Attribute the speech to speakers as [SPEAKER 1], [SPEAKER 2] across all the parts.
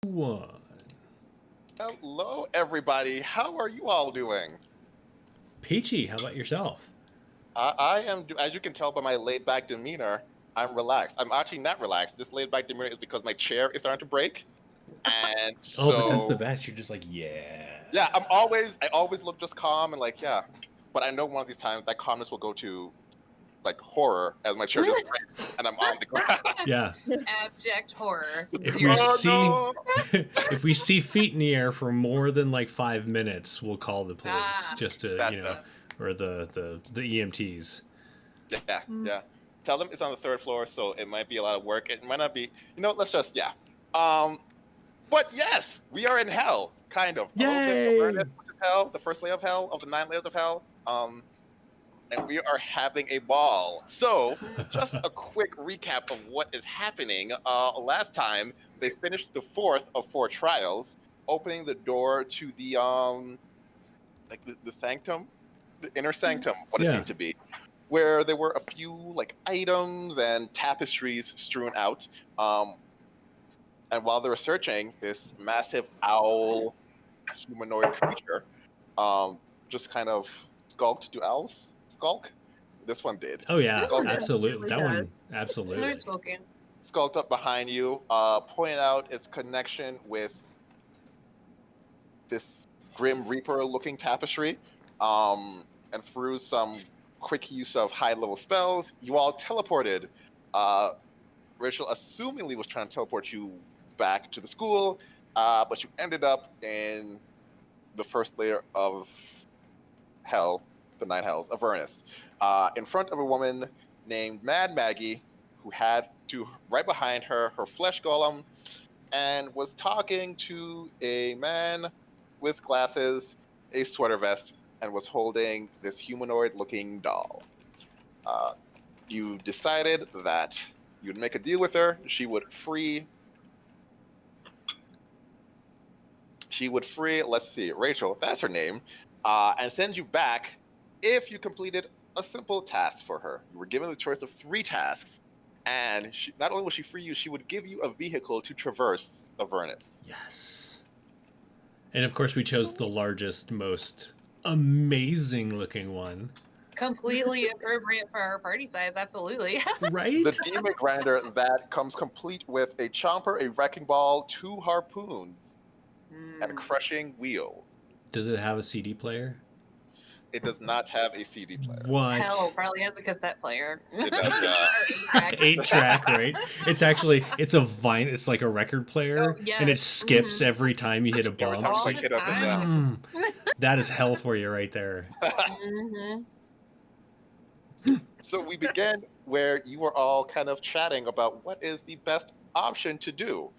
[SPEAKER 1] One.
[SPEAKER 2] Hello, everybody. How are you all doing?
[SPEAKER 1] Peachy, how about yourself?
[SPEAKER 2] I am, as you can tell by my laid-back demeanor, I'm relaxed. I'm actually not relaxed. This laid-back demeanor is because my chair is starting to break, and
[SPEAKER 1] Oh, but that's the
[SPEAKER 2] so
[SPEAKER 1] best. You're just like, yeah.
[SPEAKER 2] yeah, I always look just calm and like, yeah. But I know one of these times that calmness will go to like horror as my chair just breaks and I'm on the ground.
[SPEAKER 1] Yeah.
[SPEAKER 3] Abject horror.
[SPEAKER 1] If
[SPEAKER 3] You're-
[SPEAKER 1] we see
[SPEAKER 2] no.
[SPEAKER 1] if we see feet in the air for more than like 5 minutes, we'll call the police just to
[SPEAKER 2] Gotcha.
[SPEAKER 1] or the EMTs.
[SPEAKER 2] Yeah, yeah. Tell them it's on the 3rd floor, so it might be a lot of work. It might not be. Let's just But yes, we are in hell, kind of.
[SPEAKER 1] Yay!
[SPEAKER 2] A little bit of Avernus, which is hell, the first layer of hell, of the 9 layers of hell. And we are having a ball. So, just a quick recap of what is happening. Last time, they finished the 4th of 4 trials, opening the door to the the sanctum, the inner sanctum, what it seemed to be, where there were a few like items and tapestries strewn out. And while they were searching, this massive owl humanoid creature just kind of skulked. Do owls skulk? This one did.
[SPEAKER 1] Oh yeah,
[SPEAKER 3] This one
[SPEAKER 1] absolutely. That
[SPEAKER 3] does.
[SPEAKER 1] one, absolutely.
[SPEAKER 3] They're smoking.
[SPEAKER 2] Skulked up behind you, pointing out its connection with this Grim Reaper-looking tapestry, and through some quick use of high-level spells, you all teleported. Rachel assumingly was trying to teleport you back to the school, but you ended up in the first layer of hell, the 9 hells, Avernus, in front of a woman named Mad Maggie, who had right behind her flesh golem, and was talking to a man with glasses, a sweater vest, and was holding this humanoid-looking doll. You decided that you'd make a deal with her. She would free, let's see, Rachel, that's her name, and send you back if you completed a simple task for her. You were given the choice of 3 tasks, and not only will she free you, she would give you a vehicle to traverse Avernus.
[SPEAKER 1] Yes. And of course, we chose the largest, most amazing-looking one.
[SPEAKER 3] Completely appropriate for our party size, absolutely.
[SPEAKER 1] Right?
[SPEAKER 2] The demon grinder that comes complete with a chomper, a wrecking ball, 2 harpoons, and crushing wheels.
[SPEAKER 1] Does it have a CD player?
[SPEAKER 2] It does not have a CD player.
[SPEAKER 1] What?
[SPEAKER 3] Hell, probably has a cassette player.
[SPEAKER 2] It does, yeah.
[SPEAKER 1] 8-track, right? It's a vine. It's like a record player,
[SPEAKER 3] Oh, yes.
[SPEAKER 1] and it skips every time you hit a
[SPEAKER 2] Every time
[SPEAKER 1] bump.
[SPEAKER 2] you hit up and down.
[SPEAKER 1] That is hell for you right there.
[SPEAKER 2] So we began where you were all kind of chatting about what is the best option to do.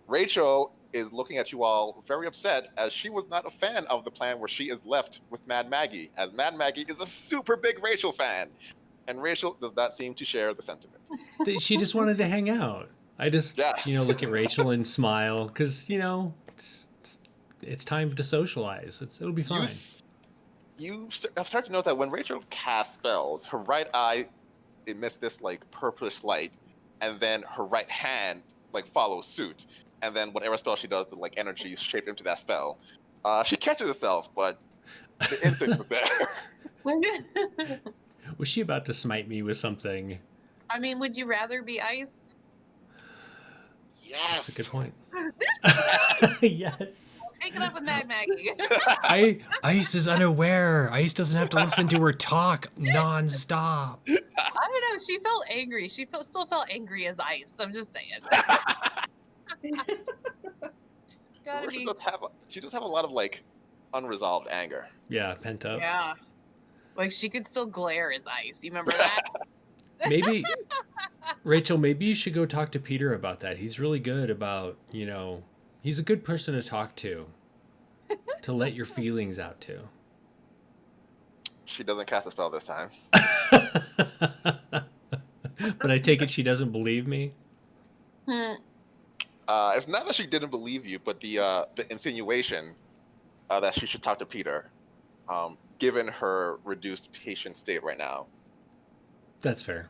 [SPEAKER 2] Rachel is looking at you all very upset, as she was not a fan of the plan where she is left with Mad Maggie, as Mad Maggie is a super big Rachel fan, and Rachel does not seem to share the sentiment.
[SPEAKER 1] She just wanted to hang out. I just, look at Rachel and smile, because, it's time to socialize. It'll be fine.
[SPEAKER 2] You have started to notice that when Rachel casts spells, her right eye emits this like purplish light, and then her right hand like follows suit. And then whatever spell she does, the like energy is shaped into that spell. She catches herself, but the instinct was there.
[SPEAKER 1] Was she about to smite me with something?
[SPEAKER 3] I mean, would you rather be ice?
[SPEAKER 2] Yes.
[SPEAKER 1] That's a good point. Yes.
[SPEAKER 3] Take it up with Mad Maggie.
[SPEAKER 1] Ice is unaware. Ice doesn't have to listen to her talk nonstop.
[SPEAKER 3] I don't know. She felt angry. She still felt angry as ice. I'm just saying. Gotta be.
[SPEAKER 2] She does have a lot of like unresolved anger.
[SPEAKER 1] Yeah, pent up.
[SPEAKER 3] Yeah. Like she could still glare as ice. You remember that?
[SPEAKER 1] Maybe, Rachel, maybe you should go talk to Peter about that. He's really good about, he's a good person to talk to let your feelings out to.
[SPEAKER 2] She doesn't cast a spell this time.
[SPEAKER 1] But I take it she doesn't believe me?
[SPEAKER 2] It's not that she didn't believe you, but the insinuation that she should talk to Peter, given her reduced patient state right now.
[SPEAKER 1] That's fair.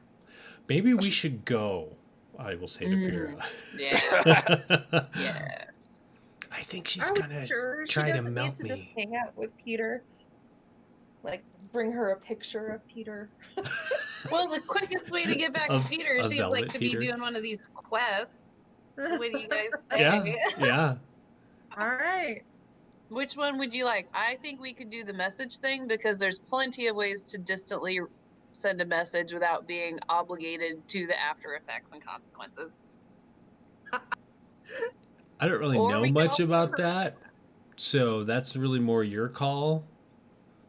[SPEAKER 1] Maybe we should go, I will say to Fyra.
[SPEAKER 3] Yeah. Yeah.
[SPEAKER 1] I think she's gonna try to melt me.
[SPEAKER 4] Just hang out with Peter. Like, bring her a picture of Peter.
[SPEAKER 3] Well, the quickest way to get back to Peter seems like to be doing one of these quests. What do you guys say?
[SPEAKER 1] Yeah.
[SPEAKER 4] All right.
[SPEAKER 3] Which one would you like? I think we could do the message thing because there's plenty of ways to distantly send a message without being obligated to the after effects and consequences.
[SPEAKER 1] I don't really know much about that, so that's really more your call.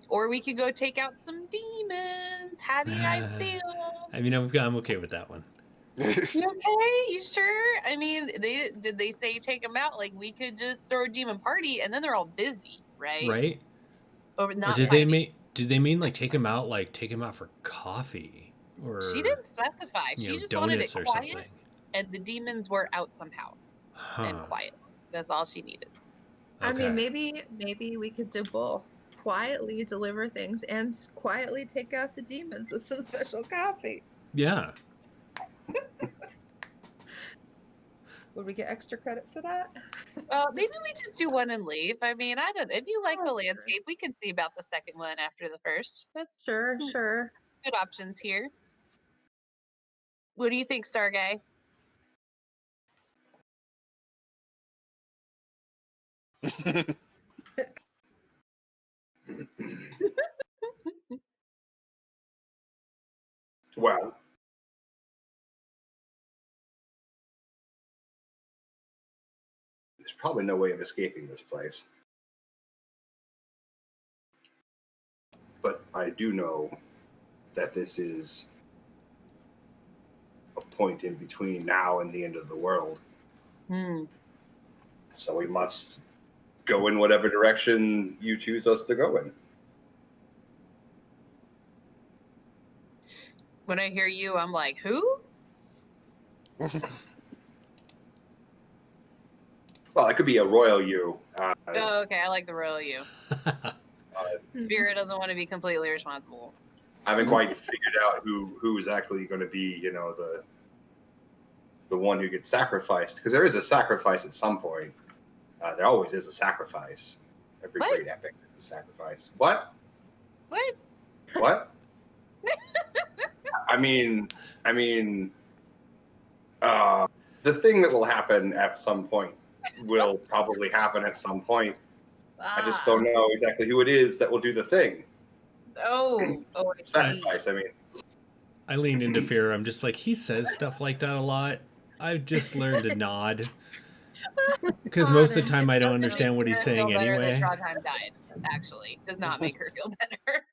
[SPEAKER 3] Or we could go take out some demons. How do you guys feel?
[SPEAKER 1] I mean, I'm okay with that one.
[SPEAKER 3] You okay? You sure? I mean, did they say take them out? Like we could just throw a demon party and then they're all busy, right?
[SPEAKER 1] Right.
[SPEAKER 3] Or not.
[SPEAKER 1] Or did they mean like take them out for coffee? Or
[SPEAKER 3] she didn't specify. She just wanted it quiet,
[SPEAKER 1] something.
[SPEAKER 3] and the demons were out somehow and quiet. That's all she needed.
[SPEAKER 4] Okay. I mean, maybe we could do both. Quietly deliver things and quietly take out the demons with some special coffee.
[SPEAKER 1] Yeah.
[SPEAKER 4] Would we get extra credit for that?
[SPEAKER 3] Maybe we just do one and leave. I mean, I don't. If you like the landscape, we can see about the second one after the first. That's
[SPEAKER 4] sure.
[SPEAKER 3] Good options here. What do you think, Star Guy?
[SPEAKER 5] Well, there's probably no way of escaping this place. But I do know that this is a point in between now and the end of the world. So we must go in whatever direction you choose us to go in.
[SPEAKER 3] When I hear you, I'm like, who?
[SPEAKER 5] Well, it could be a royal you.
[SPEAKER 3] Oh, okay. I like the royal you. Fyra doesn't want to be completely responsible.
[SPEAKER 5] I haven't quite figured out who's actually going to be, the one who gets sacrificed. Because there is a sacrifice at some point. There always is a sacrifice. Every great epic is a sacrifice. What? What? I mean, the thing that will happen at some point will probably happen at some point. I just don't know exactly who it is that will do the thing. Sacrifice. I mean,
[SPEAKER 1] I leaned into Fyra. I'm just like, he says stuff like that a lot. I've just learned to nod because most of the time I don't understand what he's saying anyway.
[SPEAKER 3] Trondheim died. Actually, does not make her feel better.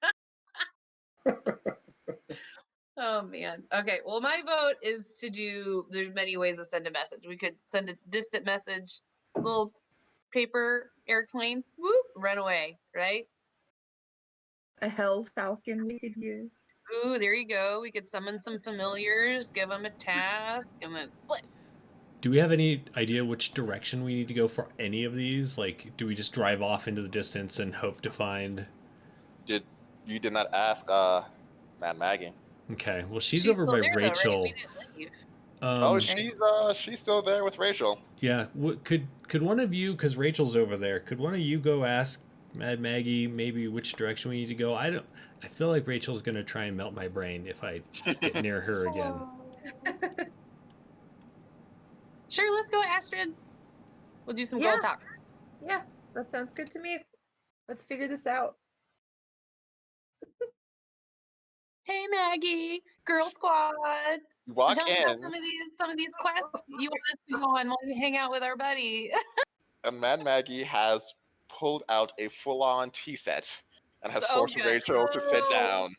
[SPEAKER 3] Oh man. Okay. Well, my vote is to do. There's many ways to send a message. We could send a distant message, little paper airplane, whoop, run away, right?
[SPEAKER 4] A hell falcon we could use.
[SPEAKER 3] Ooh, there you go. We could summon some familiars, give them a task, and then split.
[SPEAKER 1] Do we have any idea which direction we need to go for any of these? Like, do we just drive off into the distance and hope to find?
[SPEAKER 2] You did not ask Mad Maggie.
[SPEAKER 1] Okay, well she's over by Rachel.
[SPEAKER 3] Though, right? We didn't leave.
[SPEAKER 2] She's still there with Rachel.
[SPEAKER 1] Yeah, could one of you, because Rachel's over there, could one of you go ask Mad Maggie maybe which direction we need to go? I feel like Rachel's gonna try and melt my brain if I get near her again.
[SPEAKER 3] Sure, let's go, Astrid. We'll do some girl talk.
[SPEAKER 4] Yeah, that sounds good to me. Let's figure this out.
[SPEAKER 3] Hey Maggie, girl squad.
[SPEAKER 2] You
[SPEAKER 3] So
[SPEAKER 2] walk
[SPEAKER 3] tell me about
[SPEAKER 2] in,
[SPEAKER 3] some of these quests you want us to go on while we hang out with our buddy.
[SPEAKER 2] and Mad Maggie has pulled out a full-on tea set and has
[SPEAKER 3] Oh,
[SPEAKER 2] forced
[SPEAKER 3] good.
[SPEAKER 2] Rachel to sit
[SPEAKER 4] Oh.
[SPEAKER 2] down. And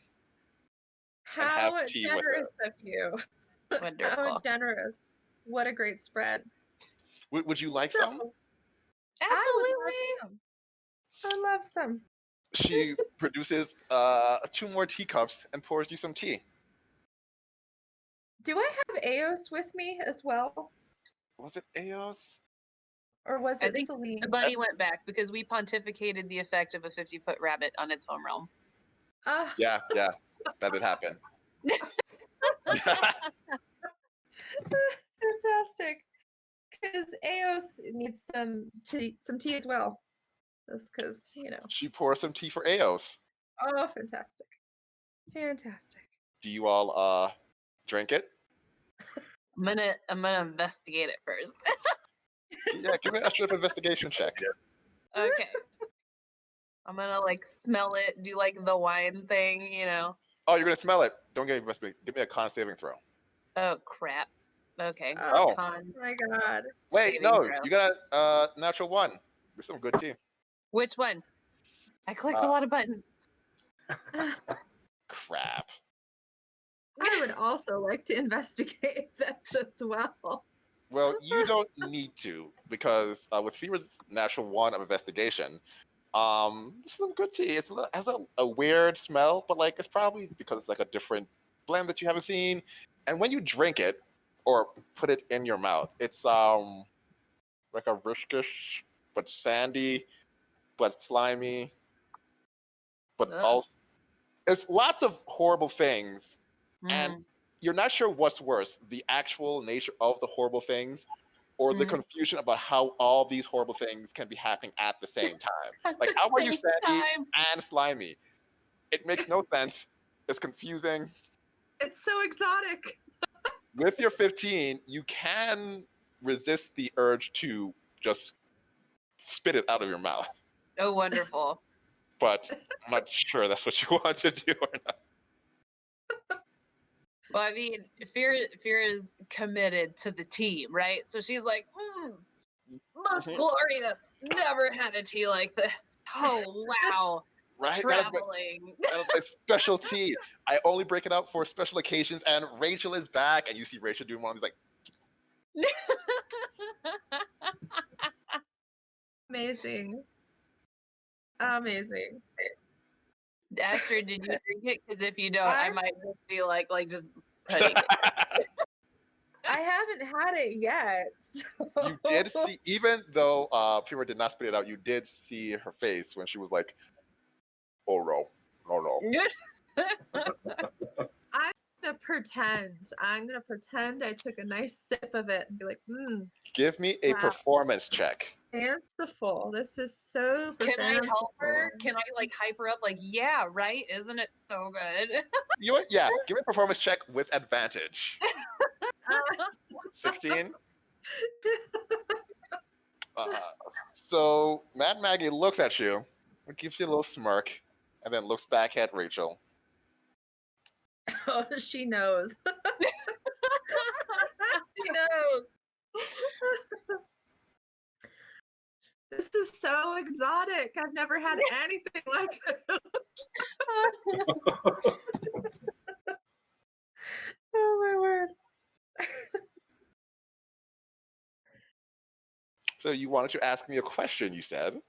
[SPEAKER 2] have
[SPEAKER 4] How
[SPEAKER 2] tea with
[SPEAKER 4] generous of you. How
[SPEAKER 3] Wonderful.
[SPEAKER 4] generous. What a great spread.
[SPEAKER 2] Would you like
[SPEAKER 4] So,
[SPEAKER 2] some?
[SPEAKER 3] Absolutely.
[SPEAKER 4] I would love some.
[SPEAKER 2] She produces 2 more teacups and pours you some tea.
[SPEAKER 4] Do I have Eos with me as well?
[SPEAKER 2] Was it Eos?
[SPEAKER 4] Or was
[SPEAKER 3] I
[SPEAKER 4] it
[SPEAKER 3] think
[SPEAKER 4] Celine?
[SPEAKER 3] the bunny went back because we pontificated the effect of a 50-foot rabbit on its home realm.
[SPEAKER 2] Yeah, that did happen.
[SPEAKER 4] Fantastic. Because Eos needs some tea as well. Just because,
[SPEAKER 2] She pours some tea for Eos.
[SPEAKER 4] Oh, fantastic. Fantastic.
[SPEAKER 2] Do you all drink it?
[SPEAKER 3] I'm gonna investigate it first.
[SPEAKER 2] Yeah, give me a strip investigation check.
[SPEAKER 3] Okay. I'm gonna smell it, do the wine thing,
[SPEAKER 2] Oh, you're gonna smell it. Don't give me a con saving throw.
[SPEAKER 3] Oh crap. Okay.
[SPEAKER 2] Oh.
[SPEAKER 3] Con.
[SPEAKER 4] My God.
[SPEAKER 2] Wait,
[SPEAKER 3] saving
[SPEAKER 2] no,
[SPEAKER 3] throw.
[SPEAKER 2] you got a natural 1. There's some good tea.
[SPEAKER 3] Which one? I clicked a lot of buttons.
[SPEAKER 2] Crap.
[SPEAKER 4] I would also like to investigate this as well.
[SPEAKER 2] Well, you don't need to because with Fyra's natural 1 of investigation, this is some good tea. It has a weird smell, but it's probably because it's a different blend that you haven't seen. And when you drink it or put it in your mouth, it's like a risquish, but sandy, but slimy, but
[SPEAKER 3] Ugh.
[SPEAKER 2] also it's lots of horrible things, and
[SPEAKER 3] Mm.
[SPEAKER 2] you're not sure what's worse: the actual nature of the horrible things, or the
[SPEAKER 3] Mhm.
[SPEAKER 2] confusion about how all these horrible things can be happening at the same time.
[SPEAKER 3] At
[SPEAKER 2] Like,
[SPEAKER 3] the
[SPEAKER 2] how are you
[SPEAKER 3] same
[SPEAKER 2] sandy
[SPEAKER 3] time.
[SPEAKER 2] and slimy? It makes no sense. It's confusing.
[SPEAKER 4] It's so exotic.
[SPEAKER 2] With your 15, you can resist the urge to just spit it out of your mouth,
[SPEAKER 3] Oh, wonderful.
[SPEAKER 2] but I'm not sure that's what you want to do or not.
[SPEAKER 3] Well, I mean, Fear is committed to the team, right? So she's like, most
[SPEAKER 2] Mhm.
[SPEAKER 3] glorious. Never had a tea like this. Oh, wow.
[SPEAKER 2] Right?
[SPEAKER 3] Traveling.
[SPEAKER 2] That is my specialty. I only break it out for special occasions, and Rachel is back, and you see Rachel doing one of these
[SPEAKER 4] Amazing. Amazing.
[SPEAKER 3] Astrid, did you drink it? Because if you don't, I
[SPEAKER 4] I'm-
[SPEAKER 3] might just be just putting it.
[SPEAKER 4] I haven't had it yet.
[SPEAKER 2] You did see, even though Fyra did not spit it out, you did see her face when she was like, "Oh no, no."
[SPEAKER 4] I'm gonna pretend I took a nice sip of it and be like,
[SPEAKER 2] Give me a
[SPEAKER 4] Wow.
[SPEAKER 2] performance check.
[SPEAKER 4] fanciful. This is so
[SPEAKER 3] Can I help her?
[SPEAKER 4] fanciful.
[SPEAKER 3] Can I hype her up? Yeah, right? Isn't it so good?
[SPEAKER 2] You know what? Yeah, give me a performance check with advantage. 16. So Mad Maggie looks at you, and gives you a little smirk, and then looks back at Rachel.
[SPEAKER 4] Oh, she knows. She knows. This is so exotic. I've never had anything like this. Oh my word.
[SPEAKER 2] So you wanted to ask me a question, you said?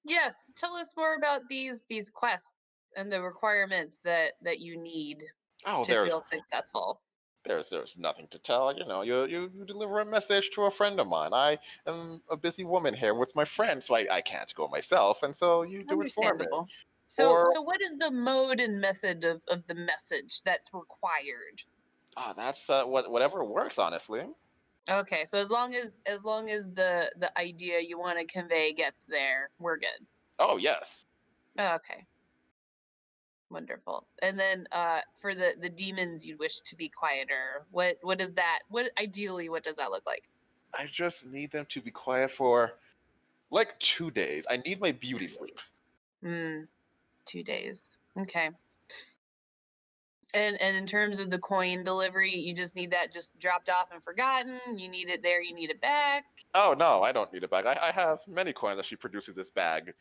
[SPEAKER 3] Yes, tell us more about these quests and the requirements that you need
[SPEAKER 2] Oh,
[SPEAKER 3] to feel successful.
[SPEAKER 2] there's nothing to tell. You deliver a message to a friend of mine. I am a busy woman here with my friend, so I can't go myself, and so you do it for me.
[SPEAKER 3] Understandable. So
[SPEAKER 2] Or-
[SPEAKER 3] so what is the mode and method of the message that's required?
[SPEAKER 2] That's whatever works, honestly.
[SPEAKER 3] Okay, so as long as the idea you want to convey gets there, we're good.
[SPEAKER 2] Oh yes.
[SPEAKER 3] Okay. Wonderful. And then for the demons you wish to be quieter, what is that? What does that look like?
[SPEAKER 2] I just need them to be quiet for 2 days. I need my beauty sleep.
[SPEAKER 3] 2 days. Okay. And in terms of the coin delivery, you just need that just dropped off and forgotten. You need it there. You need it back.
[SPEAKER 2] Oh no, I don't need a bag. I have many coins that she produces this bag,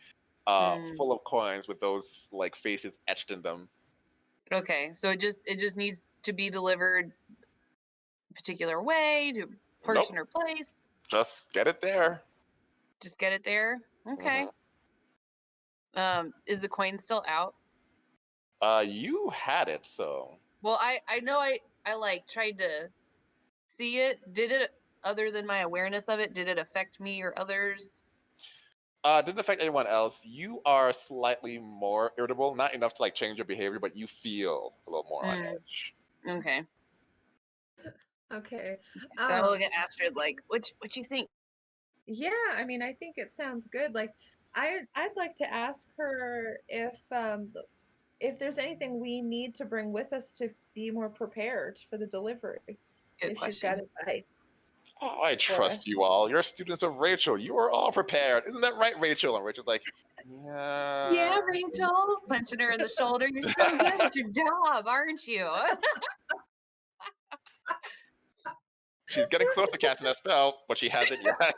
[SPEAKER 2] full of coins with those like faces etched in them.
[SPEAKER 3] Okay, so it just needs to be delivered a particular way to person
[SPEAKER 2] Nope,
[SPEAKER 3] or place.
[SPEAKER 2] just get it there.
[SPEAKER 3] Just get it there. Okay. Is the coin still out?
[SPEAKER 2] You had it, so.
[SPEAKER 3] Well, I know I like tried to see it. Did it, other than my awareness of it, did it affect me or others?
[SPEAKER 2] Didn't affect anyone else. You are slightly more irritable, not enough to like change your behavior, but you feel a little more on edge.
[SPEAKER 3] Okay.
[SPEAKER 4] Okay.
[SPEAKER 3] I will look at Astrid like, what you think?
[SPEAKER 4] Yeah, I mean, I think it sounds good. Like, I'd like to ask her if there's anything we need to bring with us to be more prepared for the delivery.
[SPEAKER 3] Good
[SPEAKER 4] If she's got
[SPEAKER 3] question.
[SPEAKER 4] advice.
[SPEAKER 2] Oh, I
[SPEAKER 4] For
[SPEAKER 2] trust
[SPEAKER 4] us.
[SPEAKER 2] you all. You're students of Rachel. You are all prepared. Isn't that right, Rachel? And Rachel's like, yeah.
[SPEAKER 3] Yeah, Rachel, punching her in the shoulder. You're so good at your job, aren't you?
[SPEAKER 2] She's getting close to casting that spell, but she hasn't yet.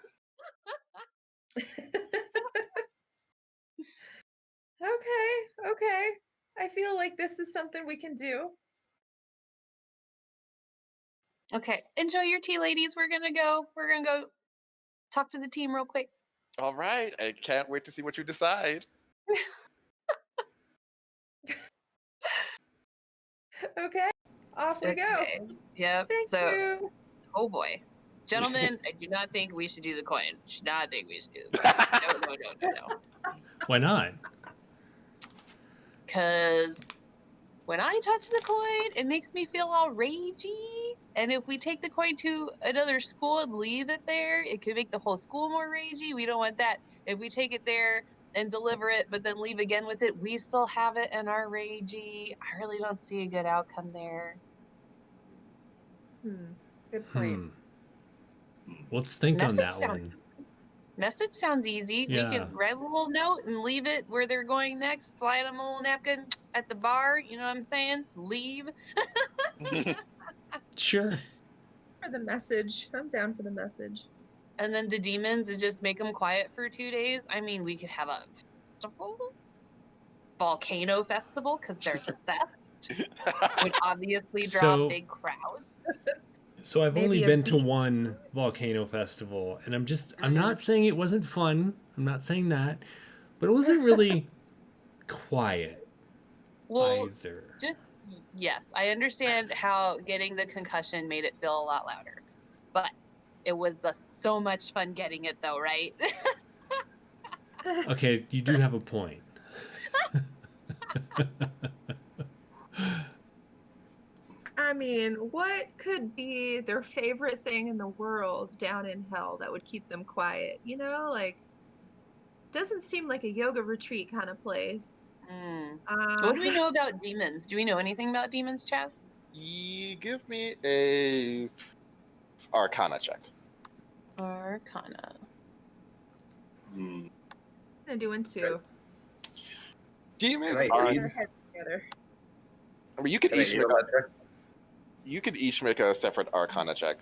[SPEAKER 4] Okay. I feel like this is something we can do.
[SPEAKER 3] Okay, enjoy your tea, ladies. We're gonna go talk to the team real quick.
[SPEAKER 2] All right. I can't wait to see what you decide.
[SPEAKER 4] Okay, off we go.
[SPEAKER 3] Okay. Yep.
[SPEAKER 4] Thank
[SPEAKER 3] So,
[SPEAKER 4] you.
[SPEAKER 3] oh boy, gentlemen, I do not think we should do the coin. Should not think we should do the coin. No.
[SPEAKER 1] Why not?
[SPEAKER 3] Because when I touch the coin, it makes me feel all ragey. And if we take the coin to another school and leave it there, it could make the whole school more ragey. We don't want that. If we take it there and deliver it, but then leave again with it, we still have it in our ragey. I really don't see a good outcome there.
[SPEAKER 4] Good point.
[SPEAKER 1] Let's think on that one.
[SPEAKER 3] Message sounds easy.
[SPEAKER 1] Yeah.
[SPEAKER 3] We could write a little note and leave it where they're going next. Slide them a little napkin at the bar. You know what I'm saying? Leave.
[SPEAKER 1] Sure.
[SPEAKER 4] For the message. I'm down for the message.
[SPEAKER 3] And then the demons is just make them quiet for 2 days. I mean, we could have a festival, volcano festival, because they're the best. Would obviously draw big crowds.
[SPEAKER 1] So I've only been to one volcano festival, and I'm not saying it wasn't fun. I'm not saying that, but it wasn't really quiet either.
[SPEAKER 3] Yes, I understand how getting the concussion made it feel a lot louder, but it was so much fun getting it though, right?
[SPEAKER 1] Okay, you do have a point.
[SPEAKER 4] I mean, what could be their favorite thing in the world down in hell that would keep them quiet? You know, like, doesn't seem like a yoga retreat kind of place.
[SPEAKER 3] What do we know about demons? Do we know anything about demons, Chaz?
[SPEAKER 2] Give me a Arcana check.
[SPEAKER 3] Arcana.
[SPEAKER 4] I'm doing 2.
[SPEAKER 2] Demons
[SPEAKER 5] Can I
[SPEAKER 2] are.
[SPEAKER 5] read?
[SPEAKER 4] Their heads together.
[SPEAKER 2] I mean, you could
[SPEAKER 5] Can I
[SPEAKER 2] each
[SPEAKER 5] read
[SPEAKER 2] make
[SPEAKER 5] all that check?
[SPEAKER 2] you could each make a separate Arcana check.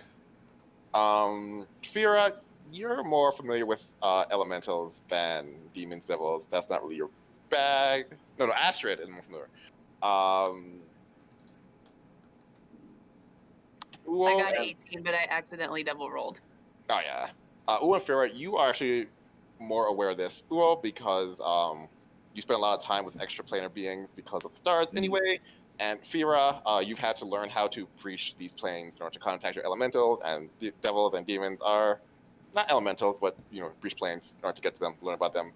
[SPEAKER 2] Fyra, you're more familiar with elementals than demons, devils. That's not really your bag. No, Astrid is more familiar.
[SPEAKER 3] I got 18, but I accidentally double rolled.
[SPEAKER 2] Oh yeah. Uo and Fyra, you are actually more aware of this. Uo, because you spend a lot of time with extraplanar beings because of the stars anyway. And Fyra, you've had to learn how to breach these planes in order to contact your elementals, and the devils and demons are not elementals, but breach planes in order to get to them, learn about them.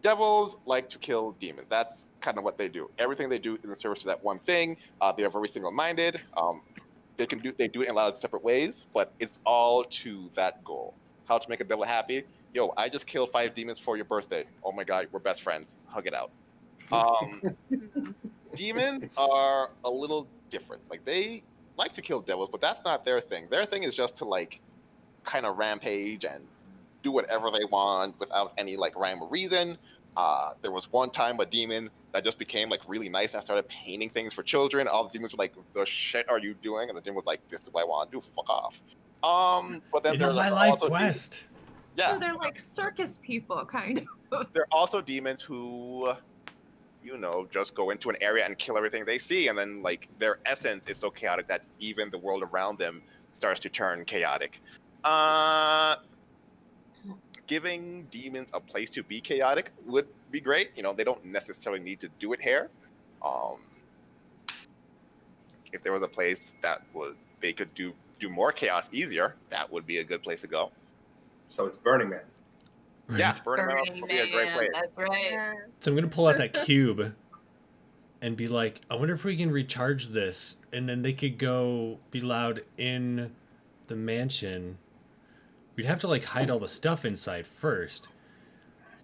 [SPEAKER 2] Devils like to kill demons. That's kind of what they do. Everything they do is in service to that one thing. They are very single-minded. They do it in a lot of separate ways, but it's all to that goal. How to make a devil happy? Yo, I just killed 5 demons for your birthday. Oh my god, we're best friends. Hug it out. Demons are a little different. Like, they like to kill devils, but that's not their thing. Their thing is just to like kind of rampage and do whatever they want without any like rhyme or reason. There was one time a demon that just became like really nice and started painting things for children. All the demons were like, "The shit are you doing?" And the demon was like, "This is what I want to do. Fuck off." But then
[SPEAKER 1] It
[SPEAKER 2] there's
[SPEAKER 1] is my
[SPEAKER 2] like
[SPEAKER 1] life
[SPEAKER 2] also
[SPEAKER 1] quest.
[SPEAKER 2] yeah,
[SPEAKER 4] So they're like circus people, kind of.
[SPEAKER 2] there are also demons who, just go into an area and kill everything they see, and then like their essence is so chaotic that even the world around them starts to turn chaotic. Giving demons a place to be chaotic would be great. They don't necessarily need to do it here. If there was a place that they could do more chaos easier, that would be a good place to go.
[SPEAKER 5] So it's Burning Man.
[SPEAKER 1] Right.
[SPEAKER 2] Yeah, Burning Man would be a great place.
[SPEAKER 3] That's right.
[SPEAKER 4] Yeah.
[SPEAKER 1] So I'm gonna pull out that cube and be like, I wonder if we can recharge this, and then they could go be loud in the mansion. We'd have to like hide all the stuff inside first.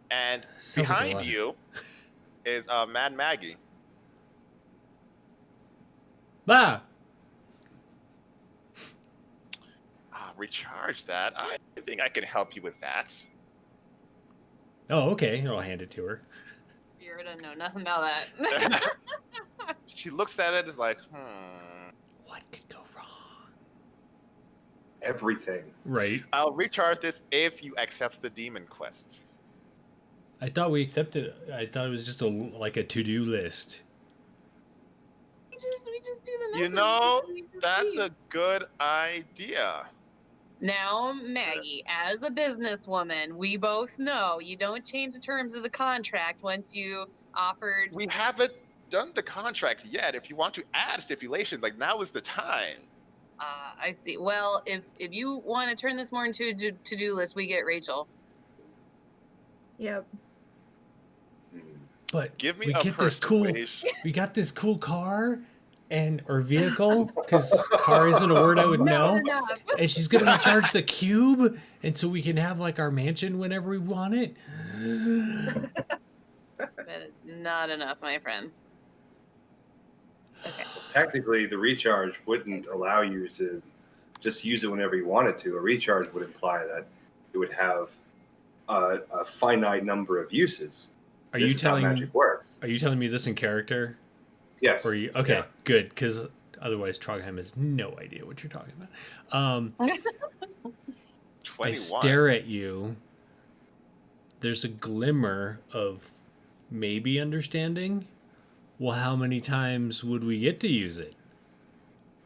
[SPEAKER 2] And
[SPEAKER 1] Sounds like a
[SPEAKER 2] behind
[SPEAKER 1] lot.
[SPEAKER 2] you is Mad Maggie.
[SPEAKER 1] Ah!
[SPEAKER 2] Recharge that. I think I can help you with that.
[SPEAKER 1] Oh, okay. I'll hand it to her.
[SPEAKER 3] Fyra doesn't know nothing about that.
[SPEAKER 2] She looks at it, is like,
[SPEAKER 1] What could go wrong?
[SPEAKER 5] Everything.
[SPEAKER 1] Right.
[SPEAKER 2] I'll recharge this if you accept the demon quest.
[SPEAKER 1] I thought we accepted. I thought it was just a to-do list.
[SPEAKER 3] we just do the message.
[SPEAKER 2] That's a good idea.
[SPEAKER 3] Now, Maggie, as a businesswoman, we both know you don't change the terms of the contract once you offered.
[SPEAKER 2] We haven't done the contract yet. If you want to add stipulations, like now is the time.
[SPEAKER 3] I see. Well, if you want to turn this more into a to-do list, we get Rachel.
[SPEAKER 4] Yep.
[SPEAKER 1] But
[SPEAKER 2] Give me
[SPEAKER 1] we
[SPEAKER 2] a
[SPEAKER 1] get this cool.
[SPEAKER 2] persuasion.
[SPEAKER 1] We got this cool car or vehicle, because car isn't a word I would know.
[SPEAKER 3] Enough.
[SPEAKER 1] And she's gonna recharge the cube, and so we can have like our mansion whenever we want it.
[SPEAKER 3] That is not enough, my friend. Okay.
[SPEAKER 5] Technically, the recharge wouldn't allow you to just use it whenever you wanted to. A recharge would imply that it would have a finite number of uses.
[SPEAKER 1] Are
[SPEAKER 5] This
[SPEAKER 1] you
[SPEAKER 5] is how
[SPEAKER 1] telling?
[SPEAKER 5] magic works?
[SPEAKER 1] Are you telling me this in character?
[SPEAKER 5] Yes.
[SPEAKER 1] Or are you okay?
[SPEAKER 5] Yeah.
[SPEAKER 1] Good, because otherwise Trogheim has no idea what you're talking about.
[SPEAKER 2] 21.
[SPEAKER 1] I stare at you. There's a glimmer of maybe understanding. Well, how many times would we get to use it?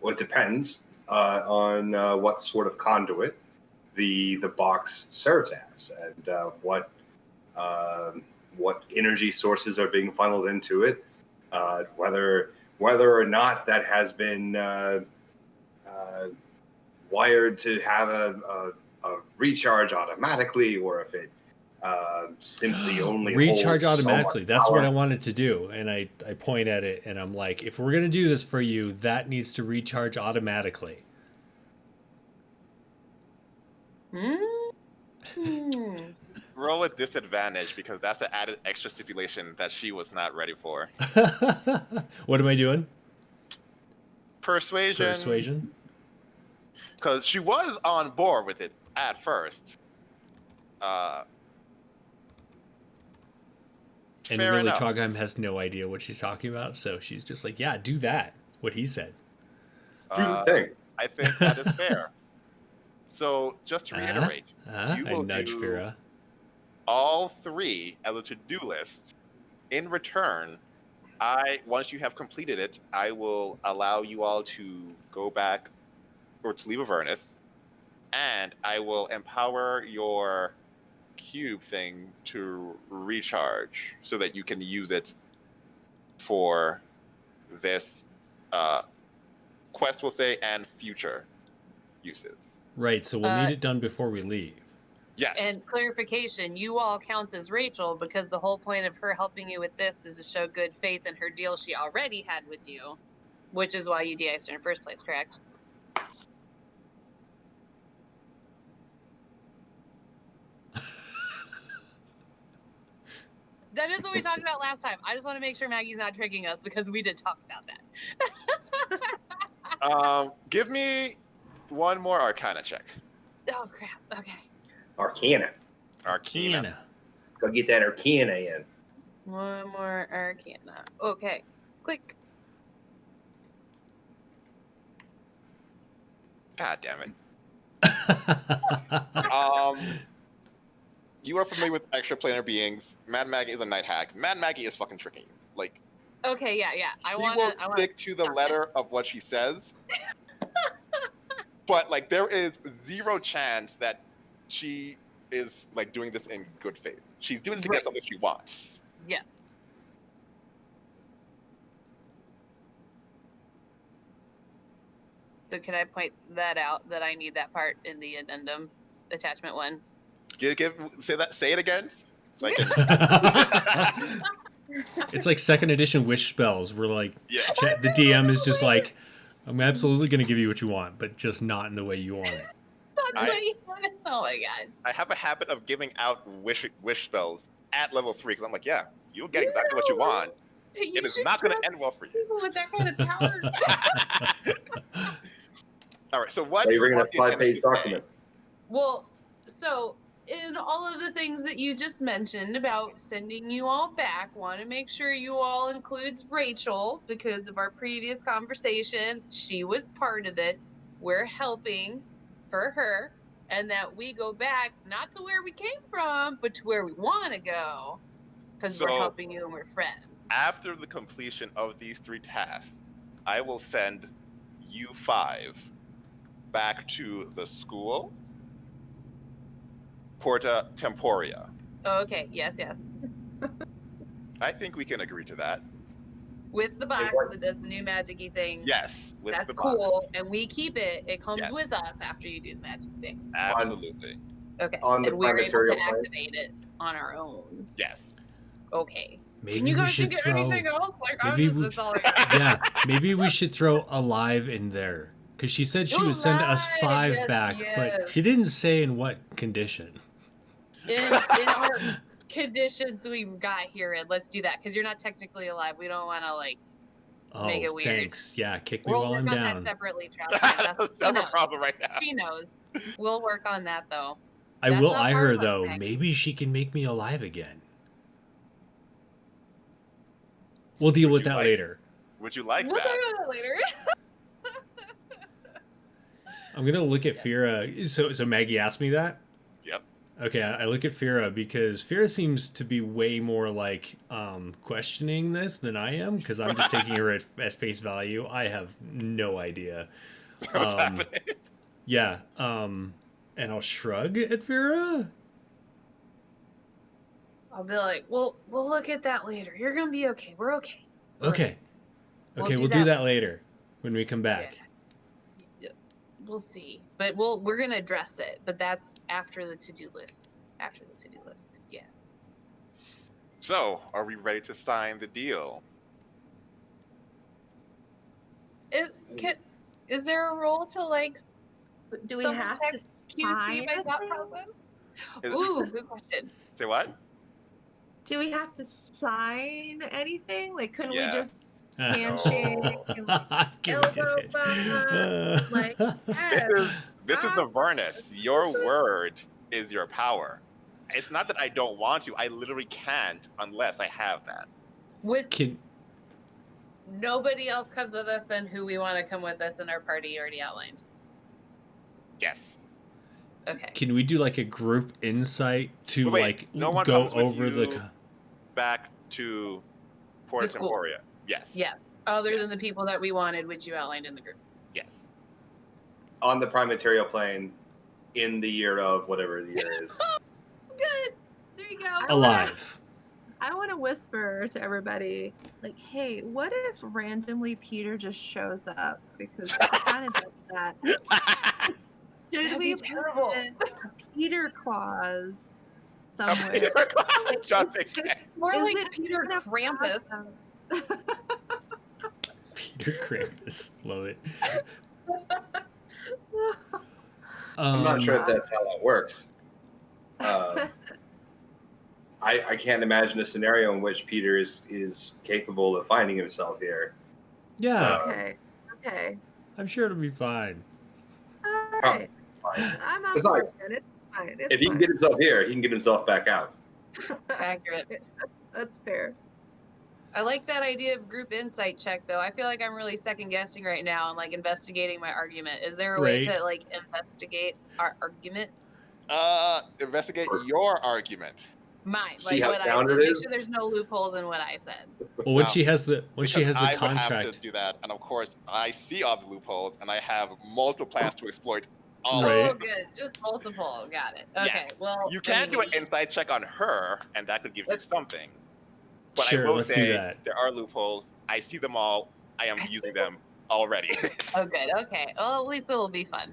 [SPEAKER 5] Well, it depends on what sort of conduit the box serves as, and what energy sources are being funneled into it, whether or not that has been wired to have a recharge automatically, or if it simply only
[SPEAKER 1] recharge
[SPEAKER 5] holds so
[SPEAKER 1] automatically.
[SPEAKER 5] much
[SPEAKER 1] That's
[SPEAKER 5] power.
[SPEAKER 1] what I wanted to do, and I point at it and I'm like, if we're gonna do this for you, that needs to recharge automatically.
[SPEAKER 2] Roll with disadvantage because that's an added extra stipulation that she was not ready for.
[SPEAKER 1] What am I doing?
[SPEAKER 2] Persuasion.
[SPEAKER 1] Persuasion.
[SPEAKER 2] Because she was on board with it at first.
[SPEAKER 1] And
[SPEAKER 2] Fair
[SPEAKER 1] really,
[SPEAKER 2] enough.
[SPEAKER 1] Trogheim has no idea what she's talking about, so she's just like, "Yeah, do that." What he said.
[SPEAKER 5] Do the thing.
[SPEAKER 2] I think that is fair. So, just to reiterate, you
[SPEAKER 1] I
[SPEAKER 2] will
[SPEAKER 1] nudge
[SPEAKER 2] do
[SPEAKER 1] Fyra.
[SPEAKER 2] all three as a to-do list. In return, once you have completed it, I will allow you all to go back or to leave Avernus, and I will empower your cube thing to recharge so that you can use it for this quest, we'll say, and future uses.
[SPEAKER 1] Right, so we'll need it done before we leave.
[SPEAKER 2] Yes.
[SPEAKER 3] And clarification, you all count as Rachel because the whole point of her helping you with this is to show good faith in her deal she already had with you, which is why you de-iced her in the first place, correct? That is what we talked about last time. I just want to make sure Maggie's not tricking us because we did talk about that.
[SPEAKER 2] Give me one more Arcana check.
[SPEAKER 3] Oh, crap. Okay.
[SPEAKER 5] Arcana.
[SPEAKER 2] Arcana.
[SPEAKER 5] Go get that Arcana in.
[SPEAKER 3] One more Arcana. Okay. Click.
[SPEAKER 2] God damn it. You are familiar with extraplanar beings. Mad Maggie is a night hack. Mad Maggie is fucking tricking you. Like,
[SPEAKER 3] Okay, yeah. I
[SPEAKER 2] she
[SPEAKER 3] want
[SPEAKER 2] will
[SPEAKER 3] to
[SPEAKER 2] stick to the letter of what she says. But like, there is zero chance that she is like doing this in good faith. She's doing this to get something she wants.
[SPEAKER 3] Yes. So can I point that out that I need that part in the addendum attachment 1?
[SPEAKER 2] Say it again. So I can.
[SPEAKER 1] It's like second edition wish spells where like
[SPEAKER 2] Yeah.
[SPEAKER 1] the DM is just like, I'm absolutely going to give you what you want, but just not in the way you want it.
[SPEAKER 3] That's what you want. Oh my god.
[SPEAKER 2] I have a habit of giving out wish spells at level 3 because I'm like, yeah, you'll get exactly what you want. It is not going to end well for you.
[SPEAKER 3] People with that kind of power.
[SPEAKER 2] All right, so what?
[SPEAKER 5] So you're bringing a
[SPEAKER 2] what the attendant
[SPEAKER 5] 5-page document.
[SPEAKER 3] Well, so in all of the things that you just mentioned about sending you all back, want to make sure you all includes Rachel because of our previous conversation. She was part of it. We're helping for her, and that we go back not to where we came from, but to where we want to go because we're
[SPEAKER 2] So-
[SPEAKER 3] helping you and we're friends.
[SPEAKER 2] After the completion of these 3 tasks, I will send you 5 back to the school, Porta Temporea.
[SPEAKER 3] Oh, okay. Yes.
[SPEAKER 2] I think we can agree to that.
[SPEAKER 3] With the box
[SPEAKER 5] what-
[SPEAKER 3] that does the new magic-y thing.
[SPEAKER 2] Yes, with
[SPEAKER 3] That's
[SPEAKER 2] the
[SPEAKER 3] cool,
[SPEAKER 2] box.
[SPEAKER 3] and we keep it. It comes
[SPEAKER 2] Yes.
[SPEAKER 3] with us after you do the magic thing.
[SPEAKER 2] Absolutely.
[SPEAKER 3] Okay,
[SPEAKER 5] On the
[SPEAKER 3] and we're able
[SPEAKER 5] material
[SPEAKER 3] to
[SPEAKER 5] plane?
[SPEAKER 3] activate it on our own.
[SPEAKER 2] Yes.
[SPEAKER 3] Okay.
[SPEAKER 1] Maybe
[SPEAKER 3] Can you
[SPEAKER 1] we
[SPEAKER 3] guys
[SPEAKER 1] should
[SPEAKER 3] think of
[SPEAKER 1] throw.
[SPEAKER 3] anything else? Like, I'm
[SPEAKER 1] maybe
[SPEAKER 3] just
[SPEAKER 1] we-
[SPEAKER 3] that's all I got.
[SPEAKER 1] Yeah, maybe we should throw alive in there because she said she would send us
[SPEAKER 3] Alive,
[SPEAKER 1] 5
[SPEAKER 3] yes,
[SPEAKER 1] back, but
[SPEAKER 3] yes.
[SPEAKER 1] she didn't say in what condition.
[SPEAKER 3] In our conditions we got here, and let's do that because you're not technically alive. We don't want to like.
[SPEAKER 1] Oh,
[SPEAKER 3] Make it weird.
[SPEAKER 1] thanks. Yeah, kick me
[SPEAKER 3] We'll
[SPEAKER 1] while
[SPEAKER 3] work
[SPEAKER 1] I'm
[SPEAKER 3] on
[SPEAKER 1] down.
[SPEAKER 3] that separately,
[SPEAKER 2] That's
[SPEAKER 3] Travis. She
[SPEAKER 2] a
[SPEAKER 3] knows.
[SPEAKER 2] problem right now.
[SPEAKER 3] She knows. We'll work on that though.
[SPEAKER 1] I
[SPEAKER 3] That's
[SPEAKER 1] will
[SPEAKER 3] not
[SPEAKER 1] eye
[SPEAKER 3] part
[SPEAKER 1] her
[SPEAKER 3] of my
[SPEAKER 1] though.
[SPEAKER 3] pack.
[SPEAKER 1] Maybe she can make me alive again. We'll deal
[SPEAKER 2] Would
[SPEAKER 1] with
[SPEAKER 2] you
[SPEAKER 1] that
[SPEAKER 2] like-
[SPEAKER 1] later.
[SPEAKER 2] Would you like
[SPEAKER 3] We'll talk
[SPEAKER 2] that?
[SPEAKER 3] about that later.
[SPEAKER 1] I'm gonna look at Fyra. So Maggie asked me that.
[SPEAKER 2] Yep.
[SPEAKER 1] Okay, I look at Fyra because Fyra seems to be way more like questioning this than I am because I'm just taking her at face value. I have no idea.
[SPEAKER 2] What's happening?
[SPEAKER 1] Yeah. And I'll shrug at Fyra.
[SPEAKER 3] I'll be like, we'll look at that later. You're gonna be okay. We're okay.
[SPEAKER 1] Okay.
[SPEAKER 3] We'll
[SPEAKER 1] Okay,
[SPEAKER 3] do
[SPEAKER 1] we'll do
[SPEAKER 3] that
[SPEAKER 1] that later when we come back.
[SPEAKER 3] Yeah. We'll see, but we're gonna address it. But that's after the to-do list. After the to-do list, yeah.
[SPEAKER 2] So, are we ready to sign the deal?
[SPEAKER 3] Is there a role to like
[SPEAKER 4] Do we
[SPEAKER 3] Double
[SPEAKER 4] have
[SPEAKER 3] check
[SPEAKER 4] to
[SPEAKER 3] QC
[SPEAKER 4] sign
[SPEAKER 3] my
[SPEAKER 4] the
[SPEAKER 3] thought
[SPEAKER 4] thing?
[SPEAKER 3] process?
[SPEAKER 2] Is-
[SPEAKER 3] Ooh, good question.
[SPEAKER 2] Say what?
[SPEAKER 4] Do we have to sign anything? Like, couldn't
[SPEAKER 2] Yeah.
[SPEAKER 4] we just handshake and
[SPEAKER 1] Give it to
[SPEAKER 4] elbow
[SPEAKER 1] Stitch.
[SPEAKER 4] bump? Like,
[SPEAKER 2] This is the Avernus. Your word is your power. It's not that I don't want to. I literally can't unless I have that.
[SPEAKER 3] With
[SPEAKER 1] Can
[SPEAKER 3] nobody else comes with us, then who we want to come with us in our party already outlined.
[SPEAKER 2] Yes.
[SPEAKER 3] Okay.
[SPEAKER 1] can we do like a group insight to
[SPEAKER 2] Wait,
[SPEAKER 1] like
[SPEAKER 2] no one
[SPEAKER 1] go
[SPEAKER 2] comes with
[SPEAKER 1] over the
[SPEAKER 2] you? Back to Porta
[SPEAKER 3] The school.
[SPEAKER 2] Temporea. Yes.
[SPEAKER 3] Yeah. Other than the people that we wanted, which you outlined in the group.
[SPEAKER 2] Yes.
[SPEAKER 5] On the prime material plane in the year of whatever the year is.
[SPEAKER 3] Good. There you go.
[SPEAKER 1] alive?
[SPEAKER 4] I want to whisper to everybody, like, hey, what if randomly Peter just shows up? Because he kind of does that. Should
[SPEAKER 3] That'd
[SPEAKER 4] we
[SPEAKER 3] be terrible.
[SPEAKER 4] put a Peter clause
[SPEAKER 2] A
[SPEAKER 4] somewhere?
[SPEAKER 2] Peter Claus, just in case.
[SPEAKER 3] More
[SPEAKER 4] Is
[SPEAKER 3] like
[SPEAKER 4] it
[SPEAKER 3] Peter
[SPEAKER 4] gonna
[SPEAKER 3] Krampus.
[SPEAKER 1] Peter Krampus, love it.
[SPEAKER 5] I'm not sure if
[SPEAKER 1] Um,
[SPEAKER 5] that's how that works. I can't imagine a scenario in which Peter is capable of finding himself here.
[SPEAKER 1] Yeah,
[SPEAKER 4] Okay.
[SPEAKER 1] I'm sure it'll be fine.
[SPEAKER 4] All right.
[SPEAKER 5] Fine.
[SPEAKER 4] I'm on
[SPEAKER 5] Besides,
[SPEAKER 4] board then. It's fine. It's
[SPEAKER 5] If he can
[SPEAKER 4] fine.
[SPEAKER 5] get himself here, he can get himself back out.
[SPEAKER 3] Accurate.
[SPEAKER 4] That's fair.
[SPEAKER 3] I like that idea of group insight check, though. I feel like I'm really second guessing right now and like investigating my argument. Is there a way
[SPEAKER 1] Right.
[SPEAKER 3] to like investigate our argument?
[SPEAKER 2] Investigate your argument.
[SPEAKER 3] Mine,
[SPEAKER 5] See
[SPEAKER 3] like
[SPEAKER 5] how
[SPEAKER 3] what I
[SPEAKER 5] sound
[SPEAKER 3] said.
[SPEAKER 5] it
[SPEAKER 3] Make
[SPEAKER 5] is?
[SPEAKER 3] sure there's no loopholes in what I said.
[SPEAKER 1] Well, when
[SPEAKER 2] No,
[SPEAKER 1] she has the
[SPEAKER 2] Because I would have
[SPEAKER 1] contract,
[SPEAKER 2] to do that, and of course, I see all the loopholes, and I have multiple plans to exploit all
[SPEAKER 1] Right.
[SPEAKER 3] Oh,
[SPEAKER 2] of them.
[SPEAKER 3] good. Just multiple. Got it.
[SPEAKER 2] Yeah.
[SPEAKER 3] Okay. Well,
[SPEAKER 2] You
[SPEAKER 3] let
[SPEAKER 2] can
[SPEAKER 3] me
[SPEAKER 2] do an
[SPEAKER 3] leave.
[SPEAKER 2] inside check on her, and that could give you
[SPEAKER 3] Let's-
[SPEAKER 2] something. But
[SPEAKER 1] sure,
[SPEAKER 2] I will
[SPEAKER 1] let's
[SPEAKER 2] say
[SPEAKER 1] do that.
[SPEAKER 2] there are loopholes. I see them all. I am
[SPEAKER 3] I see
[SPEAKER 2] using
[SPEAKER 3] them.
[SPEAKER 2] them already.
[SPEAKER 3] Oh, good. Okay. Well, at least it'll be fun.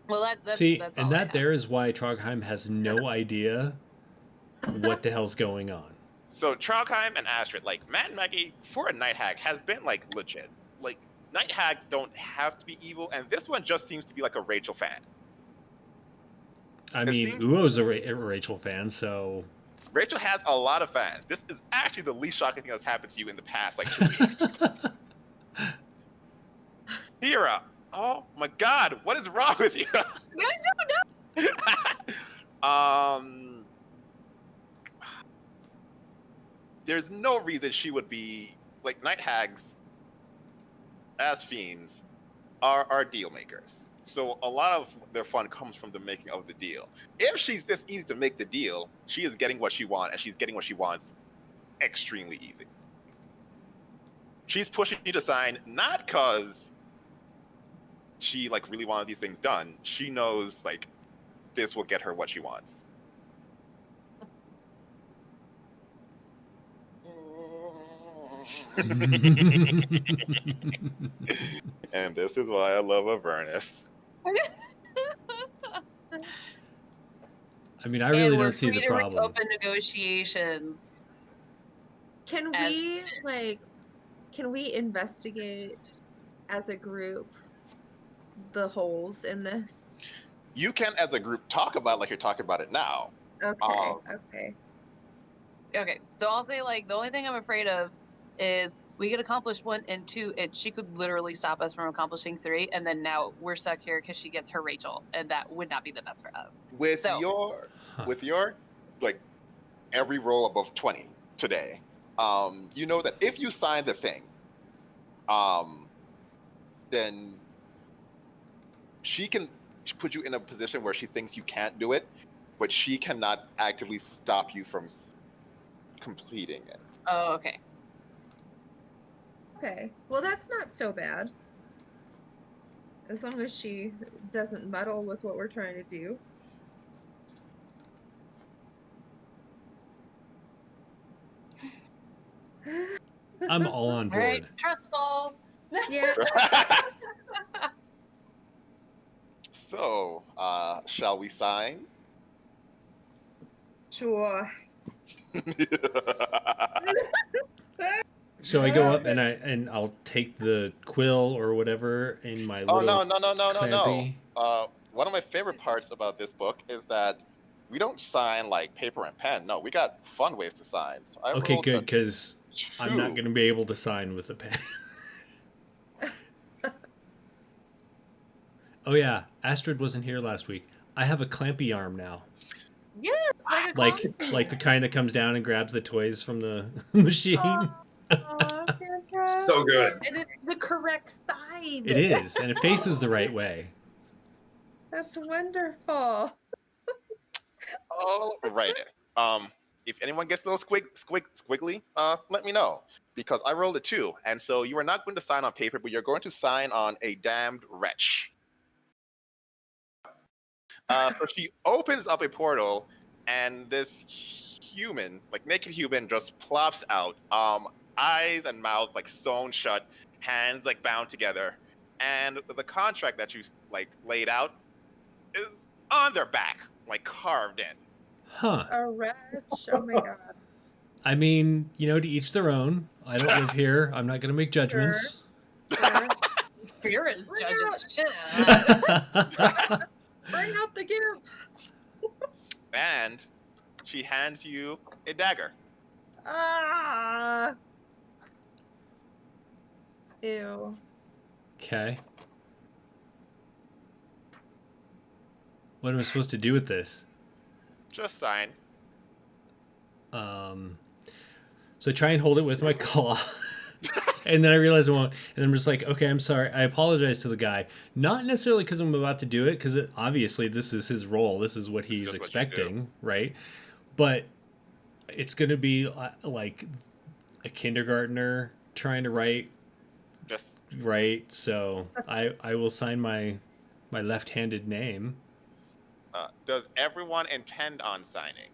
[SPEAKER 3] Well, that's
[SPEAKER 1] See,
[SPEAKER 3] that's
[SPEAKER 1] and
[SPEAKER 3] all I
[SPEAKER 1] that
[SPEAKER 3] have.
[SPEAKER 1] there is why Trogheim has no idea what the hell's going on.
[SPEAKER 2] So Trogheim and Astrid, like Matt and Maggie, for a night hag, has been like legit. Like night hags don't have to be evil, and this one just seems to be like a Rachel fan.
[SPEAKER 1] I
[SPEAKER 2] It
[SPEAKER 1] mean,
[SPEAKER 2] seems-
[SPEAKER 1] Uo's a Rachel fan, so
[SPEAKER 2] Rachel has a lot of fans. This is actually the least shocking thing that's happened to you in the past like 2 weeks. Fyra, oh my God, what is wrong with you?
[SPEAKER 3] I don't know.
[SPEAKER 2] There's no reason she would be like night hags as fiends are deal makers. So a lot of their fun comes from the making of the deal. If she's this easy to make the deal, she is getting what she wants, and she's getting what she wants extremely easy. She's pushing you to sign not because she like really wanted these things done. She knows like this will get her what she wants. And this is why I love Avernus.
[SPEAKER 1] I mean, I really
[SPEAKER 3] And we're
[SPEAKER 1] don't see
[SPEAKER 3] free
[SPEAKER 1] the
[SPEAKER 3] to
[SPEAKER 1] problem.
[SPEAKER 3] reopen negotiations.
[SPEAKER 4] Can
[SPEAKER 3] As-
[SPEAKER 4] we investigate as a group the holes in this?
[SPEAKER 2] You can, as a group, talk about it like you're talking about it now.
[SPEAKER 4] Okay. Okay.
[SPEAKER 3] Okay, so I'll say like the only thing I'm afraid of is we could accomplish 1 and 2, and she could literally stop us from accomplishing 3, and then now we're stuck here because she gets her Rachel, and that would not be the best for us.
[SPEAKER 2] With
[SPEAKER 3] So-
[SPEAKER 2] your like every roll above 20 today, you know that if you sign the thing, then she can put you in a position where she thinks you can't do it, but she cannot actively stop you from completing it.
[SPEAKER 3] Oh, okay.
[SPEAKER 4] Okay. Well, that's not so bad. As long as she doesn't muddle with what we're trying to do.
[SPEAKER 1] I'm all on
[SPEAKER 3] All
[SPEAKER 1] board.
[SPEAKER 3] right, trust fall.
[SPEAKER 4] Yeah.
[SPEAKER 2] So, shall we sign?
[SPEAKER 4] Sure.
[SPEAKER 1] So I go up and I'll take the quill or whatever in my
[SPEAKER 2] Oh
[SPEAKER 1] little
[SPEAKER 2] no.
[SPEAKER 1] clampy.
[SPEAKER 2] One of my favorite parts about this book is that we don't sign like paper and pen. No, we got fun ways to sign. So I
[SPEAKER 1] Okay,
[SPEAKER 2] rolled
[SPEAKER 1] good,
[SPEAKER 2] a
[SPEAKER 1] because I'm not
[SPEAKER 2] 2.
[SPEAKER 1] going to be able to sign with a pen. Oh yeah, Astrid wasn't here last week. I have a clampy arm now,
[SPEAKER 3] Yes, like a
[SPEAKER 1] like
[SPEAKER 3] clown.
[SPEAKER 1] the kind that comes down and grabs the toys from the machine.
[SPEAKER 4] Aw, fantastic.
[SPEAKER 5] So good.
[SPEAKER 3] And it's the correct side.
[SPEAKER 1] It is, and it faces the right way.
[SPEAKER 4] That's wonderful.
[SPEAKER 2] All right. If anyone gets a little squiggly, let me know, because I rolled a 2, and so you are not going to sign on paper, but you're going to sign on a damned wretch. So she opens up a portal, and this human, like naked human, just plops out. Eyes and mouth like sewn shut, hands like bound together, and the contract that you like laid out is on their back, like carved in.
[SPEAKER 1] Huh.
[SPEAKER 4] A wretch. Oh my god.
[SPEAKER 1] I mean, to each their own. I don't live here. I'm not going to make judgments.
[SPEAKER 4] Sure.
[SPEAKER 3] Fear is
[SPEAKER 4] Bring
[SPEAKER 3] judging
[SPEAKER 4] out-
[SPEAKER 3] the shit out of that.
[SPEAKER 4] Bring out the gift.
[SPEAKER 2] And she hands you a dagger.
[SPEAKER 4] Ah. Ew.
[SPEAKER 1] Okay. What am I supposed to do with this?
[SPEAKER 2] Just sign.
[SPEAKER 1] So I try and hold it with my claw. And then I realize I won't. And I'm just like, okay, I'm sorry. I apologize to the guy. Not necessarily because I'm about to do it, because obviously this is his role. This is what he's expecting, right? But it's going to be like a kindergartner trying to write.
[SPEAKER 2] Yes.
[SPEAKER 1] Right. So I will sign my left-handed name.
[SPEAKER 2] Does everyone intend on signing?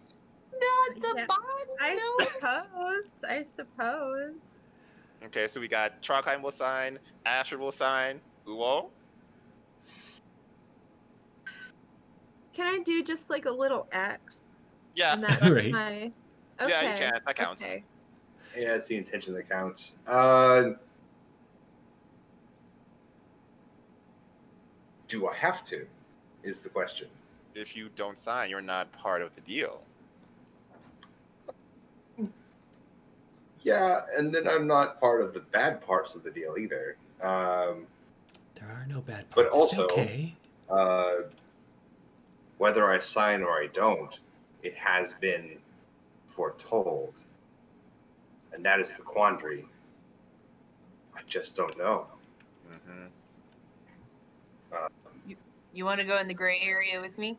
[SPEAKER 3] Not the
[SPEAKER 4] Yeah,
[SPEAKER 3] bot.
[SPEAKER 4] I suppose.
[SPEAKER 2] Okay, so we got Trondheim will sign, Asher will sign, Uo.
[SPEAKER 4] Can I do just like a little X?
[SPEAKER 2] Yeah,
[SPEAKER 4] And that
[SPEAKER 1] Right.
[SPEAKER 4] my. Okay.
[SPEAKER 2] yeah, you can. That counts.
[SPEAKER 4] Okay.
[SPEAKER 5] Yeah, it's the intention that counts. Do I have to? Is the question.
[SPEAKER 2] If you don't sign, you're not part of the deal.
[SPEAKER 5] Yeah, and then I'm not part of the bad parts of the deal either.
[SPEAKER 1] There are no bad parts.
[SPEAKER 5] But
[SPEAKER 1] It's
[SPEAKER 5] also,
[SPEAKER 1] okay.
[SPEAKER 5] Whether I sign or I don't, it has been foretold. And that is the quandary. I just don't know.
[SPEAKER 2] Mm-hmm.
[SPEAKER 3] You want to go in the gray area with me?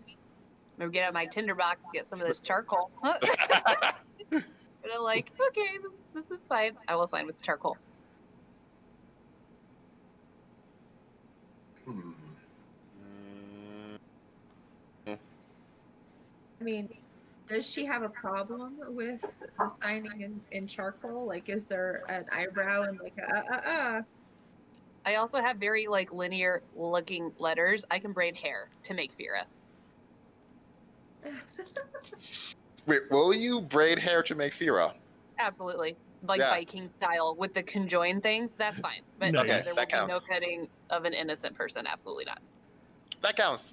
[SPEAKER 3] Maybe get out my tinderbox, get some of this charcoal. But I'm like, okay, this is fine. I will sign with charcoal.
[SPEAKER 5] Hmm.
[SPEAKER 4] I mean, does she have a problem with the signing in charcoal? Like, is there an eyebrow and like
[SPEAKER 3] I also have very like linear looking letters. I can braid hair to make Fyra.
[SPEAKER 2] Wait, will you braid hair to make Fyra?
[SPEAKER 3] Absolutely. Like
[SPEAKER 2] Yeah.
[SPEAKER 3] Viking style with the conjoined things, that's fine. But
[SPEAKER 1] Nice.
[SPEAKER 3] yeah,
[SPEAKER 2] Okay,
[SPEAKER 3] there
[SPEAKER 2] that
[SPEAKER 3] will be no
[SPEAKER 2] counts.
[SPEAKER 3] cutting of an innocent person. Absolutely not.
[SPEAKER 2] That counts.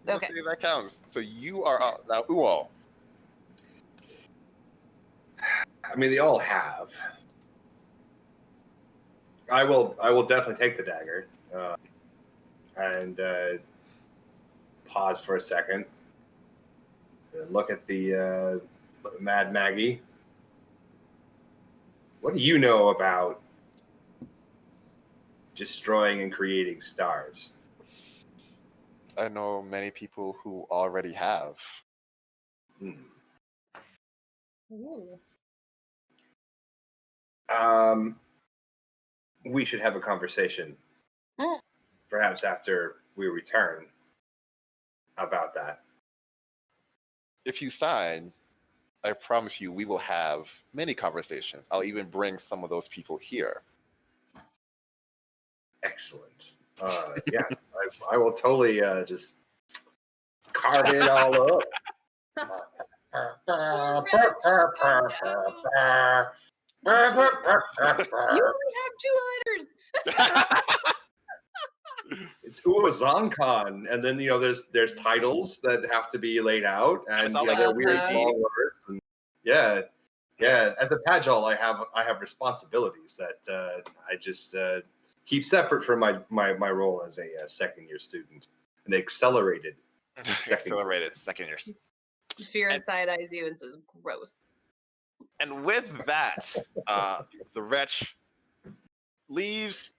[SPEAKER 2] Let's
[SPEAKER 3] Okay.
[SPEAKER 2] see if that counts. So you are now Uo.
[SPEAKER 5] I mean, they all have. I will definitely take the dagger and pause for a second. Look at the Mad Maggie. What do you know about destroying and creating stars?
[SPEAKER 2] I know many people who already have.
[SPEAKER 5] Hmm.
[SPEAKER 4] Ooh.
[SPEAKER 5] We should have a conversation,
[SPEAKER 3] Mm.
[SPEAKER 5] perhaps after we return, about that.
[SPEAKER 2] If you sign, I promise you we will have many conversations. I'll even bring some of those people here.
[SPEAKER 5] Excellent. Yeah, I will totally just carve it all up.
[SPEAKER 3] You only have 2 letters.
[SPEAKER 5] It's Uazonkan, and then there's titles that have to be laid out, and
[SPEAKER 2] it's all
[SPEAKER 5] they're
[SPEAKER 2] like
[SPEAKER 5] weird
[SPEAKER 2] 3D.
[SPEAKER 5] small words. And yeah. As a Pagel, I have responsibilities that I just keep separate from my role as a second year student, an accelerated
[SPEAKER 2] Accelerated second years.
[SPEAKER 3] Fyra side eyes you and says, gross.
[SPEAKER 2] And with that, the wretch leaves.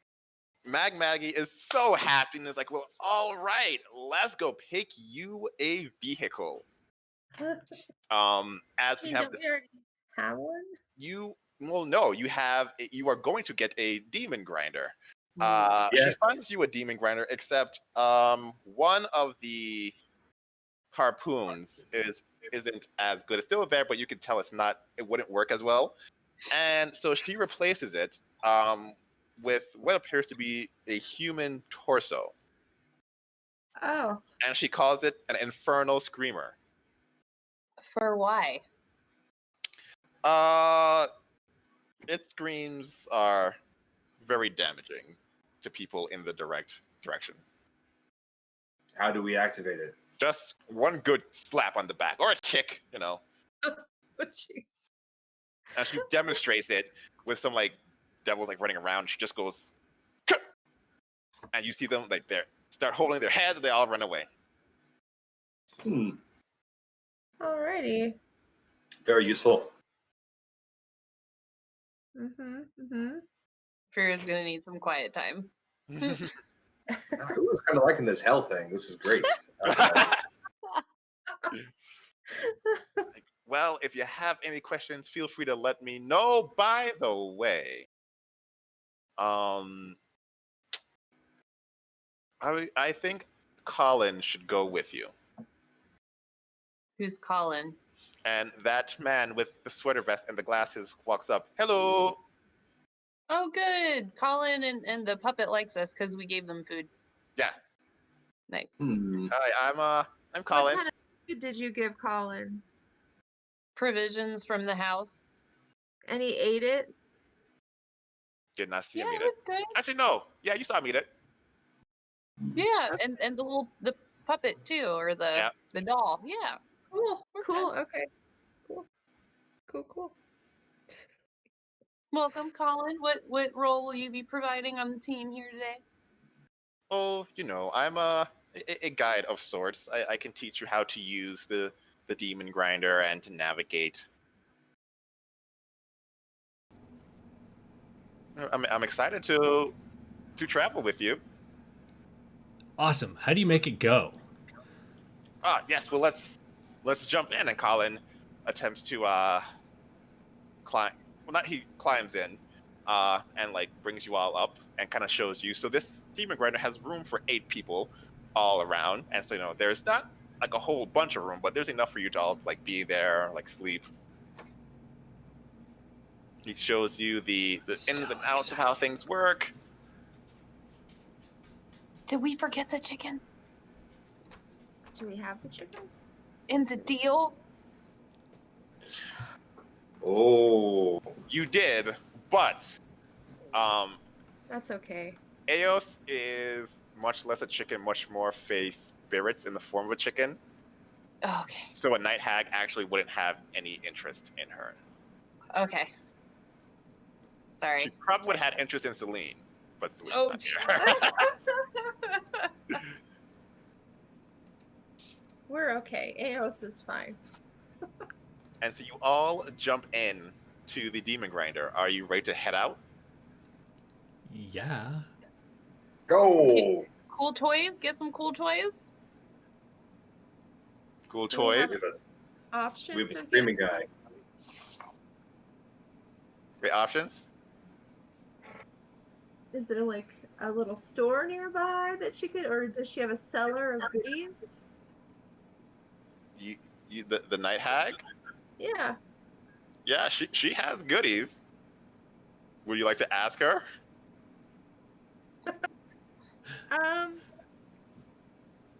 [SPEAKER 2] Maggie is so happy and is like, well, all right, let's go pick you a vehicle. As we have
[SPEAKER 4] don't
[SPEAKER 2] this,
[SPEAKER 4] we already have one?
[SPEAKER 2] you are going to get a demon grinder. She
[SPEAKER 5] Yes.
[SPEAKER 2] finds you a demon grinder, except one of the harpoons isn't as good. It's still there, but you can tell it wouldn't work as well. And so she replaces it with what appears to be a human torso.
[SPEAKER 4] Oh.
[SPEAKER 2] And she calls it an infernal screamer.
[SPEAKER 3] For why?
[SPEAKER 2] Its screams are very damaging to people in the direct direction.
[SPEAKER 5] How do we activate it?
[SPEAKER 2] Just one good slap on the back or a kick,
[SPEAKER 4] Oh, jeez.
[SPEAKER 2] And she demonstrates it with some like devils like running around. She just goes, "Kuh!" And you see them like they start holding their heads and they all run away.
[SPEAKER 5] Hmm.
[SPEAKER 4] Alrighty.
[SPEAKER 5] Very useful.
[SPEAKER 3] Fyra's gonna need some quiet time.
[SPEAKER 5] I was kind of liking this hell thing. This is great.
[SPEAKER 2] Well, if you have any questions, feel free to let me know. By the way, I think Colin should go with you.
[SPEAKER 3] Who's Colin?
[SPEAKER 2] And that man with the sweater vest and the glasses walks up. Hello.
[SPEAKER 3] Oh, good. Colin and the puppet likes us because we gave them food.
[SPEAKER 2] Yeah.
[SPEAKER 3] Nice.
[SPEAKER 2] Hi, I'm Colin.
[SPEAKER 4] What kind of food did you give Colin?
[SPEAKER 3] Provisions from the house.
[SPEAKER 4] And he ate it?
[SPEAKER 2] Did not see
[SPEAKER 3] Yeah,
[SPEAKER 2] him
[SPEAKER 3] it
[SPEAKER 2] eat it.
[SPEAKER 3] was good.
[SPEAKER 2] Actually, no. Yeah, you saw me eat it.
[SPEAKER 3] Yeah, and the puppet too, or the doll. Yeah.
[SPEAKER 4] Cool.
[SPEAKER 3] We're
[SPEAKER 4] Cool.
[SPEAKER 3] friends.
[SPEAKER 4] Okay. Cool.
[SPEAKER 3] Welcome, Colin. What role will you be providing on the team here today?
[SPEAKER 2] Oh, I'm a guide of sorts. I can teach you how to use the demon grinder and to navigate. I'm excited to travel with you.
[SPEAKER 1] Awesome. How do you make it go?
[SPEAKER 2] Ah, yes. Well, let's jump in. And Colin attempts to climb. Well, not he climbs in, and like brings you all up and kind of shows you. So this demon grinder has room for 8 people all around, and so there's not like a whole bunch of room, but there's enough for you to all like be there, like sleep. He shows you the ins and outs of how things work.
[SPEAKER 3] Did we forget the chicken
[SPEAKER 4] Do we have the chicken?
[SPEAKER 3] in the deal?
[SPEAKER 5] Oh.
[SPEAKER 2] You did, but
[SPEAKER 4] That's okay.
[SPEAKER 2] Eos is much less a chicken, much more face spirits in the form of a chicken.
[SPEAKER 3] Okay.
[SPEAKER 2] So a night hag actually wouldn't have any interest in her.
[SPEAKER 3] Okay. Sorry.
[SPEAKER 2] She probably would have had interest in Celine, but Celine's
[SPEAKER 3] Oh,
[SPEAKER 2] not here.
[SPEAKER 4] We're okay. Eos is fine.
[SPEAKER 2] And so you all jump in to the demon grinder. Are you ready to head out?
[SPEAKER 1] Yeah.
[SPEAKER 5] Go.
[SPEAKER 3] Cool toys? Get some cool toys?
[SPEAKER 2] Cool
[SPEAKER 4] Do we have
[SPEAKER 2] toys.
[SPEAKER 4] options?
[SPEAKER 5] We have a
[SPEAKER 4] of
[SPEAKER 5] screaming guy.
[SPEAKER 2] Great options.
[SPEAKER 4] Is there like a little store nearby that she could, or does she have a cellar of goodies?
[SPEAKER 2] The night hag?
[SPEAKER 4] Yeah.
[SPEAKER 2] Yeah, she has goodies. Would you like to ask her?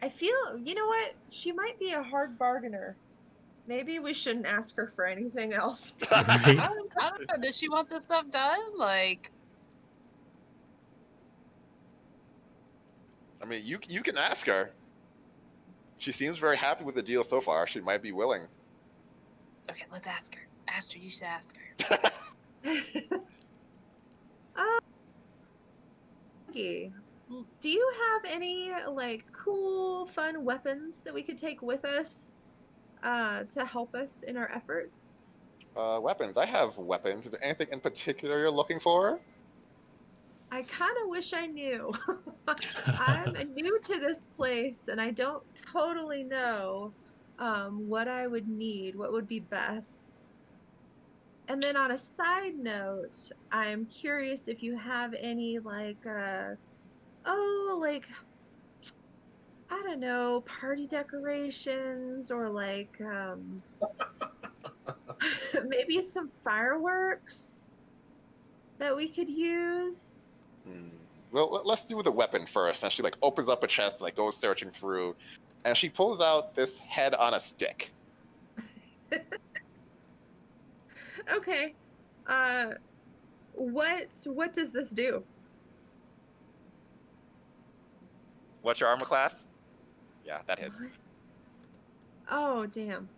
[SPEAKER 4] I feel, you know what? She might be a hard bargainer. Maybe we shouldn't ask her for anything else.
[SPEAKER 3] I
[SPEAKER 1] Right?
[SPEAKER 3] don't know. Does she want this stuff done? Like,
[SPEAKER 2] I mean, you can ask her. She seems very happy with the deal so far. She might be willing.
[SPEAKER 3] okay, let's ask her. Ask her. You should ask her.
[SPEAKER 4] Maggie, do you have any like cool, fun weapons that we could take with us to help us in our efforts?
[SPEAKER 2] Weapons. I have weapons. Is there anything in particular you're looking for?
[SPEAKER 4] I kind of wish I knew. I'm new to this place and I don't totally know what I would need, what would be best. And then on a side note, I'm curious if you have any like, I don't know, party decorations or like maybe some fireworks that we could use.
[SPEAKER 2] Well, let's do the weapon first. And she like opens up a chest and like goes searching through, and she pulls out this head on a stick.
[SPEAKER 4] Okay. What does this do?
[SPEAKER 2] What's your armor class? Yeah, that hits.
[SPEAKER 4] Oh, damn.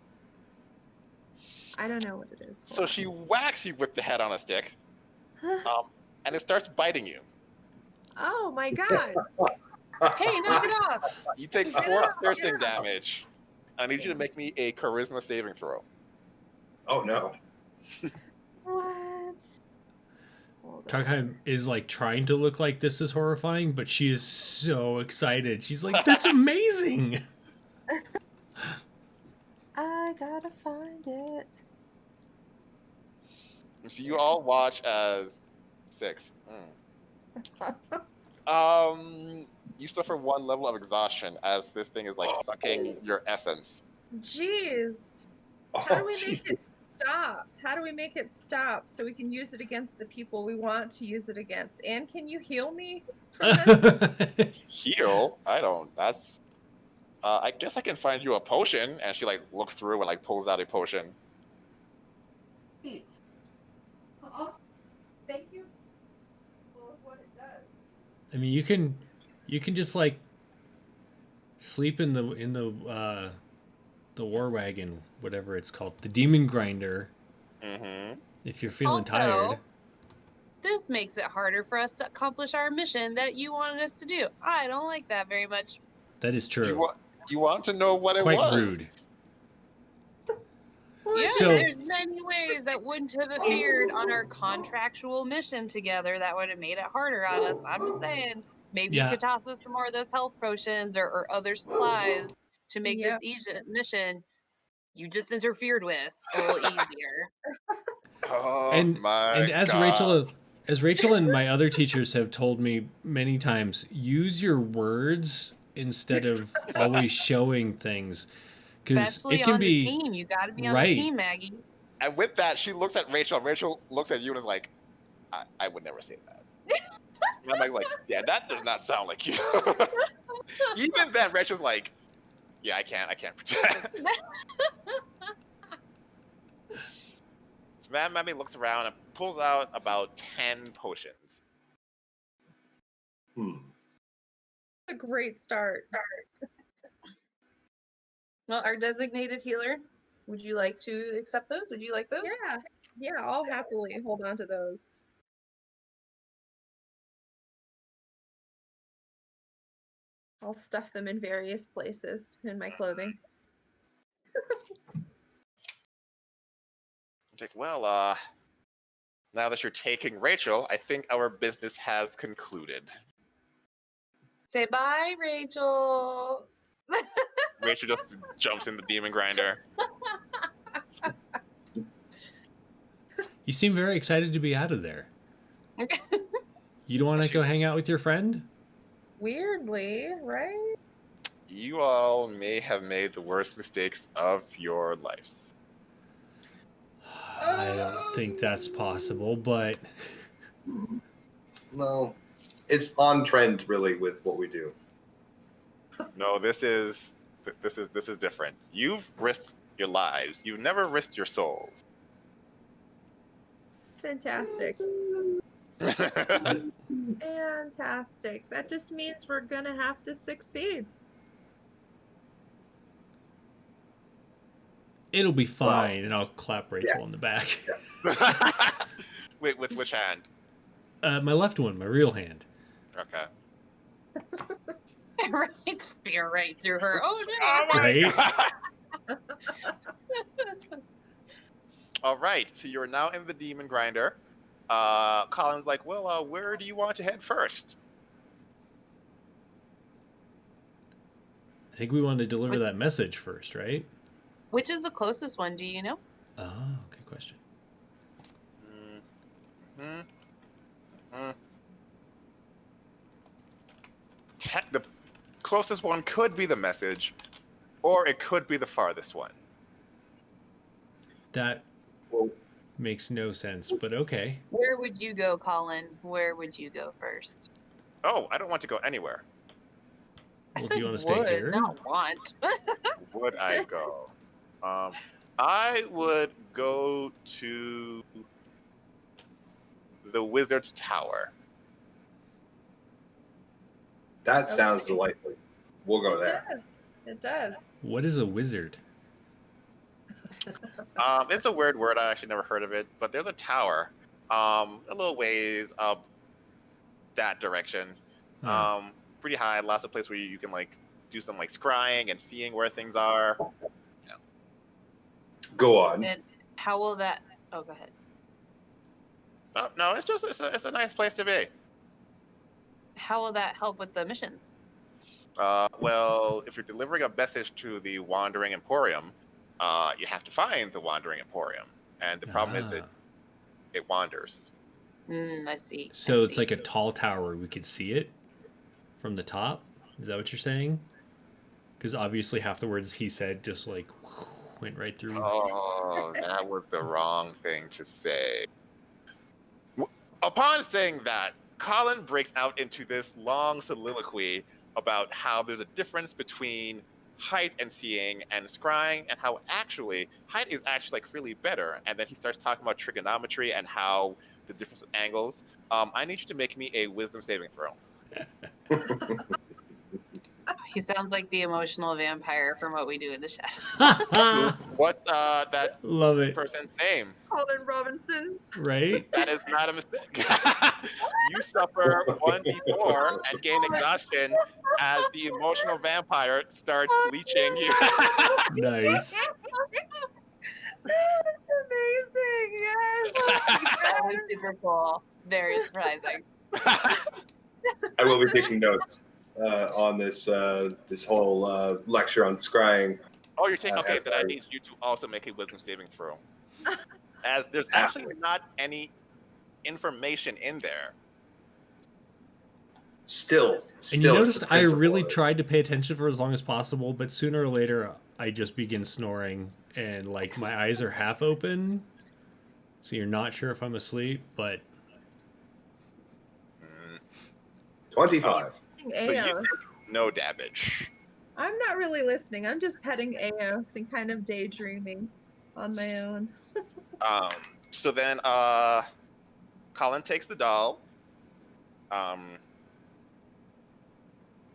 [SPEAKER 4] I don't know what it is.
[SPEAKER 2] So she whacks you with the head on a stick, and it starts biting you.
[SPEAKER 4] Oh my god.
[SPEAKER 3] Hey, knock it off.
[SPEAKER 2] You take 4 piercing damage. I need you to make me a charisma saving throw.
[SPEAKER 5] Oh no.
[SPEAKER 4] What? Hold on.
[SPEAKER 1] Tarkheim is like trying to look like this is horrifying, but she is so excited. She's like, "That's amazing!"
[SPEAKER 4] I gotta find it.
[SPEAKER 2] So you all watch as 6. You suffer 1 level of exhaustion as this thing is like sucking your essence.
[SPEAKER 4] Jeez. How do
[SPEAKER 5] Oh,
[SPEAKER 4] we make
[SPEAKER 5] Jesus.
[SPEAKER 4] it stop? How do we make it stop so we can use it against the people we want to use it against? And can you heal me from this?
[SPEAKER 2] Heal? I don't. That's. I guess I can find you a potion. And she like looks through and like pulls out a potion.
[SPEAKER 4] Sweet. Well, thank you for what it does.
[SPEAKER 1] I mean, you can just like sleep in the war wagon, whatever it's called, the demon grinder,
[SPEAKER 2] Mm-hmm.
[SPEAKER 1] if you're feeling
[SPEAKER 3] Also,
[SPEAKER 1] tired.
[SPEAKER 3] This makes it harder for us to accomplish our mission that you wanted us to do. I don't like that very much.
[SPEAKER 1] That is true.
[SPEAKER 2] You want to know what it
[SPEAKER 1] Quite
[SPEAKER 2] was?
[SPEAKER 1] rude.
[SPEAKER 3] Yeah,
[SPEAKER 1] So-
[SPEAKER 3] there's many ways that wouldn't have appeared on our contractual mission together that would have made it harder on us. I'm just saying, maybe
[SPEAKER 1] Yeah.
[SPEAKER 3] you could toss us some more of those health potions or other supplies to make
[SPEAKER 4] Yep.
[SPEAKER 3] this mission you just interfered with a little easier.
[SPEAKER 2] Oh
[SPEAKER 1] and
[SPEAKER 2] my
[SPEAKER 1] and as
[SPEAKER 2] God.
[SPEAKER 1] Rachel and my other teachers have told me many times, use your words instead of always showing things, because
[SPEAKER 3] Especially
[SPEAKER 1] it can
[SPEAKER 3] on the
[SPEAKER 1] be
[SPEAKER 3] team. You got to be on
[SPEAKER 1] right.
[SPEAKER 3] the team, Maggie.
[SPEAKER 2] And with that, she looks at Rachel. Rachel looks at you and is like, I would never say that. And I'm like, yeah, that does not sound like you. Even then, Rachel's like, yeah, I can't pretend. So Mammy looks around and pulls out about 10 potions.
[SPEAKER 4] A great start.
[SPEAKER 3] Well, our designated healer, would you like to accept those? Would you like those?
[SPEAKER 4] Yeah, I'll happily hold on to those. I'll stuff them in various places in my clothing.
[SPEAKER 2] I'm like, well, now that you're taking Rachel, I think our business has concluded.
[SPEAKER 3] Say bye, Rachel.
[SPEAKER 2] Rachel just jumps in the demon grinder.
[SPEAKER 1] You seem very excited to be out of there. You don't want to go hang out with your friend?
[SPEAKER 4] Weirdly, right?
[SPEAKER 2] You all may have made the worst mistakes of your life.
[SPEAKER 1] I don't think that's possible, but
[SPEAKER 5] No, it's on trend really with what we do.
[SPEAKER 2] No, this is different. You've risked your lives. You've never risked your souls.
[SPEAKER 4] Fantastic. Fantastic. That just means we're gonna have to succeed.
[SPEAKER 1] it'll be fine. And I'll clap Rachel on the back.
[SPEAKER 2] Wait, with which hand?
[SPEAKER 1] My left one, my real hand.
[SPEAKER 2] Okay.
[SPEAKER 3] Right, spear right through her. Oh no!
[SPEAKER 1] Right?
[SPEAKER 2] All right. So you're now in the demon grinder. Colin's like, well, where do you want to head first?
[SPEAKER 1] I think we want to deliver that message first, right?
[SPEAKER 3] Which is the closest one? Do you know?
[SPEAKER 1] Oh, good question.
[SPEAKER 2] The closest one could be the message, or it could be the farthest one.
[SPEAKER 1] That makes no sense, but okay.
[SPEAKER 3] Where would you go, Colin? Where would you go first?
[SPEAKER 2] Oh, I don't want to go anywhere.
[SPEAKER 1] Well,
[SPEAKER 3] I
[SPEAKER 1] do
[SPEAKER 3] said
[SPEAKER 1] you want to stay
[SPEAKER 3] would,
[SPEAKER 1] here?
[SPEAKER 3] not want.
[SPEAKER 2] Would I go? I would go to the Wizard's Tower.
[SPEAKER 5] That sounds
[SPEAKER 4] Okay.
[SPEAKER 5] delightful. We'll go there.
[SPEAKER 4] It does.
[SPEAKER 1] What is a wizard?
[SPEAKER 2] It's a weird word. I actually never heard of it, but there's a tower, a little ways up that direction.
[SPEAKER 1] Huh.
[SPEAKER 2] Pretty high. Lots of places where you can like do some like scrying and seeing where things are.
[SPEAKER 5] Go on.
[SPEAKER 3] And how will that? Oh, go ahead.
[SPEAKER 2] Oh, no, it's a nice place to be.
[SPEAKER 3] How will that help with the missions?
[SPEAKER 2] Well, if you're delivering a message to the Wandering Emporium, you have to find the Wandering Emporium, and the problem is it wanders.
[SPEAKER 3] I see.
[SPEAKER 1] So it's like a tall tower. We could see it from the top. Is that what you're saying? Because obviously half the words he said just like went right through.
[SPEAKER 2] Oh, that was the wrong thing to say. Upon saying that, Colin breaks out into this long soliloquy about how there's a difference between height and seeing and scrying, and how actually height is actually like really better. And then he starts talking about trigonometry and how the difference of angles. I need you to make me a wisdom saving throw.
[SPEAKER 3] He sounds like the emotional vampire from What We Do in the Shadows.
[SPEAKER 2] What's that
[SPEAKER 1] Love it.
[SPEAKER 2] person's name?
[SPEAKER 4] Colin Robinson.
[SPEAKER 1] Right?
[SPEAKER 2] That is not a mistake. You suffer 1d4 and gain exhaustion as the emotional vampire starts leeching you.
[SPEAKER 1] Nice.
[SPEAKER 4] That's amazing. Yes. Oh my
[SPEAKER 3] Always
[SPEAKER 4] God.
[SPEAKER 3] super cool. Very surprising.
[SPEAKER 5] I will be taking notes on this this whole lecture on scrying.
[SPEAKER 2] Oh, you're saying okay?
[SPEAKER 5] As
[SPEAKER 2] Then I need you to also make a wisdom saving throw, as there's actually not any information in there.
[SPEAKER 5] Still,
[SPEAKER 1] And you
[SPEAKER 5] it's
[SPEAKER 1] noticed
[SPEAKER 5] the
[SPEAKER 1] I
[SPEAKER 5] principle
[SPEAKER 1] really
[SPEAKER 5] of it.
[SPEAKER 1] tried to pay attention for as long as possible, but sooner or later I just begin snoring and like my eyes are half open. So you're not sure if I'm asleep, but
[SPEAKER 5] 25.
[SPEAKER 2] So you
[SPEAKER 4] Aos.
[SPEAKER 2] take no damage.
[SPEAKER 4] I'm not really listening. I'm just petting Aos and kind of daydreaming on my own.
[SPEAKER 2] So then, Colin takes the doll,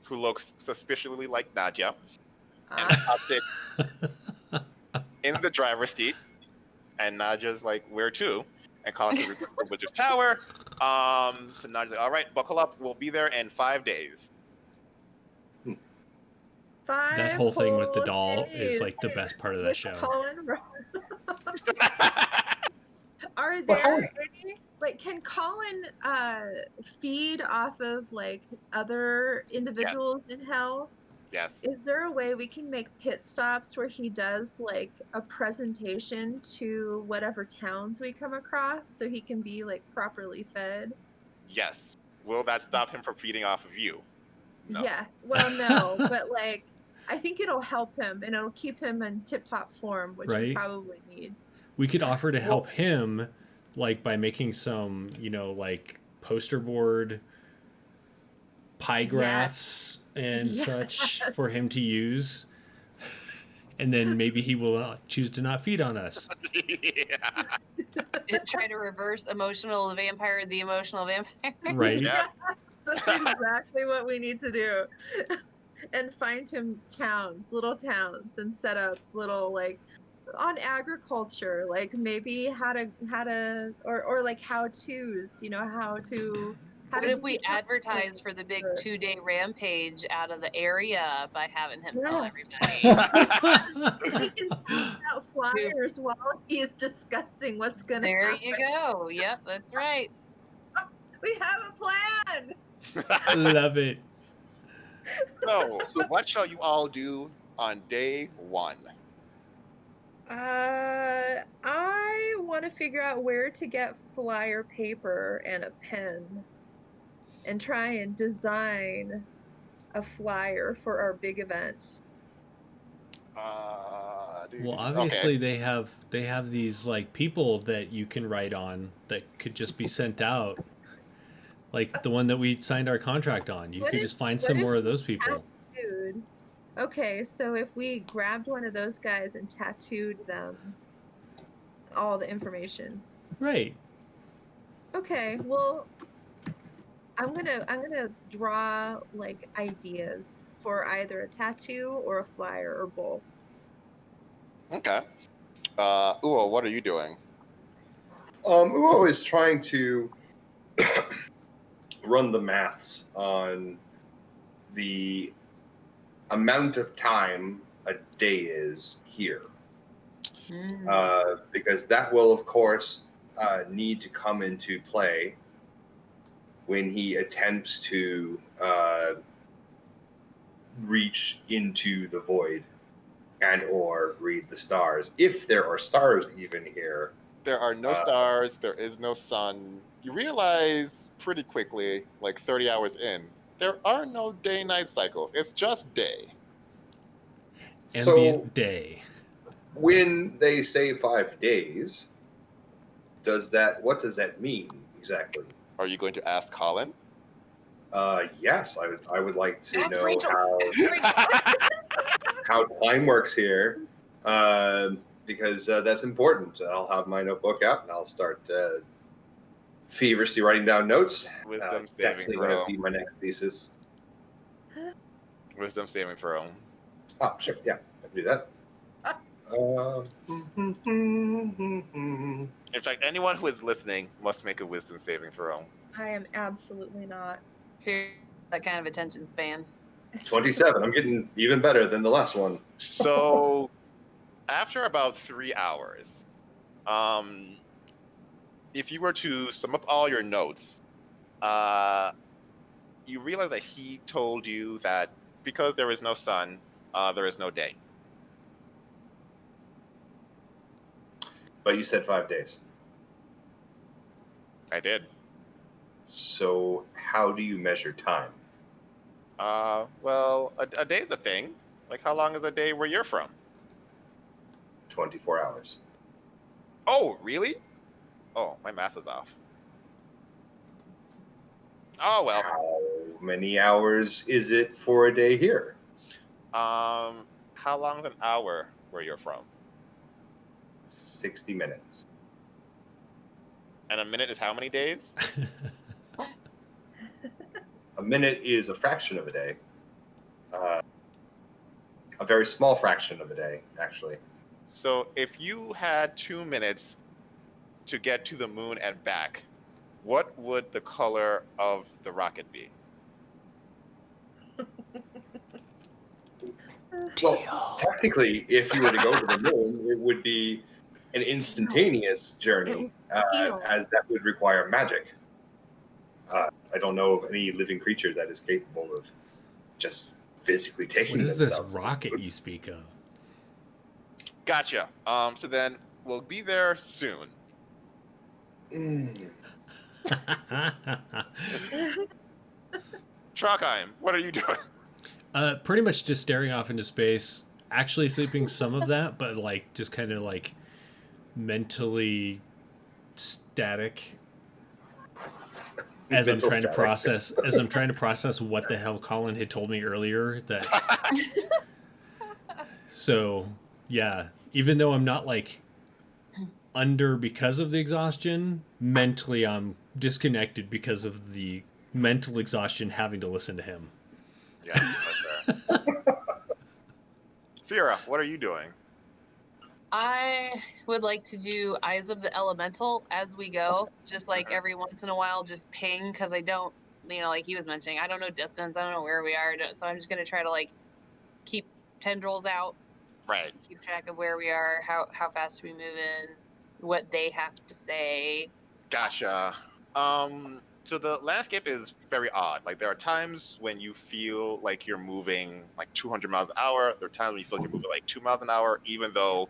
[SPEAKER 2] who looks suspiciously like Nadia, and pops it in the driver's seat. And Nadia's like, "Where to?" And Colin says, "We're going to the Wizard's Tower." So Nadia's like, "All right, buckle up. We'll be there in 5 days."
[SPEAKER 1] that whole thing with the
[SPEAKER 4] whole
[SPEAKER 1] doll is
[SPEAKER 4] days
[SPEAKER 1] like the best part of that
[SPEAKER 4] with
[SPEAKER 1] show.
[SPEAKER 4] Colin Are
[SPEAKER 5] Well, how-
[SPEAKER 4] there any, like, can Colin feed off of like other individuals in hell?
[SPEAKER 2] Yes.
[SPEAKER 4] Is there a way we can make pit stops where he does like a presentation to whatever towns we come across so he can be like properly fed?
[SPEAKER 2] Yes. Will that stop him from feeding off of you? No.
[SPEAKER 4] Yeah. Well, no, but like I think it'll help him and it'll keep him in tip-top form, which we
[SPEAKER 1] Right.
[SPEAKER 4] probably need.
[SPEAKER 1] We could offer to help him like by making some, like poster board pie graphs and
[SPEAKER 4] Yes.
[SPEAKER 1] such for him to use. And then maybe he will choose to not feed on us.
[SPEAKER 2] Yeah.
[SPEAKER 3] Try to reverse the emotional vampire.
[SPEAKER 1] Right?
[SPEAKER 2] Yeah.
[SPEAKER 4] That's exactly what we need to do. And find him little towns, and set up little like on agriculture, like maybe how to or like how-tos, how
[SPEAKER 3] What
[SPEAKER 4] to
[SPEAKER 3] if
[SPEAKER 4] do
[SPEAKER 3] we
[SPEAKER 4] the-
[SPEAKER 3] advertise for the big 2-day rampage out of the area by having him tell
[SPEAKER 4] Yeah.
[SPEAKER 3] everybody?
[SPEAKER 4] We can pass out flyers while he's discussing what's gonna
[SPEAKER 3] There
[SPEAKER 4] happen.
[SPEAKER 3] you go. Yep, that's right.
[SPEAKER 4] We have a plan.
[SPEAKER 1] Love it.
[SPEAKER 2] So, what shall you all do on day 1?
[SPEAKER 4] I want to figure out where to get flyer paper and a pen and try and design a flyer for our big event.
[SPEAKER 1] Well, obviously they have these like people that you can write on that could just be sent out. Like the one that we signed our contract on. You
[SPEAKER 4] What
[SPEAKER 1] could
[SPEAKER 4] if-
[SPEAKER 1] just find
[SPEAKER 4] what
[SPEAKER 1] some
[SPEAKER 4] if
[SPEAKER 1] more of those people.
[SPEAKER 4] Dude. Okay, so if we grabbed one of those guys and tattooed them all the information.
[SPEAKER 1] Right.
[SPEAKER 4] Okay, well, I'm gonna draw like ideas for either a tattoo or a flyer or both.
[SPEAKER 2] Okay. Uo, what are you doing?
[SPEAKER 5] Uo is trying to run the maths on the amount of time a day is here.
[SPEAKER 3] Mm.
[SPEAKER 5] Because that will, of course, need to come into play when he attempts to reach into the void and or read the stars, if there are stars even here.
[SPEAKER 2] There are no stars. There is no sun. You realize pretty quickly, like 30 hours in, there are no day-night cycles. It's just day.
[SPEAKER 1] Ambient
[SPEAKER 5] So
[SPEAKER 1] day.
[SPEAKER 5] when they say 5 days, what does that mean exactly?
[SPEAKER 2] Are you going to ask Colin?
[SPEAKER 5] Yes, I would like to
[SPEAKER 3] Ask
[SPEAKER 5] know
[SPEAKER 3] Rachel.
[SPEAKER 5] how time works here, because that's important. I'll have my notebook out and I'll start feverishly writing down notes.
[SPEAKER 2] Wisdom saving
[SPEAKER 5] Definitely going to
[SPEAKER 2] throw.
[SPEAKER 5] be my next thesis.
[SPEAKER 2] Wisdom saving throw.
[SPEAKER 5] Oh, sure, yeah, I can do that.
[SPEAKER 2] In fact, anyone who is listening must make a wisdom saving throw.
[SPEAKER 4] I am absolutely not.
[SPEAKER 3] Fear that kind of attention span.
[SPEAKER 5] 27. I'm getting even better than the last one.
[SPEAKER 2] So, after about 3 hours, if you were to sum up all your notes, you realize that he told you that because there is no sun, there is no day.
[SPEAKER 5] But you said 5 days.
[SPEAKER 2] I did.
[SPEAKER 5] So how do you measure time?
[SPEAKER 2] Well, a day is a thing. Like, how long is a day where you're from?
[SPEAKER 5] 24 hours.
[SPEAKER 2] Oh, really? Oh, my math is off. Oh, well.
[SPEAKER 5] How many hours is it for a day here?
[SPEAKER 2] How long is an hour where you're from?
[SPEAKER 5] 60 minutes.
[SPEAKER 2] And a minute is how many days?
[SPEAKER 5] A minute is a fraction of a day. A very small fraction of a day, actually.
[SPEAKER 2] So if you had 2 minutes to get to the moon and back, what would the color of the rocket be?
[SPEAKER 5] Well, technically, if you were to go to the moon, it would be an instantaneous journey, as that would require magic. I don't know of any living creature that is capable of just physically taking
[SPEAKER 1] What is this
[SPEAKER 5] themselves.
[SPEAKER 1] rocket you speak of?
[SPEAKER 2] Gotcha. So then we'll be there soon. Trondheim, what are you doing?
[SPEAKER 1] Pretty much just staring off into space. Actually sleeping some of that, but like just kind of like mentally static as I'm trying to process what the hell Colin had told me earlier. That so yeah, even though I'm not like under because of the exhaustion, mentally I'm disconnected because of the mental exhaustion having to listen to him.
[SPEAKER 2] Yeah, that's fair. Fyra, what are you doing?
[SPEAKER 3] I would like to do Eyes of the Elemental as we go, just like every once in a while, just ping, because I don't, like he was mentioning, I don't know distance, I don't know where we are, so I'm just going to try to like keep tendrils out,
[SPEAKER 2] Right.
[SPEAKER 3] keep track of where we are, how fast we move in, what they have to say.
[SPEAKER 2] Gotcha. So the landscape is very odd. Like, there are times when you feel like you're moving like 200 miles an hour. There are times when you feel like you're moving like 2 miles an hour, even though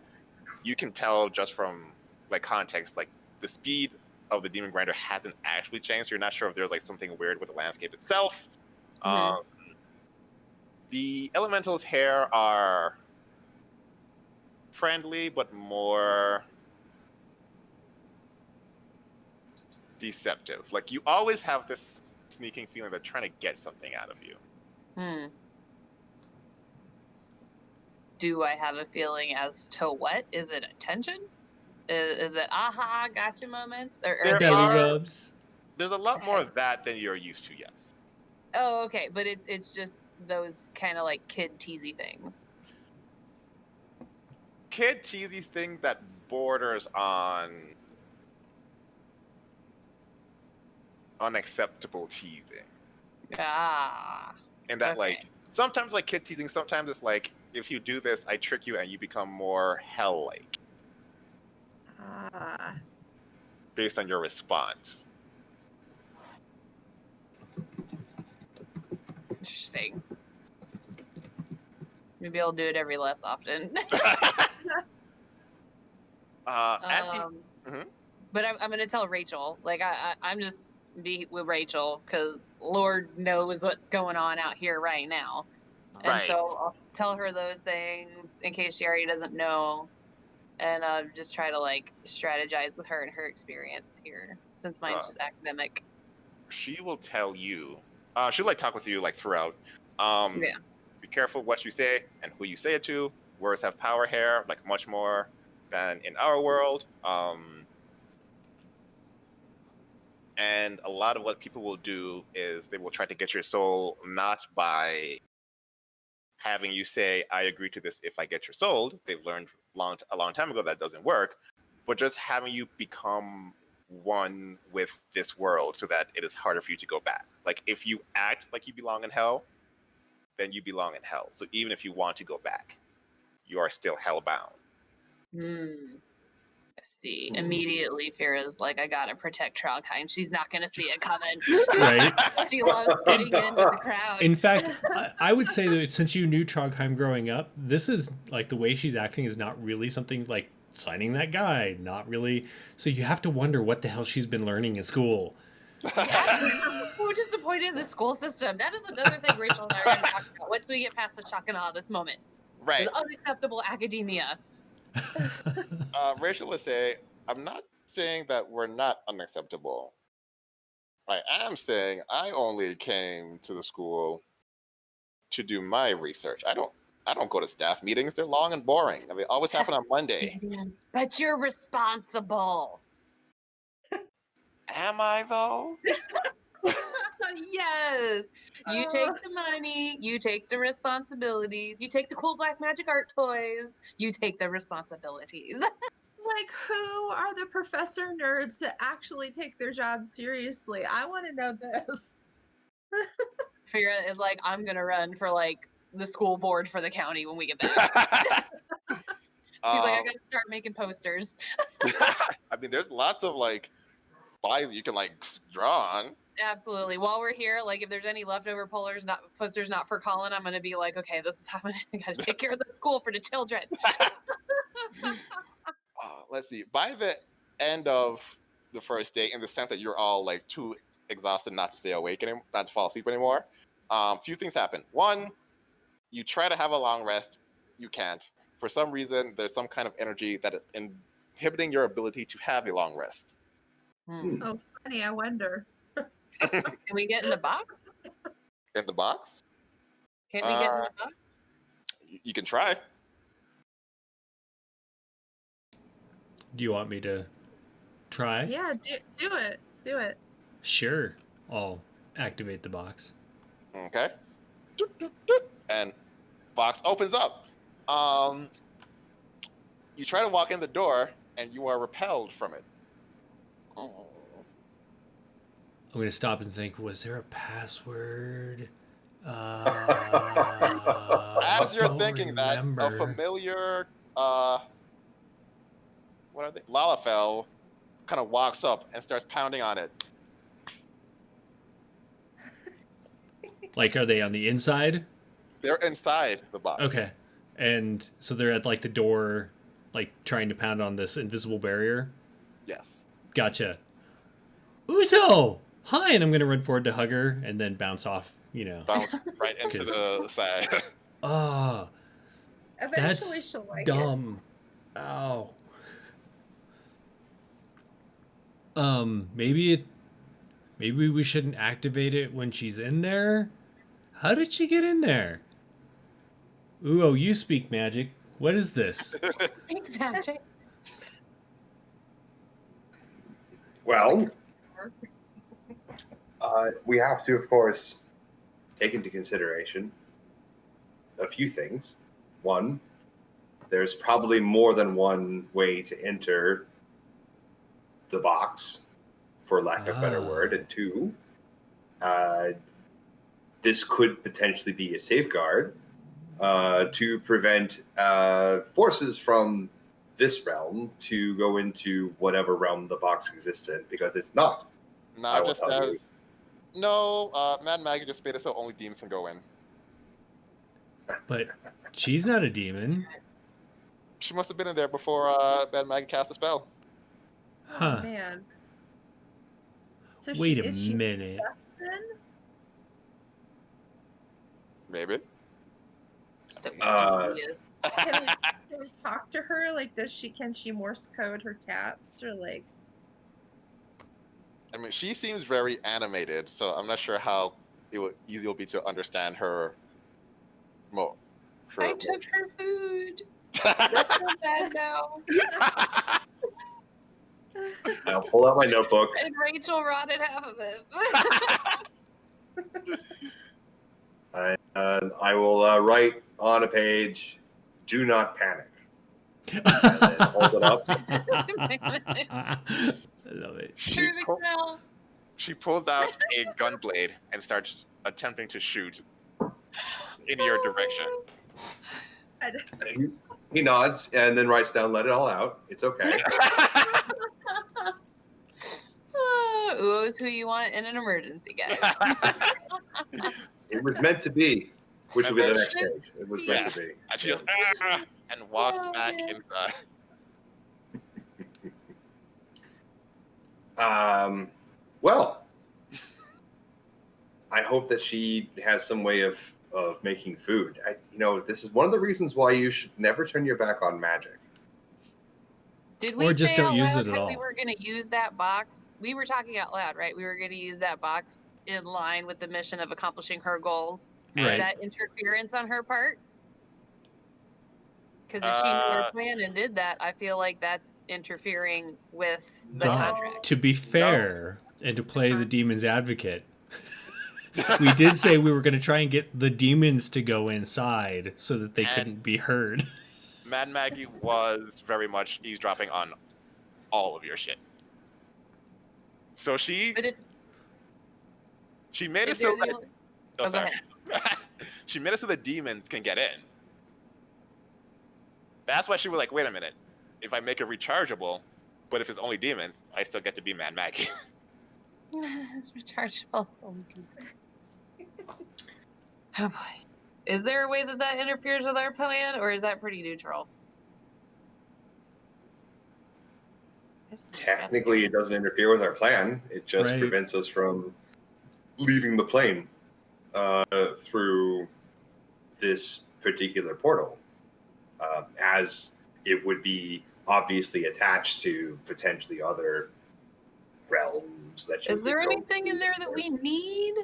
[SPEAKER 2] you can tell just from like context, like the speed of the demon grinder hasn't actually changed. So you're not sure if there's like something weird with the landscape itself.
[SPEAKER 3] Mhm.
[SPEAKER 2] The elementals here are friendly, but more deceptive. Like, you always have this sneaking feeling they're trying to get something out of you.
[SPEAKER 3] Do I have a feeling as to what? Is it attention? Is it aha, gotcha moments? Or
[SPEAKER 2] There
[SPEAKER 1] Belly
[SPEAKER 2] are-
[SPEAKER 1] rubs.
[SPEAKER 2] There's a lot more of that than you're used to, yes.
[SPEAKER 3] Oh, okay, but it's just those kind of like kid teasy things.
[SPEAKER 2] Kid cheesy thing that borders on unacceptable teasing.
[SPEAKER 3] Ah.
[SPEAKER 2] And that,
[SPEAKER 3] Okay.
[SPEAKER 2] like, sometimes like kid teasing, sometimes it's like, if you do this, I trick you and you become more hell-like. based on your response.
[SPEAKER 3] Interesting. Maybe I'll do it every less often.
[SPEAKER 2] Mhm.
[SPEAKER 3] But I'm gonna tell Rachel. Like I'm just be with Rachel because Lord knows what's going on out here right now, and
[SPEAKER 2] Right.
[SPEAKER 3] so I'll tell her those things in case she already doesn't know, and just try to like strategize with her and her experience here since mine's just academic.
[SPEAKER 2] She will tell you. She'll like talk with you like throughout.
[SPEAKER 3] Yeah.
[SPEAKER 2] Be careful what you say and who you say it to. Words have power here, like much more than in our world. And a lot of what people will do is they will try to get your soul not by having you say, I agree to this if I get your soul. They've learned a long time ago that doesn't work, but just having you become one with this world so that it is harder for you to go back. Like if you act like you belong in hell, then you belong in hell. So even if you want to go back, you are still hellbound.
[SPEAKER 3] I see. Immediately, Fyra's like, I gotta protect Trogheim. She's not gonna see it coming.
[SPEAKER 1] Right.
[SPEAKER 3] She loves fitting in with the crowd.
[SPEAKER 1] In fact, I would say that since you knew Trogheim growing up, this is like the way she's acting is not really something like signing that guy. Not really. So you have to wonder what the hell she's been learning in school.
[SPEAKER 3] I'm so disappointed in the school system. That is another thing Rachel and I are going to talk about once we get past the shock and awe this moment.
[SPEAKER 2] Right.
[SPEAKER 3] It's unacceptable academia.
[SPEAKER 2] Rachel would say, I'm not saying that we're not unacceptable. I am saying I only came to the school to do my research. I don't go to staff meetings. They're long and boring. I mean, they always happen on Monday.
[SPEAKER 3] But you're responsible.
[SPEAKER 2] Am I though?
[SPEAKER 3] Yes. You take the money, you take the responsibilities, you take the cool black magic art toys, you take the responsibilities.
[SPEAKER 4] Like, who are the professor nerds that actually take their jobs seriously? I want to know this.
[SPEAKER 3] Fyra is like, I'm gonna run for like the school board for the county when we get back. She's like, I gotta start making posters.
[SPEAKER 2] I mean, there's lots of like bodies you can like draw on.
[SPEAKER 3] Absolutely. While we're here, like if there's any leftover posters not for Colin, I'm gonna be like, okay, this is how I gotta take care of the school for the children.
[SPEAKER 2] Let's see. By the end of the first day, in the sense that you're all like too exhausted not to stay awake anymore, not to fall asleep anymore, few things happen. One, you try to have a long rest, you can't. For some reason, there's some kind of energy that is inhibiting your ability to have a long rest.
[SPEAKER 4] Oh, funny. I wonder.
[SPEAKER 3] Can we get in the box?
[SPEAKER 2] In the box?
[SPEAKER 3] Can't we get in the box?
[SPEAKER 2] You can try.
[SPEAKER 1] Do you want me to try?
[SPEAKER 4] Yeah, do it. Do it.
[SPEAKER 1] Sure. I'll activate the box.
[SPEAKER 2] Okay. And box opens up. You try to walk in the door, and you are repelled from it.
[SPEAKER 1] I'm going to stop and think, was there a password?
[SPEAKER 2] As you're thinking that, a familiar, what are they? Lalafell kind of walks up and starts pounding on it.
[SPEAKER 1] Like, are they on the inside?
[SPEAKER 2] They're inside the box.
[SPEAKER 1] Okay. And so they're at, like, the door, like, trying to pound on this invisible barrier?
[SPEAKER 2] Yes.
[SPEAKER 1] Gotcha. Uzo! Hi! And I'm going to run forward to hug her and then bounce off, you know.
[SPEAKER 2] Bounce right into the side.
[SPEAKER 1] Ah.
[SPEAKER 4] Eventually
[SPEAKER 1] That's
[SPEAKER 4] she'll like
[SPEAKER 1] dumb. Ow. Maybe we shouldn't activate it when she's in there? How did she get in there? Ooh, oh, you speak magic. What is this?
[SPEAKER 3] Speak magic.
[SPEAKER 5] Well, we have to, of course, take into consideration a few things. One, there's probably more than one way to enter the box, for lack of a better word. And two, this could potentially be a safeguard to prevent forces from this realm to go into whatever realm the box exists in, because it's not. I
[SPEAKER 2] Now
[SPEAKER 5] will
[SPEAKER 2] just
[SPEAKER 5] tell you.
[SPEAKER 2] says, no, Mad Maggie just made it so only demons can go in.
[SPEAKER 1] But she's not a demon.
[SPEAKER 2] She must have been in there before Mad Maggie cast the spell.
[SPEAKER 1] Huh.
[SPEAKER 4] Oh man. So
[SPEAKER 1] Wait a
[SPEAKER 4] is she
[SPEAKER 1] minute.
[SPEAKER 4] stuck then?
[SPEAKER 2] Maybe.
[SPEAKER 3] So
[SPEAKER 5] Uh,
[SPEAKER 3] devious.
[SPEAKER 4] Can we talk to her? Like, can she Morse code her taps or like?
[SPEAKER 2] I mean, she seems very animated, so I'm not sure how easy it'll be to understand her.
[SPEAKER 3] I took her food. That's so bad now.
[SPEAKER 5] I'll pull out my notebook.
[SPEAKER 3] And Rachel rotted half of it.
[SPEAKER 5] I will write on a page, "Do not panic." And then hold it up.
[SPEAKER 1] I love it.
[SPEAKER 3] Terrific smell.
[SPEAKER 2] She pulls out a gun blade and starts attempting to shoot in your direction.
[SPEAKER 5] He nods and then writes down, "Let it all out. It's okay."
[SPEAKER 3] Ooh's who you want in an emergency, guys.
[SPEAKER 5] It was meant to be, which will be the next page. It was meant
[SPEAKER 2] Yeah.
[SPEAKER 5] to be.
[SPEAKER 2] And she goes, "Ah," and walks back
[SPEAKER 3] man.
[SPEAKER 2] inside.
[SPEAKER 5] Well, I hope that she has some way of making food. This is one of the reasons why you should never turn your back on magic.
[SPEAKER 3] Did we
[SPEAKER 1] Or just
[SPEAKER 3] say
[SPEAKER 1] don't
[SPEAKER 3] out
[SPEAKER 1] use
[SPEAKER 3] loud
[SPEAKER 1] it at
[SPEAKER 3] how
[SPEAKER 1] all.
[SPEAKER 3] we were going to use that box? We were talking out loud, right? We were going to use that box in line with the mission of accomplishing her goals.
[SPEAKER 1] Right.
[SPEAKER 3] Is that interference on her part? Because if she knew her plan and did that, I feel like that's interfering with the
[SPEAKER 1] But
[SPEAKER 3] contract.
[SPEAKER 1] to be fair, and to play the demon's advocate, we did say we were going to try and get the demons to go inside so that they couldn't be heard.
[SPEAKER 2] Mad Maggie was very much eavesdropping on all of your shit. So she
[SPEAKER 3] But if
[SPEAKER 2] made it
[SPEAKER 3] if
[SPEAKER 2] so
[SPEAKER 3] you're the
[SPEAKER 2] that
[SPEAKER 3] only-
[SPEAKER 2] oh,
[SPEAKER 3] go
[SPEAKER 2] sorry.
[SPEAKER 3] ahead.
[SPEAKER 2] She made it so the demons can get in. That's why she was like, wait a minute. If I make it rechargeable, but if it's only demons, I still get to be Mad Maggie.
[SPEAKER 3] It's rechargeable. It's only good. Oh boy. Is there a way that that interferes with our plan, or is that pretty neutral?
[SPEAKER 5] Technically, it doesn't interfere with our plan. It just
[SPEAKER 1] Right.
[SPEAKER 5] prevents us from leaving the plane through this particular portal, as it would be obviously attached to potentially other realms that you
[SPEAKER 3] Is there
[SPEAKER 5] could go
[SPEAKER 3] anything in
[SPEAKER 5] through.
[SPEAKER 3] there that we need?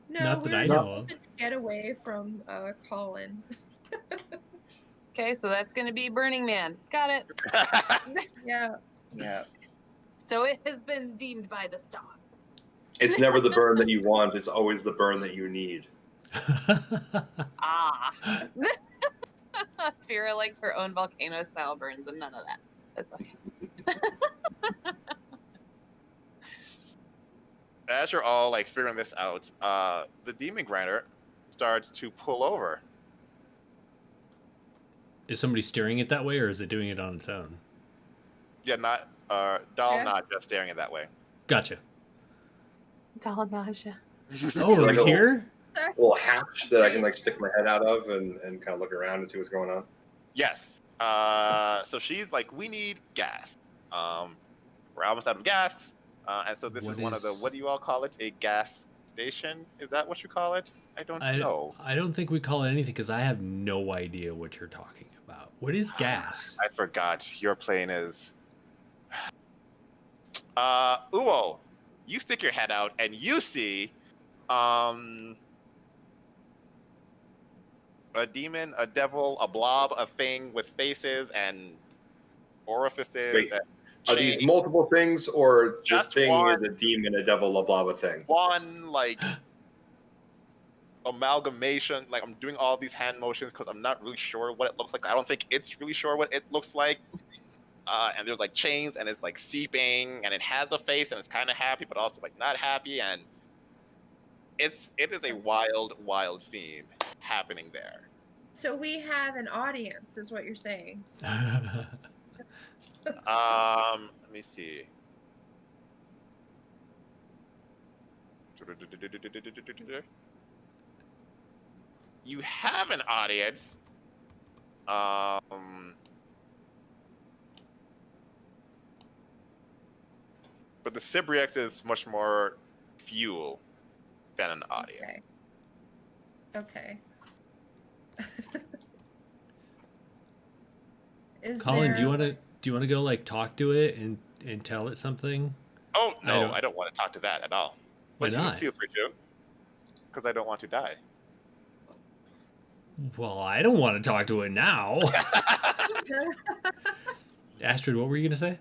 [SPEAKER 4] No,
[SPEAKER 1] Not that
[SPEAKER 4] we're
[SPEAKER 1] I
[SPEAKER 4] just
[SPEAKER 1] know of.
[SPEAKER 4] hoping to get away from Colin.
[SPEAKER 3] Okay, so that's going to be Burning Man. Got it.
[SPEAKER 4] Yeah. Yeah.
[SPEAKER 3] So it has been deemed by the star.
[SPEAKER 5] It's never the burn that you want. It's always the burn that you need.
[SPEAKER 3] Ah. Fyra likes her own volcano style burns and none of that. That's okay.
[SPEAKER 2] As you're all like figuring this out, the demon grinder starts to pull over.
[SPEAKER 1] Is somebody steering it that way, or is it doing it on its own?
[SPEAKER 2] Yeah, not not just staring it that way.
[SPEAKER 1] Gotcha.
[SPEAKER 3] Dull nausea.
[SPEAKER 1] Oh,
[SPEAKER 5] Like
[SPEAKER 1] we're
[SPEAKER 5] a
[SPEAKER 1] here?
[SPEAKER 5] little hatch that I can like stick my head out of and kind of look around and see what's going on.
[SPEAKER 2] Yes. So she's like, we need gas. We're almost out of gas. And so this
[SPEAKER 1] What
[SPEAKER 2] is one of the,
[SPEAKER 1] is-
[SPEAKER 2] what do you all call it? A gas station? Is that what you call it? I don't know.
[SPEAKER 1] I don't think we call it anything because I have no idea what you're talking about. What is gas?
[SPEAKER 2] I forgot. Your plane is. Uo, you stick your head out and you see a demon, a devil, a blob, a thing with faces and orifices.
[SPEAKER 5] Wait,
[SPEAKER 2] and
[SPEAKER 5] Are these
[SPEAKER 2] chains.
[SPEAKER 5] multiple things, or
[SPEAKER 2] Just
[SPEAKER 5] the thing
[SPEAKER 2] one.
[SPEAKER 5] is a demon, a devil, a blob, a thing?
[SPEAKER 2] One like amalgamation. Like I'm doing all these hand motions because I'm not really sure what it looks like. I don't think it's really sure what it looks like. And there's like chains, and it's like seeping, and it has a face, and it's kind of happy, but also like not happy, and it is a wild scene happening there.
[SPEAKER 4] So we have an audience, is what you're saying.
[SPEAKER 2] Let me see. You have an audience. But the Cibrix is much more fuel than an audience.
[SPEAKER 4] Okay. Is
[SPEAKER 1] Colin,
[SPEAKER 4] there...
[SPEAKER 1] do you want to go like talk to it and tell it something?
[SPEAKER 2] Oh no, I don't want to talk to that at all.
[SPEAKER 1] Why
[SPEAKER 2] But you
[SPEAKER 1] not?
[SPEAKER 2] can feel free to, because I don't want to die.
[SPEAKER 1] Well, I don't want to talk to it now. Astrid, what were you gonna say?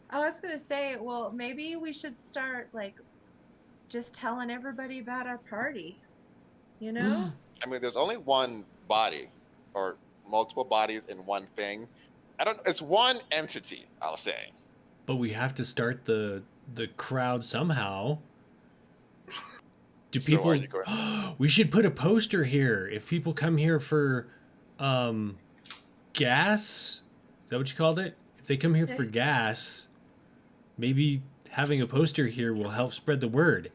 [SPEAKER 4] I was gonna say, well, maybe we should start like just telling everybody about our party. You know?
[SPEAKER 2] I mean, there's only one body, or multiple bodies in one thing. It's one entity, I'll say.
[SPEAKER 1] But we have to start the crowd somehow. Do
[SPEAKER 2] So
[SPEAKER 1] people?
[SPEAKER 2] are you going-
[SPEAKER 1] We should put a poster here. If people come here for gas, is that what you called it? If they come here for gas, maybe having a poster here will help spread the word.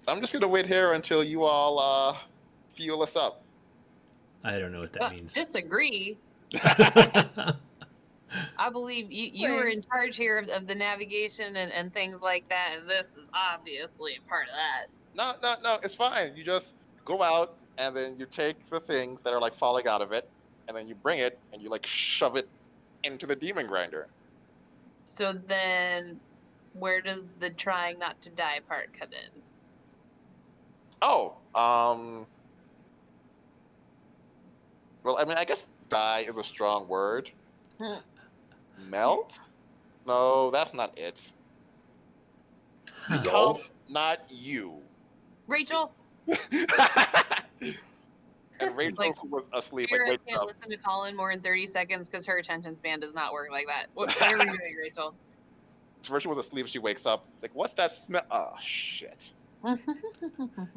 [SPEAKER 2] I'm just gonna wait here until you all fuel us up.
[SPEAKER 1] I don't know what that means.
[SPEAKER 3] Disagree. I believe you were in charge here of the navigation and things like that, and this is obviously a part of that.
[SPEAKER 2] No, it's fine. You just go out and then you take the things that are like falling out of it, and then you bring it and you like shove it into the demon grinder.
[SPEAKER 3] So then, where does the trying not to die part come in?
[SPEAKER 2] Oh, well, I mean, I guess die is a strong word. Melt? No, that's not it.
[SPEAKER 5] Dissolve?
[SPEAKER 2] Not you.
[SPEAKER 3] Rachel?
[SPEAKER 2] And Rachel,
[SPEAKER 3] Like,
[SPEAKER 2] who was asleep,
[SPEAKER 3] Fyra
[SPEAKER 2] wakes
[SPEAKER 3] can't
[SPEAKER 2] up.
[SPEAKER 3] listen to Colin more than 30 seconds because her attention span does not work like that. What are you doing, Rachel?
[SPEAKER 2] Rachel was asleep. She wakes up. It's like, what's that smell? Oh, shit.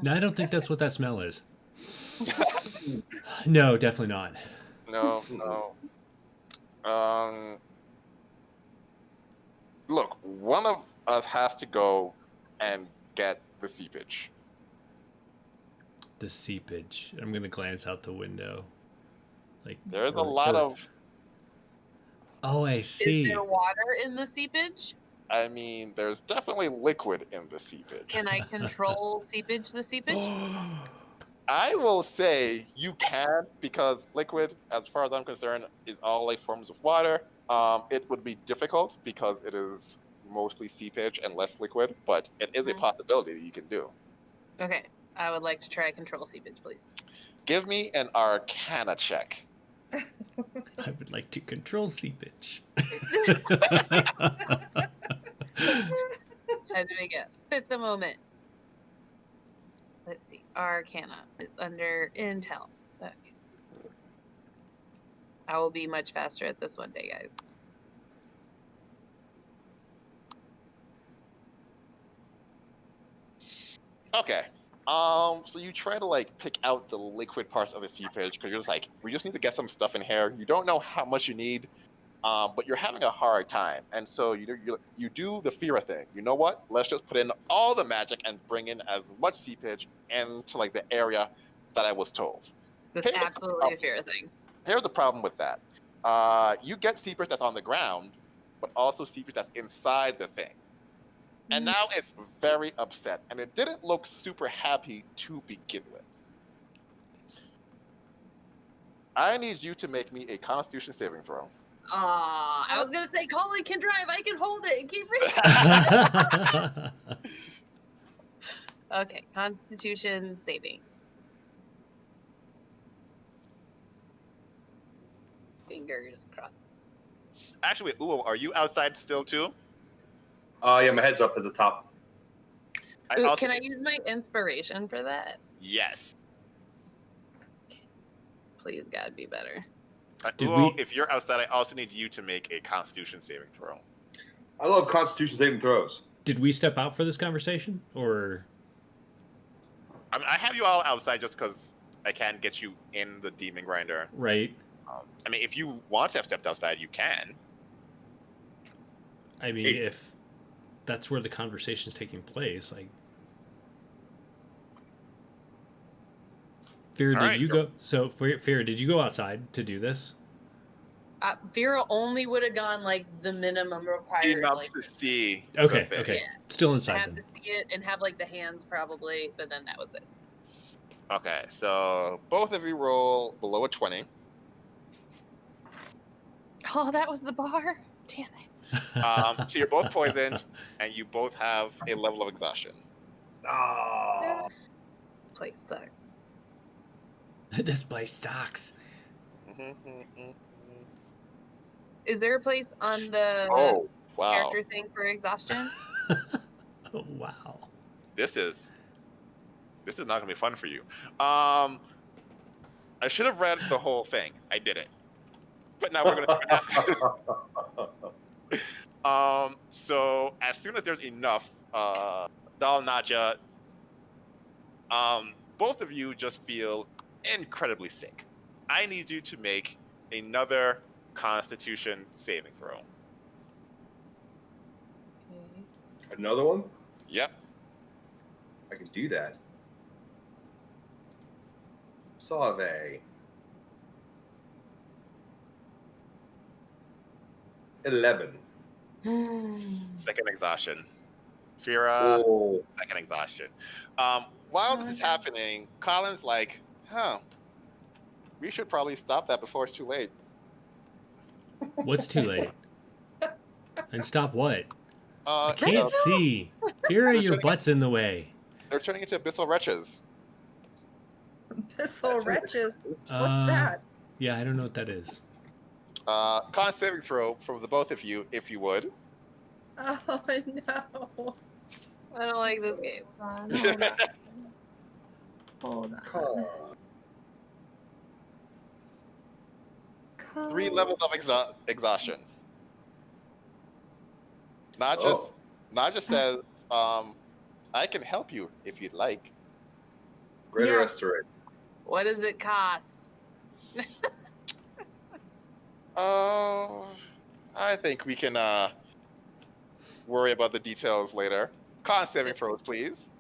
[SPEAKER 1] No, I don't think that's what that smell is. No, definitely not.
[SPEAKER 2] No. Look, one of us has to go and get the seepage.
[SPEAKER 1] The seepage. I'm gonna glance out the window. Like
[SPEAKER 2] There's a lot of.
[SPEAKER 1] Oh, I see.
[SPEAKER 3] Is there water in the seepage?
[SPEAKER 2] I mean, there's definitely liquid in the seepage.
[SPEAKER 3] Can I control the seepage?
[SPEAKER 2] I will say you can, because liquid, as far as I'm concerned, is all like forms of water. It would be difficult because it is mostly seepage and less liquid, but it is a possibility that you can do.
[SPEAKER 3] Okay, I would like to try control seepage, please.
[SPEAKER 2] Give me an Arcana check.
[SPEAKER 1] I would like to control seepage.
[SPEAKER 3] Had to make it fit the moment. Let's see. Arcana is under Intel. Okay. I will be much faster at this one day, guys.
[SPEAKER 2] Okay. So you try to like pick out the liquid parts of the seepage because you're just like, we just need to get some stuff in here. You don't know how much you need, but you're having a hard time, and so you do the Fyra thing. You know what? Let's just put in all the magic and bring in as much seepage into like the area that I was told.
[SPEAKER 3] That's absolutely a Fyra thing.
[SPEAKER 2] Here's the problem with that. You get seepage that's on the ground, but also seepage that's inside the thing. And now it's very upset, and it didn't look super happy to begin with. I need you to make me a Constitution saving throw.
[SPEAKER 3] I was gonna say Colin can drive. I can hold it and keep reading. Okay, Constitution saving. Fingers crossed.
[SPEAKER 2] Actually, Uo, are you outside still too?
[SPEAKER 5] Yeah, my head's up at the top.
[SPEAKER 3] Can I use my inspiration for that?
[SPEAKER 2] Yes.
[SPEAKER 3] Please, God, be better.
[SPEAKER 2] Uo, if you're outside, I also need you to make a Constitution saving throw.
[SPEAKER 5] I love Constitution saving throws.
[SPEAKER 1] did we step out for this conversation, or?
[SPEAKER 2] I mean, I have you all outside just because I can't get you in the demon grinder.
[SPEAKER 1] Right.
[SPEAKER 2] I mean, if you want to have stepped outside, you can.
[SPEAKER 1] I mean, if that's where the conversation's taking place, like. Fyra, did you go? So, Fyra, did you go outside to do this?
[SPEAKER 3] Fyra only would have gone like the minimum required.
[SPEAKER 2] Enough
[SPEAKER 3] Like,
[SPEAKER 2] to see.
[SPEAKER 1] Okay.
[SPEAKER 2] the thing.
[SPEAKER 1] Okay.
[SPEAKER 3] Yeah.
[SPEAKER 1] Still
[SPEAKER 3] I
[SPEAKER 1] inside
[SPEAKER 3] have
[SPEAKER 1] then.
[SPEAKER 3] to see it and have like the hands probably, but then that was it.
[SPEAKER 2] Okay, so both of you roll below a 20.
[SPEAKER 3] Oh, that was the bar. Damn it.
[SPEAKER 2] So you're both poisoned, and you both have a level of exhaustion.
[SPEAKER 5] Oh.
[SPEAKER 3] Place sucks.
[SPEAKER 1] This place sucks.
[SPEAKER 3] Is there a place on the
[SPEAKER 2] Oh, wow.
[SPEAKER 3] character thing for exhaustion?
[SPEAKER 1] Oh, wow.
[SPEAKER 2] This is not gonna be fun for you. I should have read the whole thing. I didn't. But now we're gonna do it now. So as soon as there's enough, Dal Naja, both of you just feel incredibly sick. I need you to make another Constitution saving throw.
[SPEAKER 3] Okay.
[SPEAKER 5] Another one?
[SPEAKER 2] Yep.
[SPEAKER 5] I can do that. Sauve. 11.
[SPEAKER 2] Second exhaustion. Fyra,
[SPEAKER 5] Oh.
[SPEAKER 2] second exhaustion. While this is happening, Colin's like, we should probably stop that before it's too late.
[SPEAKER 1] What's too late? And stop what? I
[SPEAKER 2] You
[SPEAKER 1] can't
[SPEAKER 2] know,
[SPEAKER 1] see. Fyra, your butt's in the way.
[SPEAKER 2] they're turning into abyssal wretches.
[SPEAKER 4] Abyssal wretches. What's
[SPEAKER 1] Uh,
[SPEAKER 4] that?
[SPEAKER 1] Yeah, I don't know what that is.
[SPEAKER 2] Con saving throw from the both of you, if you would.
[SPEAKER 4] Oh no.
[SPEAKER 3] I don't like this game.
[SPEAKER 4] Hold on.
[SPEAKER 5] Oh.
[SPEAKER 2] 3 levels of exhaustion. Not just says, I can help you if you'd like.
[SPEAKER 5] Greater
[SPEAKER 4] Yeah.
[SPEAKER 5] restoration.
[SPEAKER 3] What does it cost?
[SPEAKER 2] I think we can worry about the details later. Con saving throws, please.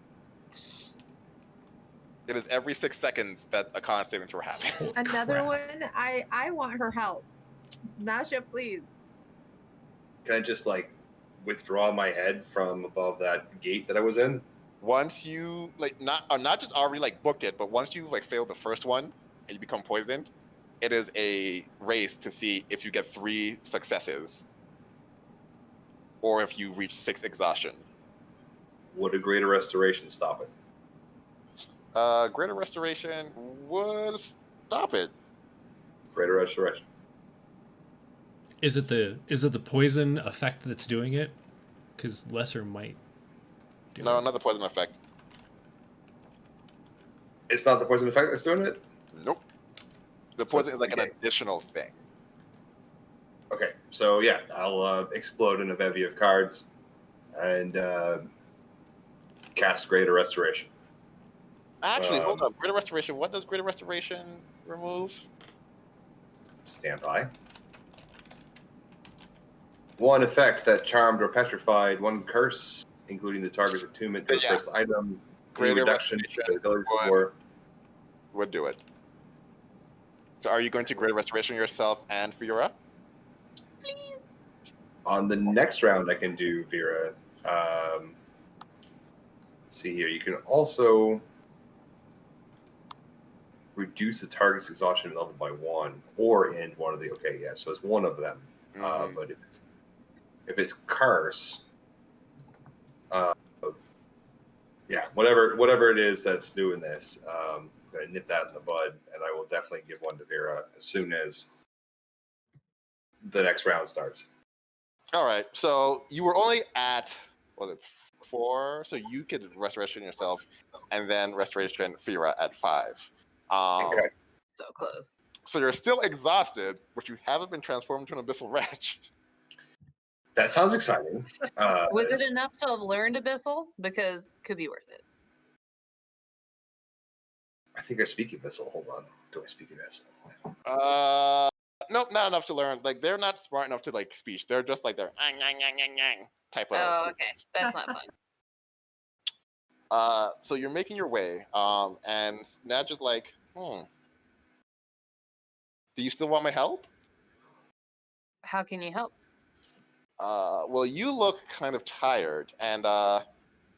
[SPEAKER 2] It is every 6 seconds that a con saving throw happens.
[SPEAKER 1] Holy
[SPEAKER 4] Another
[SPEAKER 1] crap.
[SPEAKER 4] one. I want her help. Nasha, please.
[SPEAKER 5] Can I just like withdraw my head from above that gate that I was in?
[SPEAKER 2] Once you not just already like booked it, but once you like failed the first one and you become poisoned, it is a race to see if you get 3 successes or if you reach 6 exhaustion.
[SPEAKER 5] Would a greater restoration stop it?
[SPEAKER 2] Greater restoration would stop it.
[SPEAKER 5] Greater restoration.
[SPEAKER 1] Is it the poison effect that's doing it? Because lesser might. Do
[SPEAKER 2] No,
[SPEAKER 1] it.
[SPEAKER 2] not the poison effect.
[SPEAKER 5] It's not the poison effect that's doing it?
[SPEAKER 2] Nope. The
[SPEAKER 5] So
[SPEAKER 2] poison
[SPEAKER 5] it's
[SPEAKER 2] is like an
[SPEAKER 5] okay.
[SPEAKER 2] additional thing.
[SPEAKER 5] Okay, so yeah, I'll explode in a bevy of cards and cast Greater Restoration.
[SPEAKER 2] Actually, hold up. Greater restoration. What does greater restoration remove?
[SPEAKER 5] Stand by. 1 effect that charmed or petrified, 1 curse, including the target's attunement to the
[SPEAKER 2] Yeah.
[SPEAKER 5] first item,
[SPEAKER 2] Greater
[SPEAKER 5] reduction to
[SPEAKER 2] restoration
[SPEAKER 5] the ability
[SPEAKER 2] would-
[SPEAKER 5] for.
[SPEAKER 2] Would do it. So, are you going to greater restoration yourself and Fyra?
[SPEAKER 3] Please.
[SPEAKER 5] On the next round, I can do Vera. See here, you can also reduce the target's exhaustion level by 1, or end one of the. Okay, yeah, so it's one of them.
[SPEAKER 2] Mhm.
[SPEAKER 5] But if it's curse, yeah, whatever it is that's doing this, I'm gonna nip that in the bud, and I will definitely give one to Vera as soon as the next round starts.
[SPEAKER 2] All right. So you were only at was it 4? So you could restoration yourself, and then restoration Fyra at 5.
[SPEAKER 5] Okay.
[SPEAKER 3] So close.
[SPEAKER 2] So you're still exhausted, but you haven't been transformed into an abyssal wretch.
[SPEAKER 5] That sounds exciting.
[SPEAKER 3] Was it enough to have learned Abyssal? Because could be worth it.
[SPEAKER 5] I think I speak Abyssal. Hold on. Do I speak Abyssal?
[SPEAKER 2] Nope, not enough to learn. Like they're not smart enough to like speech. They're just like they're type of.
[SPEAKER 3] Oh, okay. That's not fun.
[SPEAKER 2] So you're making your way, and Snad just like, do you still want my help?
[SPEAKER 3] How can you help?
[SPEAKER 2] Well, you look kind of tired, and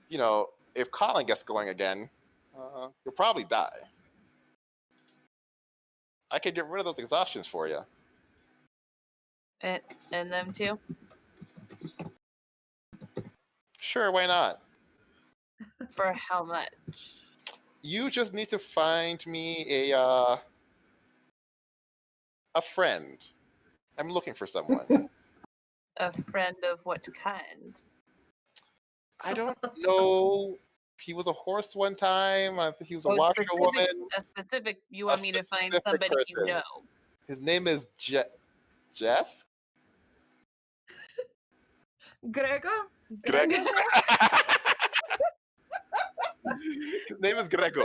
[SPEAKER 2] you know, if Colin gets going again, you'll probably die. I could get rid of those exhaustions for you.
[SPEAKER 3] And them too?
[SPEAKER 2] Sure, why not?
[SPEAKER 3] For how much?
[SPEAKER 2] You just need to find me a friend. I'm looking for someone.
[SPEAKER 3] A friend of what kind?
[SPEAKER 2] I don't know. He was a horse one time. I think he was a washerwoman.
[SPEAKER 3] A specific. You want me to find
[SPEAKER 2] specific
[SPEAKER 3] somebody you
[SPEAKER 2] person.
[SPEAKER 3] know?
[SPEAKER 2] His name is Jess?
[SPEAKER 4] Gregor?
[SPEAKER 2] Gregor? His name is Gregor.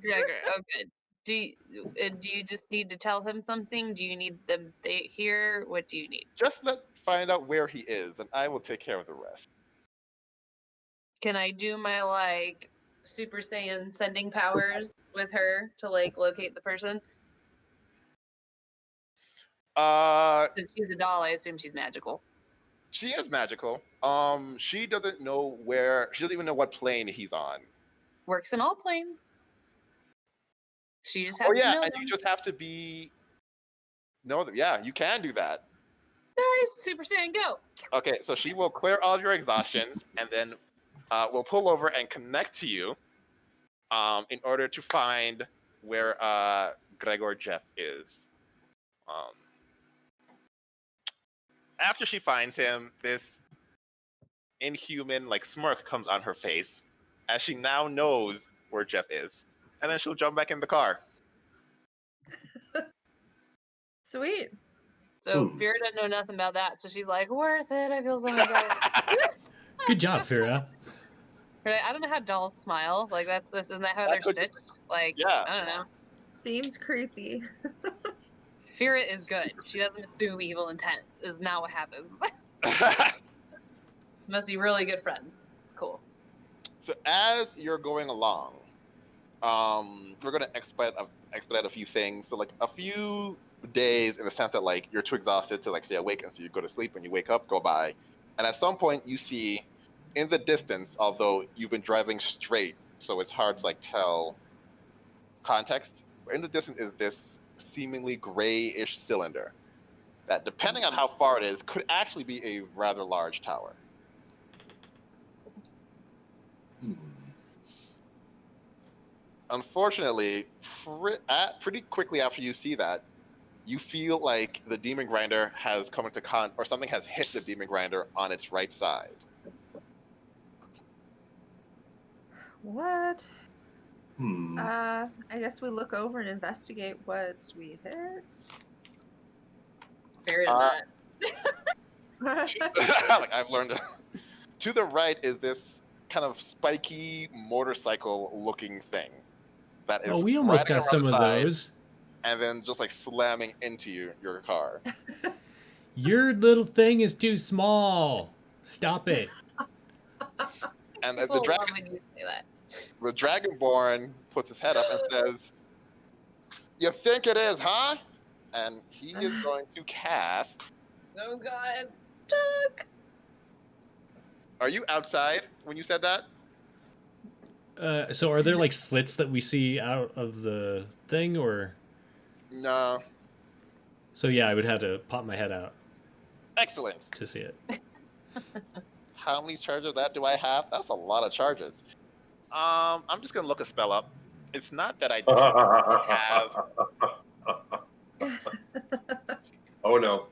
[SPEAKER 3] Gregor. Okay. Do you just need to tell him something? Do you need them here? What do you need?
[SPEAKER 2] Just find out where he is, and I will take care of the rest.
[SPEAKER 3] Can I do my like Super Saiyan sending powers with her to like locate the person? Since she's a doll, I assume she's magical.
[SPEAKER 2] She is magical. She doesn't know where. She doesn't even know what plane he's on.
[SPEAKER 3] Works in all planes. She just has to know
[SPEAKER 2] and
[SPEAKER 3] them.
[SPEAKER 2] you just have to be. No, yeah, you can do that.
[SPEAKER 3] Nice, Super Saiyan, go.
[SPEAKER 2] Okay, so she will clear all of your exhaustions, and then we'll pull over and connect to you, in order to find where Gregor Jeff is. After she finds him, this inhuman like smirk comes on her face as she now knows where Jeff is, and then she'll jump back in the car.
[SPEAKER 4] Sweet.
[SPEAKER 3] So Fyra doesn't know nothing about that, so she's like, worth it. I feel so much better.
[SPEAKER 1] Good job, Fyra.
[SPEAKER 3] Right? I don't know how dolls smile. Like isn't that how they're stitched? Like,
[SPEAKER 2] yeah.
[SPEAKER 3] I don't know.
[SPEAKER 4] Seems creepy.
[SPEAKER 3] Fyra is good. She doesn't assume evil intent. Is not what happens. Must be really good friends. Cool.
[SPEAKER 2] So as you're going along, we're gonna expedite a few things. So like a few days, in the sense that like you're too exhausted to like stay awake, and so you go to sleep. When you wake up, go by, and at some point you see, in the distance, although you've been driving straight, so it's hard to like tell context. But in the distance is this seemingly grayish cylinder that, depending on how far it is, could actually be a rather large tower. Unfortunately, pretty quickly after you see that, you feel like the demon grinder has come into or something has hit the demon grinder on its right side.
[SPEAKER 4] What? I guess we look over and investigate what we hit.
[SPEAKER 3] Fyra's not.
[SPEAKER 2] Like I've learned. To the right is this kind of spiky motorcycle-looking thing that is.
[SPEAKER 1] Oh, we almost
[SPEAKER 2] riding
[SPEAKER 1] got some of
[SPEAKER 2] side,
[SPEAKER 1] those.
[SPEAKER 2] And then just like slamming into your car.
[SPEAKER 1] Your little thing is too small. Stop it.
[SPEAKER 2] And
[SPEAKER 3] People love when you say that.
[SPEAKER 2] The Dragonborn puts his head up and says, "You think it is, huh?" And he is going to cast.
[SPEAKER 3] Oh God, Chuck.
[SPEAKER 2] Are you outside when you said that?
[SPEAKER 1] So are there like slits that we see out of the thing, or?
[SPEAKER 2] No.
[SPEAKER 1] So yeah, I would have to pop my head out.
[SPEAKER 2] Excellent.
[SPEAKER 1] To see it.
[SPEAKER 2] How many charges of that do I have? That's a lot of charges. I'm just gonna look a spell up. It's not that I don't have.
[SPEAKER 5] Oh no.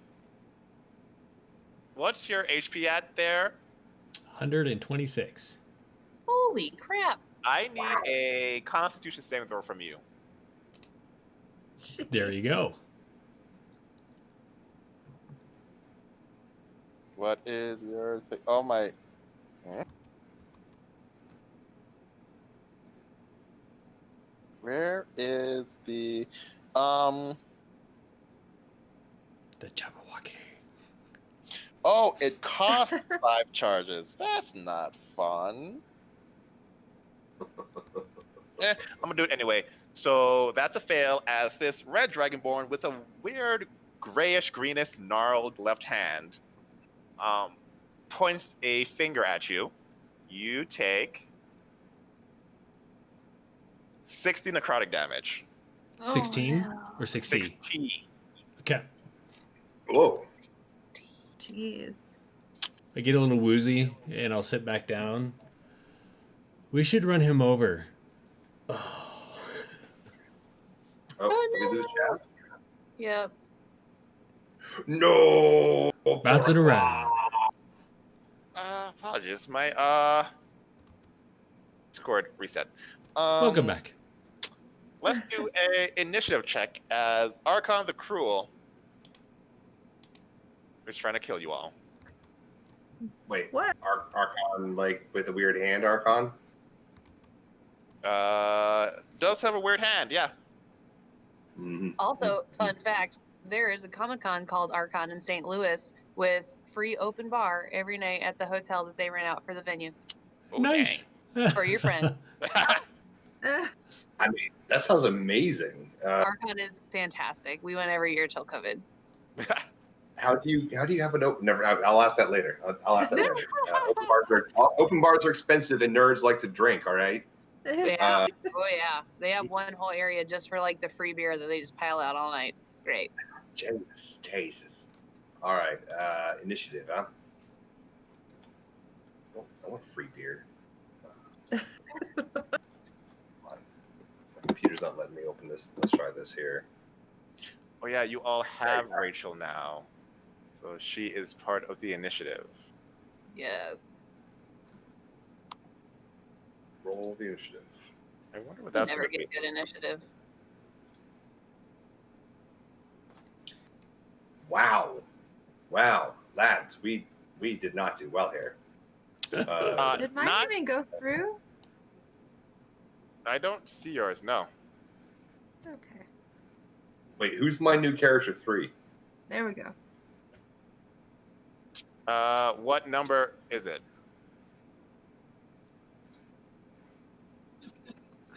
[SPEAKER 2] What's your HP at there?
[SPEAKER 1] 126.
[SPEAKER 3] Holy crap!
[SPEAKER 2] I need a Constitution saving throw from you.
[SPEAKER 1] There you go.
[SPEAKER 2] What is your thing? Oh my. Hmm? Where is the
[SPEAKER 1] The Jabberwocky.
[SPEAKER 2] Oh, it costs 5 charges. That's not fun. I'm gonna do it anyway. So that's a fail, as this red dragonborn with a weird grayish greenish gnarled left hand points a finger at you. You take 60 necrotic damage.
[SPEAKER 3] Oh,
[SPEAKER 1] 16
[SPEAKER 3] no.
[SPEAKER 1] or 60?
[SPEAKER 2] 60.
[SPEAKER 1] Okay.
[SPEAKER 5] Whoa.
[SPEAKER 4] Jeez.
[SPEAKER 1] I get a little woozy and I'll sit back down. We should run him over.
[SPEAKER 5] Oh,
[SPEAKER 3] Oh,
[SPEAKER 5] did we lose
[SPEAKER 3] no.
[SPEAKER 5] Chaz?
[SPEAKER 3] Yep.
[SPEAKER 5] No.
[SPEAKER 1] Bounce it around.
[SPEAKER 2] Apologies. My scored reset.
[SPEAKER 1] Welcome back.
[SPEAKER 2] Let's do a initiative check as Archon the Cruel is trying to kill you all.
[SPEAKER 5] Wait,
[SPEAKER 4] What?
[SPEAKER 5] Archon, like with a weird hand, Archon?
[SPEAKER 2] Does have a weird hand, yeah.
[SPEAKER 5] Mm-hmm.
[SPEAKER 3] Also, fun fact, there is a Comic-Con called Archon in St. Louis with free open bar every night at the hotel that they rent out for the venue
[SPEAKER 2] Oh,
[SPEAKER 1] Nice.
[SPEAKER 3] for your friend.
[SPEAKER 4] Eh,
[SPEAKER 5] I mean, that sounds amazing.
[SPEAKER 3] Archon is fantastic. We went every year till COVID.
[SPEAKER 2] dang.
[SPEAKER 5] How do you have an open? Never. I'll ask that later. I'll ask that later. Open bars are expensive, and nerds like to drink. All right.
[SPEAKER 3] Yeah.
[SPEAKER 5] Uh,
[SPEAKER 3] Oh yeah. They have one whole area just for like the free beer that they just pile out all night. It's great.
[SPEAKER 5] Jesus. All right. Initiative, huh? Oh, I want free beer. Come on. My computer's not letting me open this. Let's try this here.
[SPEAKER 2] Oh yeah, you all have Rachel now. So she is part of the initiative.
[SPEAKER 3] Yes.
[SPEAKER 5] Roll the initiative.
[SPEAKER 2] I wonder what
[SPEAKER 3] We
[SPEAKER 2] that's
[SPEAKER 3] never
[SPEAKER 2] going to
[SPEAKER 3] get
[SPEAKER 2] be.
[SPEAKER 3] good initiative.
[SPEAKER 5] Wow, lads, we did not do well here.
[SPEAKER 4] Did mine
[SPEAKER 2] Not-
[SPEAKER 4] even go through?
[SPEAKER 2] I don't see yours, no.
[SPEAKER 4] Okay.
[SPEAKER 5] Wait, who's my new character 3?
[SPEAKER 4] There we go.
[SPEAKER 2] What number is it?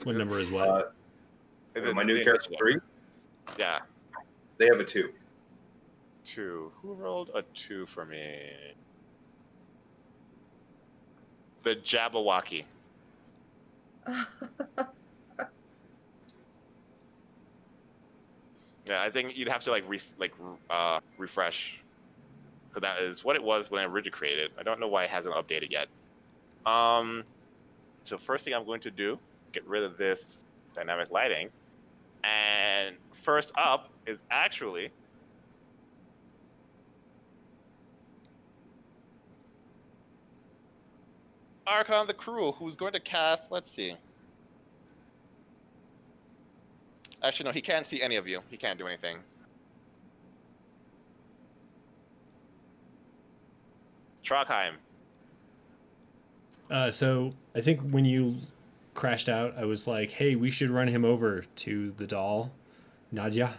[SPEAKER 1] What number is what?
[SPEAKER 2] Is it
[SPEAKER 5] My new
[SPEAKER 2] the
[SPEAKER 5] character
[SPEAKER 2] initiative?
[SPEAKER 5] 3?
[SPEAKER 2] Yeah,
[SPEAKER 5] They have a 2.
[SPEAKER 2] 2. Who rolled a 2 for me? The Jabberwocky. Yeah, I think you'd have to refresh. So that is what it was when I originally created. I don't know why it hasn't updated yet. So first thing I'm going to do, get rid of this dynamic lighting. And first up is actually Archon the Cruel, who's going to cast, let's see. Actually, no, he can't see any of you. He can't do anything. Trogheim.
[SPEAKER 1] So I think when you crashed out, I was like, "Hey, we should run him over to the doll, Nadia."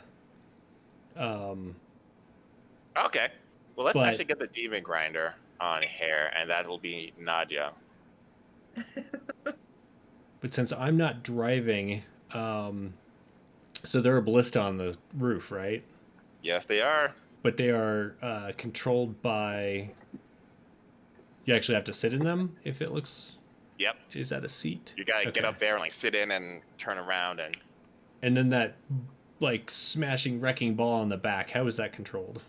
[SPEAKER 2] Okay. Well, let's
[SPEAKER 1] But-
[SPEAKER 2] actually get the demon grinder on here, and that will be Nadia.
[SPEAKER 1] But since I'm not driving, so they're a ballista on the roof, right?
[SPEAKER 2] Yes, they are.
[SPEAKER 1] But they are controlled by. You actually have to sit in them if it looks.
[SPEAKER 2] Yep.
[SPEAKER 1] Is that a seat?
[SPEAKER 2] You gotta get
[SPEAKER 1] Okay.
[SPEAKER 2] up there and like sit in and turn around and.
[SPEAKER 1] And then that, like, smashing wrecking ball on the back. How is that controlled?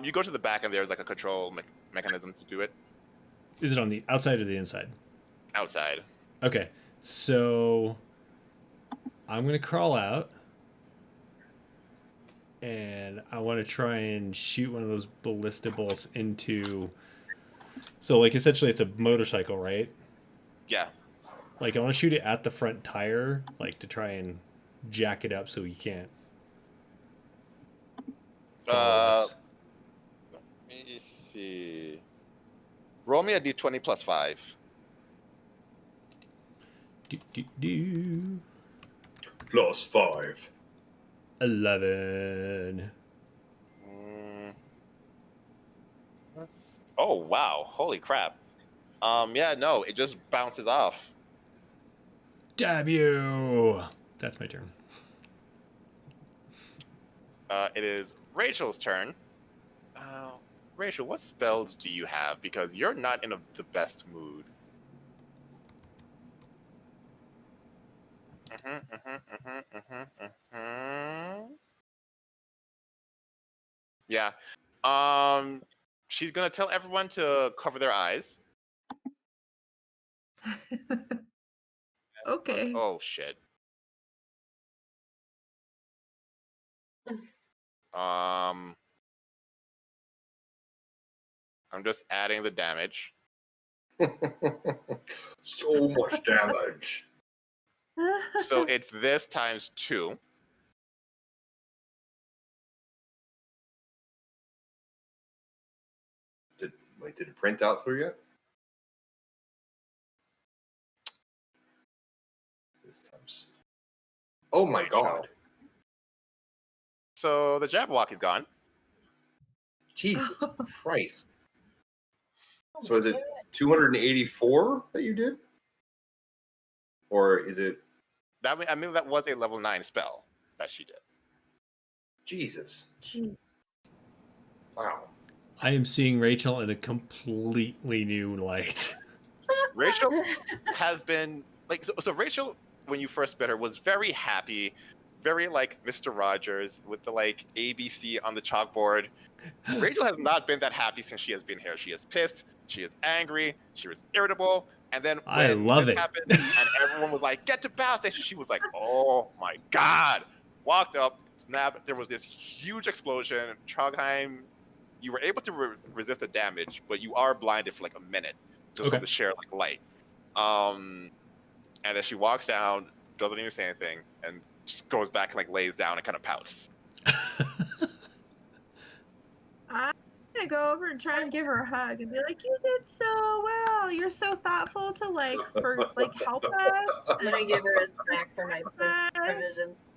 [SPEAKER 2] You go to the back and there's like a control mechanism to do it
[SPEAKER 1] Is it on the outside or the inside?
[SPEAKER 2] outside.
[SPEAKER 1] Okay, so I'm gonna crawl out, and I want to try and shoot one of those ballista bolts into. So, like, essentially, it's a motorcycle, right?
[SPEAKER 2] Yeah.
[SPEAKER 1] Like, I want to shoot it at the front tire, like, to try and jack it up so he can't. follow us.
[SPEAKER 2] Let me Let's see. Roll me a d20 plus 5.
[SPEAKER 1] Do.
[SPEAKER 5] +5.
[SPEAKER 1] 11.
[SPEAKER 2] Oh wow! Holy crap! Yeah, no, it just bounces off.
[SPEAKER 1] Damn you! That's my turn.
[SPEAKER 2] It is Rachel's turn. Rachel, what spells do you have? Because you're not in the best mood. Yeah. She's gonna tell everyone to cover their eyes.
[SPEAKER 4] Okay.
[SPEAKER 2] Oh shit. I'm just adding the damage.
[SPEAKER 5] So much damage.
[SPEAKER 2] So it's this times 2.
[SPEAKER 5] Did it print out through yet? This time's. Oh my god.
[SPEAKER 2] So the Jabberwock is gone.
[SPEAKER 5] Jesus Christ. So is it 284 that you did? Or is it
[SPEAKER 2] That was a level 9 spell that she did.
[SPEAKER 5] Jesus?
[SPEAKER 4] Jeez.
[SPEAKER 5] Wow.
[SPEAKER 1] I am seeing Rachel in a completely new light.
[SPEAKER 2] Rachel has been like so Rachel, when you first met her, was very happy, very like Mr. Rogers with the like ABC on the chalkboard. Rachel has not been that happy since she has been here. She is pissed, she is angry, she was irritable, and then
[SPEAKER 1] I
[SPEAKER 2] when
[SPEAKER 1] love
[SPEAKER 2] this
[SPEAKER 1] it.
[SPEAKER 2] happened and everyone was like, "Get to battle station," she was like, "Oh my god!" Walked up, snap. There was this huge explosion. Trogheim, you were able to resist the damage, but you are blinded for like a minute just from the sheer like light. And then she walks down, doesn't even say anything, and just goes back and like lays down and kind of pouts.
[SPEAKER 4] I'm gonna go over and try and give her a hug and be like, "You did so well. You're so thoughtful to help us."
[SPEAKER 3] I'm gonna give her a smack for my provisions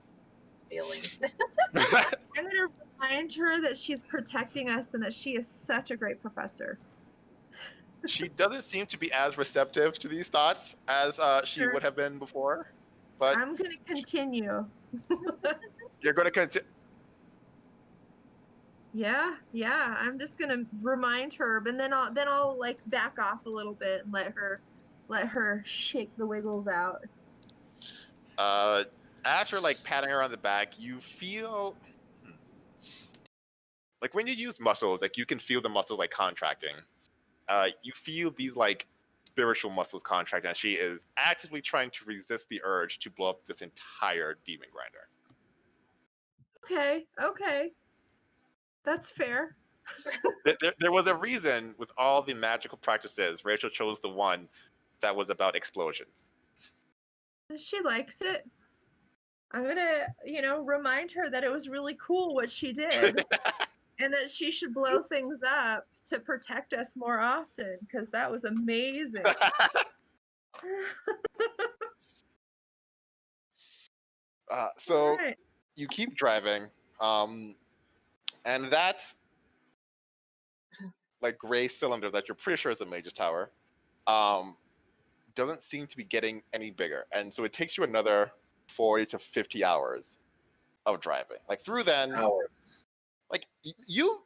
[SPEAKER 3] feeling.
[SPEAKER 4] I'm gonna remind her that she's protecting us and that she is such a great professor.
[SPEAKER 2] She doesn't seem to be as receptive to these thoughts as she would have been before. But
[SPEAKER 4] I'm gonna continue.
[SPEAKER 2] you're going to continue.
[SPEAKER 4] Yeah. I'm just gonna remind her, but then I'll like back off a little bit and let her shake the wiggles out.
[SPEAKER 2] After like patting her on the back, you feel like when you use muscles, like you can feel the muscles like contracting. You feel these like spiritual muscles contracting, and she is actively trying to resist the urge to blow up this entire demon grinder.
[SPEAKER 4] Okay. That's fair.
[SPEAKER 2] There was a reason with all the magical practices, Rachel chose the one that was about explosions.
[SPEAKER 4] She likes it. I'm gonna, remind her that it was really cool what she did. And that she should blow things up to protect us more often, because that was amazing.
[SPEAKER 2] So
[SPEAKER 4] right.
[SPEAKER 2] You keep driving, and that like gray cylinder that you're pretty sure is the Mage's Tower doesn't seem to be getting any bigger, and so it takes you another 40 to 50 hours of driving. Like through then,
[SPEAKER 5] Hours.
[SPEAKER 2] like you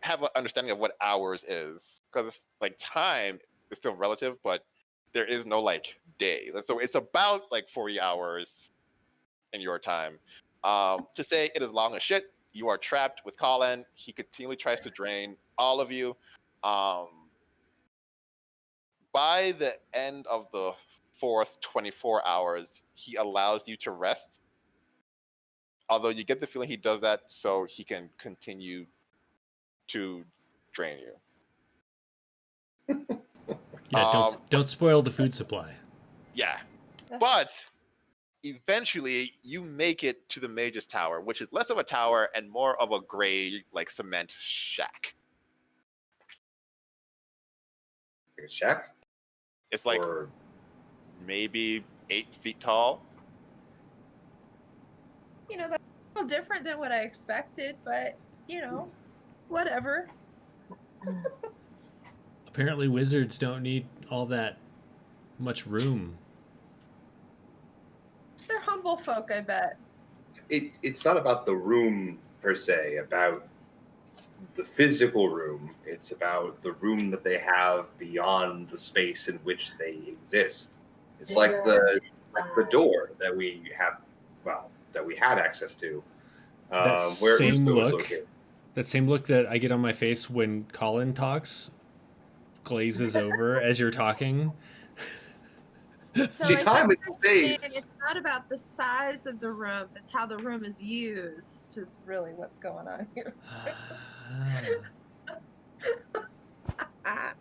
[SPEAKER 2] have an understanding of what hours is, because it's like time is still relative, but there is no like day. So it's about like 40 hours in your time. To say it is long as shit, you are trapped with Colin. He continually tries to drain all of you. By the end of the fourth 24 hours, he allows you to rest. Although you get the feeling he does that so he can continue to drain you.
[SPEAKER 1] Yeah, don't spoil the food supply.
[SPEAKER 2] Yeah. But eventually you make it to the Mage's Tower, which is less of a tower and more of a gray, like cement shack.
[SPEAKER 5] a check?
[SPEAKER 2] It's like
[SPEAKER 5] Or
[SPEAKER 2] maybe 8 feet tall.
[SPEAKER 4] You know, that's a little different than what I expected, but you know, whatever.
[SPEAKER 1] Apparently, wizards don't need all that much room.
[SPEAKER 4] They're humble folk, I bet.
[SPEAKER 5] it's not about the room per se, about the physical room. It's about the room that they have beyond the space in which they exist. It's like the door that we have, well, that we had access to.
[SPEAKER 1] That
[SPEAKER 5] Where
[SPEAKER 1] same
[SPEAKER 5] Usto is
[SPEAKER 1] look,
[SPEAKER 5] located.
[SPEAKER 1] that same look that I get on my face when Colin talks, glazes over as you're talking.
[SPEAKER 4] So
[SPEAKER 5] See,
[SPEAKER 4] I
[SPEAKER 5] time
[SPEAKER 4] think
[SPEAKER 5] and
[SPEAKER 4] we're saying
[SPEAKER 5] space.
[SPEAKER 4] it's not about the size of the room, it's how the room is used, is really what's going on here. Ah.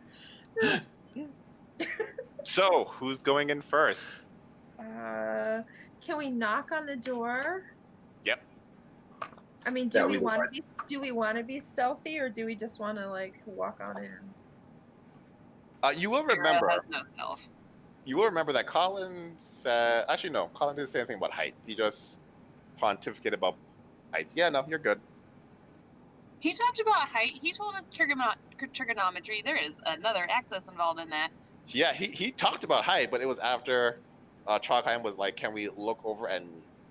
[SPEAKER 2] So, who's going in first?
[SPEAKER 4] Can we knock on the door?
[SPEAKER 2] Yep.
[SPEAKER 4] I mean,
[SPEAKER 5] That
[SPEAKER 4] do
[SPEAKER 5] would
[SPEAKER 4] we
[SPEAKER 5] be
[SPEAKER 4] want to be stealthy, or do we just want to like walk on in?
[SPEAKER 2] You will
[SPEAKER 3] Fyra
[SPEAKER 2] remember.
[SPEAKER 3] has no stealth.
[SPEAKER 2] You will remember that Colin said. Actually, no. Colin didn't say anything about height. He just pontificated about heights. Yeah, no, you're good.
[SPEAKER 3] He talked about height. He told us trigonometry. There is another axis involved in that.
[SPEAKER 2] Yeah, he talked about height, but it was after Trondheim was like, "Can we look over and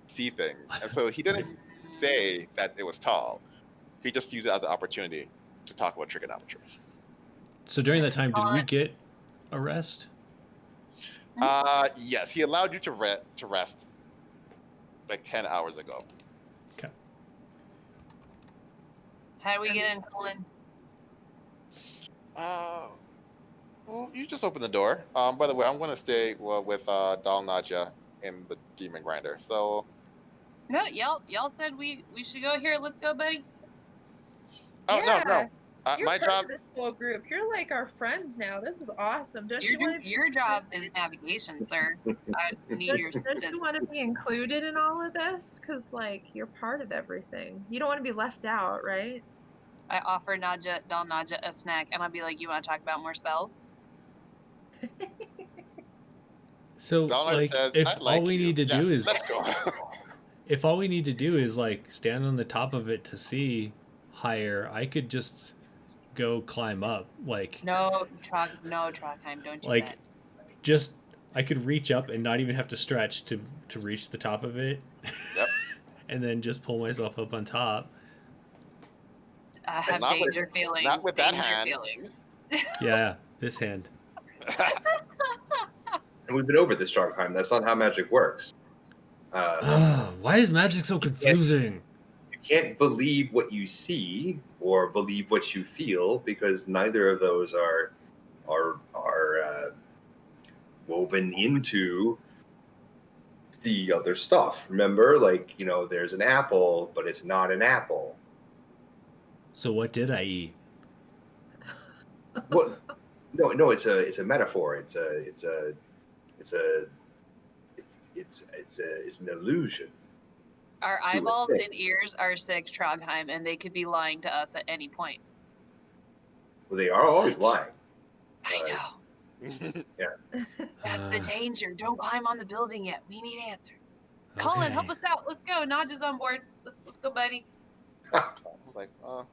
[SPEAKER 2] see things?" And so he didn't say that it was tall. He just used it as an opportunity to talk about trigonometry.
[SPEAKER 1] So during that time, did we get a rest?
[SPEAKER 2] Yes, he allowed you to rest like 10 hours ago.
[SPEAKER 1] Okay.
[SPEAKER 3] How do we get in, Colin?
[SPEAKER 2] Well, you just open the door. By the way, I'm going to stay with Dal Nadja in the Demon Grinder. So.
[SPEAKER 3] No, y'all said we should go here. Let's go, buddy.
[SPEAKER 2] Oh
[SPEAKER 4] Yeah,
[SPEAKER 2] no.
[SPEAKER 4] You're
[SPEAKER 2] My
[SPEAKER 4] part
[SPEAKER 2] job.
[SPEAKER 4] of this whole group. You're like our friend now. This is awesome. Don't you want to?
[SPEAKER 3] Your job is navigation, sir. I need your
[SPEAKER 4] Don't
[SPEAKER 3] assistance.
[SPEAKER 4] you want to be included in all of this? Because like you're part of everything. You don't want to be left out, right?
[SPEAKER 3] I offer Dal Nadja a snack, and I'll be like, "You want to talk about more spells?"
[SPEAKER 1] So,
[SPEAKER 2] Dal Nadja
[SPEAKER 1] like,
[SPEAKER 2] says,
[SPEAKER 1] if
[SPEAKER 2] "I like
[SPEAKER 1] all we
[SPEAKER 2] you.
[SPEAKER 1] need to
[SPEAKER 2] Yes,
[SPEAKER 1] do is,
[SPEAKER 2] let's go."
[SPEAKER 1] if all we need to do is like stand on the top of it to see higher, I could just go climb up. Like,
[SPEAKER 3] No, Trondheim, don't do
[SPEAKER 1] like,
[SPEAKER 3] that.
[SPEAKER 1] just I could reach up and not even have to stretch to reach the top of it.
[SPEAKER 2] Yep.
[SPEAKER 1] And then just pull myself up on top.
[SPEAKER 3] I have
[SPEAKER 2] Not with-
[SPEAKER 3] danger feelings.
[SPEAKER 2] not with that
[SPEAKER 3] danger
[SPEAKER 2] hand.
[SPEAKER 3] feelings.
[SPEAKER 1] Yeah, this hand.
[SPEAKER 5] And we've been over this Trondheim. That's not how magic works.
[SPEAKER 1] Why is magic so confusing?
[SPEAKER 5] You can't believe what you see or believe what you feel, because neither of those are woven into the other stuff. Remember, like, there's an apple, but it's not an apple.
[SPEAKER 1] So what did I eat?
[SPEAKER 5] What? No, it's a metaphor. It's an illusion.
[SPEAKER 3] Our eyeballs and ears are sick, Trondheim, and they could be lying to us at any point.
[SPEAKER 5] Well, they are always lying.
[SPEAKER 3] I know.
[SPEAKER 5] Yeah.
[SPEAKER 3] That's the danger. Don't climb on the building yet. We need answers. Colin, help us out. Let's go. Nadja's on board. Let's go, buddy.
[SPEAKER 2] I'm like,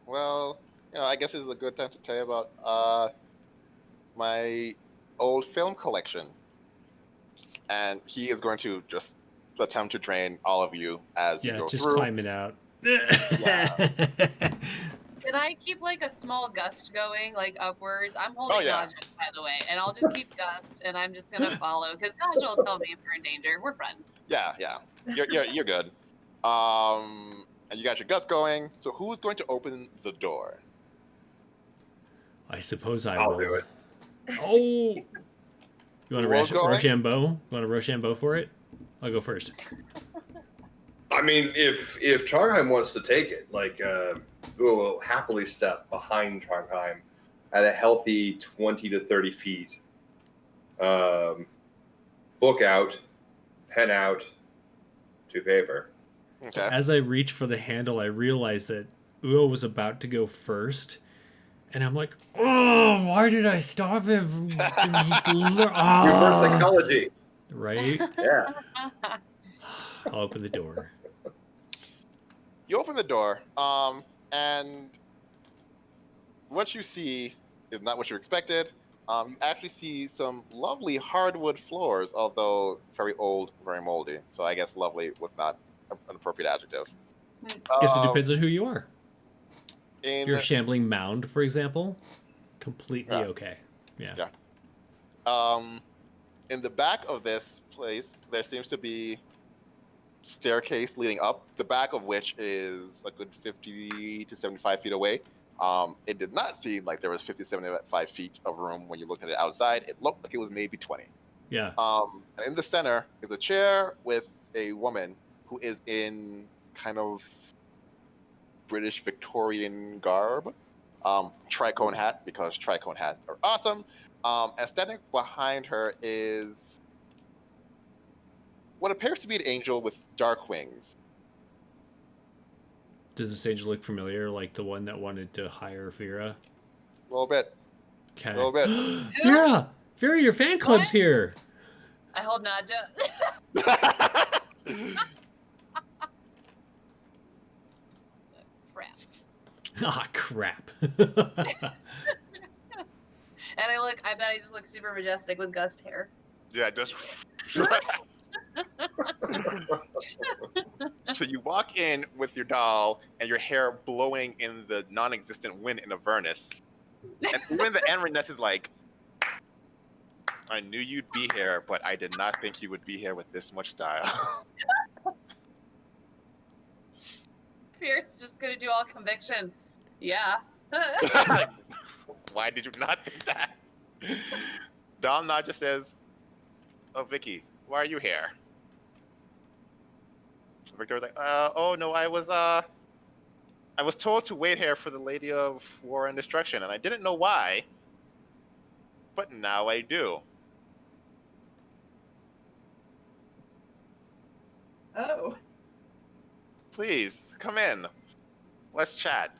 [SPEAKER 2] well, I guess this is a good time to tell you about my old film collection. And he is going to just attempt to drain all of you as you go
[SPEAKER 1] just
[SPEAKER 2] through.
[SPEAKER 1] climbing out.
[SPEAKER 3] Can I keep like a small gust going, like upwards? I'm holding
[SPEAKER 2] yeah.
[SPEAKER 3] Nadja, by the way, and I'll just keep gust, and I'm just gonna follow because Nadja will tell me if we're in danger. We're friends.
[SPEAKER 2] Yeah. You're good. And you got your guts going. So who's going to open the door?
[SPEAKER 1] I suppose I
[SPEAKER 5] I'll
[SPEAKER 1] will.
[SPEAKER 5] do it.
[SPEAKER 1] Oh, you want
[SPEAKER 2] Who's
[SPEAKER 1] to
[SPEAKER 2] going?
[SPEAKER 1] Rochambeau? You want to Rochambeau for it? I'll go first.
[SPEAKER 5] I mean, if Trondheim wants to take it, like, we'll happily step behind Trondheim at a healthy 20 to 30 feet. Book out, pen out, to paper.
[SPEAKER 2] Okay.
[SPEAKER 1] As I reach for the handle, I realize that Uo was about to go first, And I'm like, oh, why did I stop him?
[SPEAKER 5] Reverse psychology.
[SPEAKER 1] Right?
[SPEAKER 5] Yeah.
[SPEAKER 1] I'll open the door.
[SPEAKER 2] You open the door, and what you see is not what you expected. You actually see some lovely hardwood floors, although very old, very moldy. So I guess lovely was not an appropriate adjective.
[SPEAKER 1] Guess it depends on who you are. If
[SPEAKER 2] In
[SPEAKER 1] you're a shambling mound, for example, completely
[SPEAKER 2] Yeah.
[SPEAKER 1] okay. Yeah.
[SPEAKER 2] Yeah. In the back of this place, there seems to be staircase leading up, the back of which is a good 50 to 75 feet away. It did not seem like there was 50, 75 feet of room when you looked at it outside. It looked like it was maybe 20.
[SPEAKER 1] Yeah.
[SPEAKER 2] And in the center is a chair with a woman who is in kind of British Victorian garb. Tricone hat, because tricone hats are awesome. And standing behind her is what appears to be an angel with dark wings.
[SPEAKER 1] Does this angel look familiar, like the one that wanted to hire Fyra?
[SPEAKER 2] A little bit.
[SPEAKER 1] Okay.
[SPEAKER 2] A little bit.
[SPEAKER 1] Fyra! Fyra, your fan club's
[SPEAKER 3] What?
[SPEAKER 1] here!
[SPEAKER 3] I hold Nadja. Crap.
[SPEAKER 1] Ah, crap.
[SPEAKER 3] And I bet I just look super majestic with gust hair.
[SPEAKER 2] Yeah, just. So you walk in with your doll and your hair blowing in the non-existent wind in Avernus. And even the Avernus is like, I knew you'd be here, but I did not think you would be here with this much style.
[SPEAKER 3] Fierce just gonna do all conviction. Yeah.
[SPEAKER 2] Why did you not think that? Dom Nadja says, oh, Vicky, why are you here? Victor was like, oh no, I was told to wait here for the Lady of War and Destruction, and I didn't know why, but now I do.
[SPEAKER 4] Oh.
[SPEAKER 2] Please, come in. Let's chat.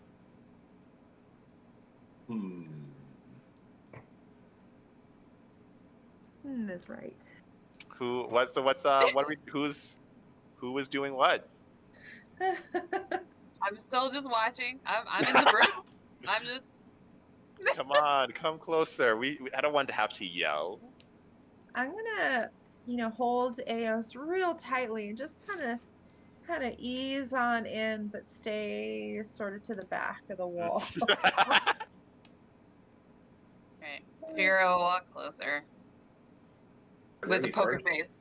[SPEAKER 4] That's right.
[SPEAKER 2] Who was doing what?
[SPEAKER 3] I'm still just watching. I'm in the room. I'm just.
[SPEAKER 2] Come on, come closer. I don't want to have to yell.
[SPEAKER 4] I'm gonna, hold Eos real tightly and just kind of ease on in, but stay sort of to the back of the wall.
[SPEAKER 3] Okay. Fyra will walk closer with the poker face.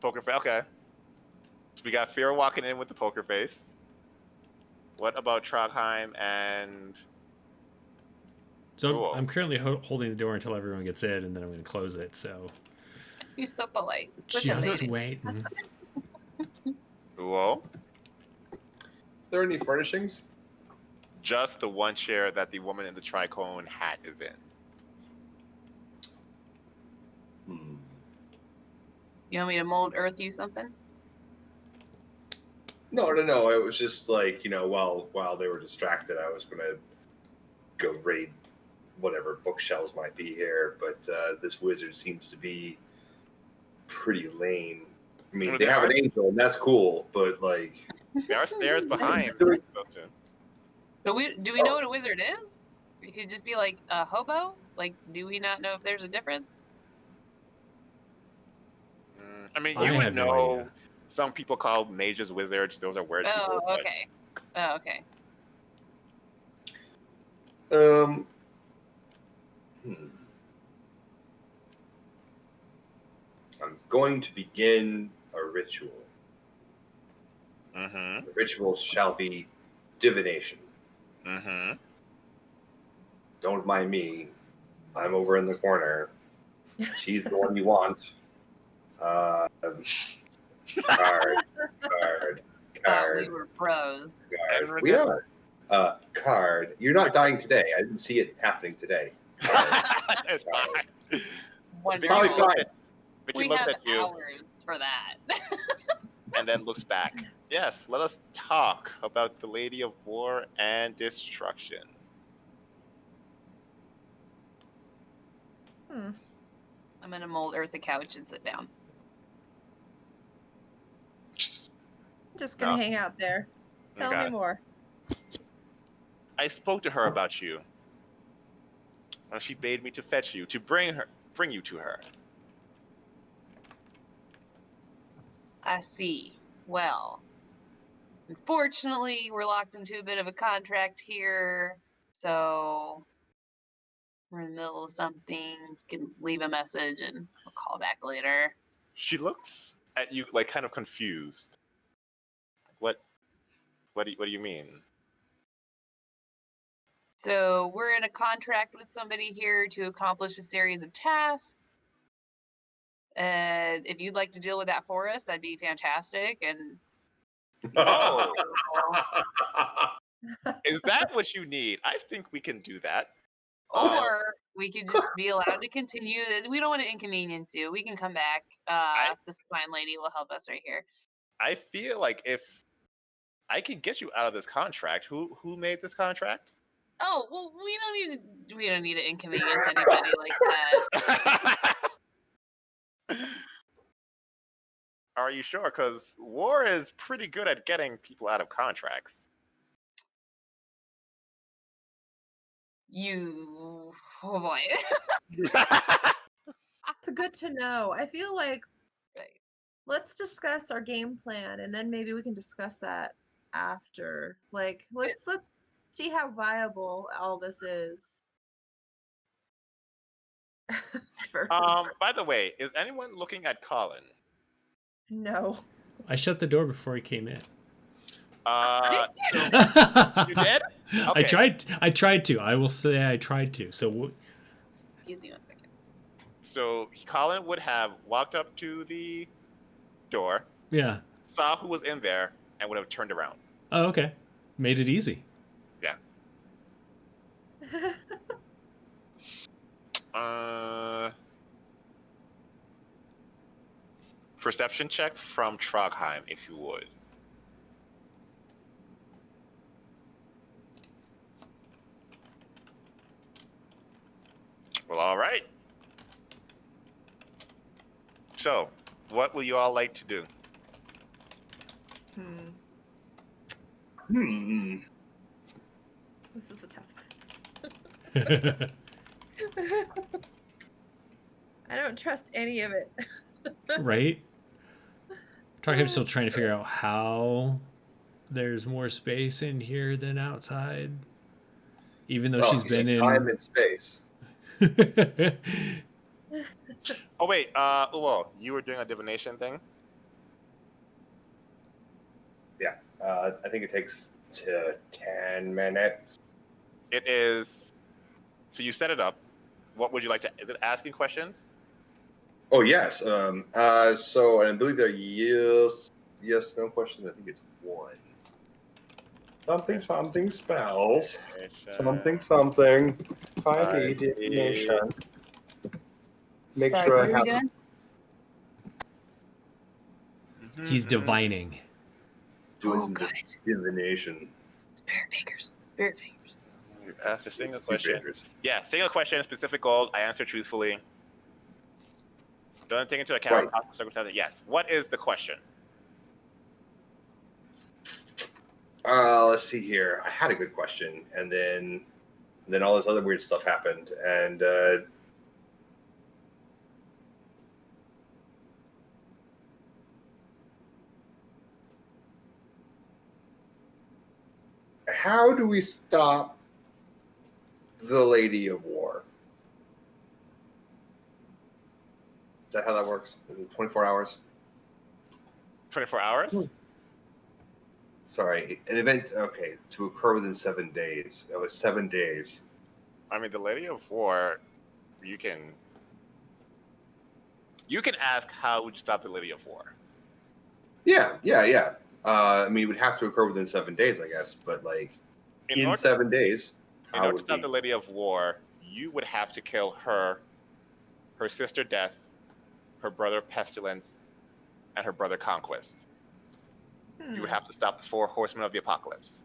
[SPEAKER 2] Poker face. Okay. So we got Fyra walking in with the poker face. What about Trogheim and?
[SPEAKER 1] So
[SPEAKER 2] Cool.
[SPEAKER 1] I'm currently holding the door until everyone gets in, and then I'm going to close it. So
[SPEAKER 3] He's so polite. Such a
[SPEAKER 1] just
[SPEAKER 3] lady.
[SPEAKER 1] waiting.
[SPEAKER 2] Cool.
[SPEAKER 5] Are there any furnishings?
[SPEAKER 2] Just the one chair that the woman in the tricone hat is in.
[SPEAKER 3] You want me to mold earth you something?
[SPEAKER 5] No. It was just like, while they were distracted, I was gonna go raid whatever bookshelves might be here. But this wizard seems to be pretty lame. I mean, they have an angel, and that's cool, but like,
[SPEAKER 2] There are stairs behind.
[SPEAKER 3] But do we know what a wizard is? It could just be like a hobo. Like, do we not know if there's a difference?
[SPEAKER 2] I mean,
[SPEAKER 1] I
[SPEAKER 2] you would
[SPEAKER 1] have no
[SPEAKER 2] know.
[SPEAKER 1] idea.
[SPEAKER 2] Some people call mages wizards. Those are weird people.
[SPEAKER 3] Oh,
[SPEAKER 2] but-
[SPEAKER 3] okay. Oh, okay.
[SPEAKER 5] I'm going to begin a ritual.
[SPEAKER 2] Mm-hmm.
[SPEAKER 5] The ritual shall be divination.
[SPEAKER 2] Mm-hmm.
[SPEAKER 5] Don't mind me. I'm over in the corner. She's the one you want. Card.
[SPEAKER 3] Thought we were pros.
[SPEAKER 5] Card. We are. Card. You're not dying today. I didn't see it happening today.
[SPEAKER 2] It's fine.
[SPEAKER 5] It's probably
[SPEAKER 3] Wonderful.
[SPEAKER 5] fine.
[SPEAKER 2] Vicky
[SPEAKER 3] We
[SPEAKER 2] looks
[SPEAKER 3] have
[SPEAKER 2] at you
[SPEAKER 3] hours for that.
[SPEAKER 2] and then looks back. Yes, let us talk about the Lady of War and Destruction.
[SPEAKER 4] Hmm.
[SPEAKER 3] I'm gonna mold Earth a couch and sit down.
[SPEAKER 4] I'm just gonna
[SPEAKER 2] Oh.
[SPEAKER 4] hang out there. Tell
[SPEAKER 2] Got
[SPEAKER 4] me
[SPEAKER 2] it.
[SPEAKER 4] more.
[SPEAKER 2] I spoke to her about you. And she bade me to fetch you, to bring you to her.
[SPEAKER 3] I see. Well, unfortunately, we're locked into a bit of a contract here, so we're in the middle of something. You can leave a message and we'll call back later.
[SPEAKER 2] She looks at you like kind of confused. What do you mean?
[SPEAKER 3] So we're in a contract with somebody here to accomplish a series of tasks. And if you'd like to deal with that for us, that'd be fantastic. And
[SPEAKER 2] Oh, is that what you need? I think we can do that.
[SPEAKER 3] or we could just be allowed to continue. We don't want to inconvenience you. We can come back. This fine lady will help us right here.
[SPEAKER 2] I feel like if I can get you out of this contract, who made this contract?
[SPEAKER 3] Oh well, we don't need to inconvenience anybody like that.
[SPEAKER 2] Are you sure? Because War is pretty good at getting people out of contracts.
[SPEAKER 3] Oh boy.
[SPEAKER 4] It's good to know. I feel like
[SPEAKER 3] Right.
[SPEAKER 4] let's discuss our game plan, and then maybe we can discuss that after. Like, let's see how viable all this is. First.
[SPEAKER 2] By the way, is anyone looking at Colin?
[SPEAKER 4] No.
[SPEAKER 1] I shut the door before he came in.
[SPEAKER 2] You did?
[SPEAKER 1] I tried to. I will say I tried to. So
[SPEAKER 3] Excuse me 1 second.
[SPEAKER 2] So Colin would have walked up to the door,
[SPEAKER 1] yeah.
[SPEAKER 2] saw who was in there, and would have turned around.
[SPEAKER 1] Oh, okay. Made it easy.
[SPEAKER 2] Yeah. Perception check from Trogheim, if you would. Well, all right. So, what will you all like to do?
[SPEAKER 4] This is a tough one. I don't trust any of it.
[SPEAKER 1] Right? I'm still trying to figure out how there's more space in here than outside. Even though she's been in
[SPEAKER 5] time and space.
[SPEAKER 2] Oh wait, Uwo, you were doing a divination thing?
[SPEAKER 5] Yeah, I think it takes 10 minutes.
[SPEAKER 2] It is. So you set it up. What would you like to? Is it asking questions?
[SPEAKER 5] Oh yes. So I believe there are yes, no questions. I think it's one. Something spells. Something. 5e divination. Make
[SPEAKER 3] Sorry,
[SPEAKER 5] sure
[SPEAKER 3] what
[SPEAKER 5] I
[SPEAKER 3] are
[SPEAKER 5] have.
[SPEAKER 3] we doing?
[SPEAKER 1] He's divining.
[SPEAKER 5] Doing
[SPEAKER 3] Oh,
[SPEAKER 5] some
[SPEAKER 3] good.
[SPEAKER 5] divination.
[SPEAKER 3] Spirit fingers. Spirit fingers.
[SPEAKER 2] You asked a single
[SPEAKER 5] It's
[SPEAKER 2] question.
[SPEAKER 5] dangerous.
[SPEAKER 2] Yeah, single question, specific goal. I answer truthfully. Don't take into account
[SPEAKER 5] Right.
[SPEAKER 2] possible circumstances. Yes. What is the question?
[SPEAKER 5] Let's see here. I had a good question, and then all this other weird stuff happened, and how do we stop the Lady of War? Is that how that works? Is it 24 hours?
[SPEAKER 2] 24 hours?
[SPEAKER 5] Sorry, an event, okay, to occur within 7 days. That was 7 days.
[SPEAKER 2] I mean, the Lady of War, you can ask how would you stop the Lady of War?
[SPEAKER 5] Yeah. I mean, it would have to occur within 7 days, I guess, but like in
[SPEAKER 2] order,
[SPEAKER 5] 7 days,
[SPEAKER 2] in order to stop the Lady of War, you would have to kill her sister Death, her brother Pestilence, and her brother Conquest. You would have to stop the 4 horsemen of the apocalypse.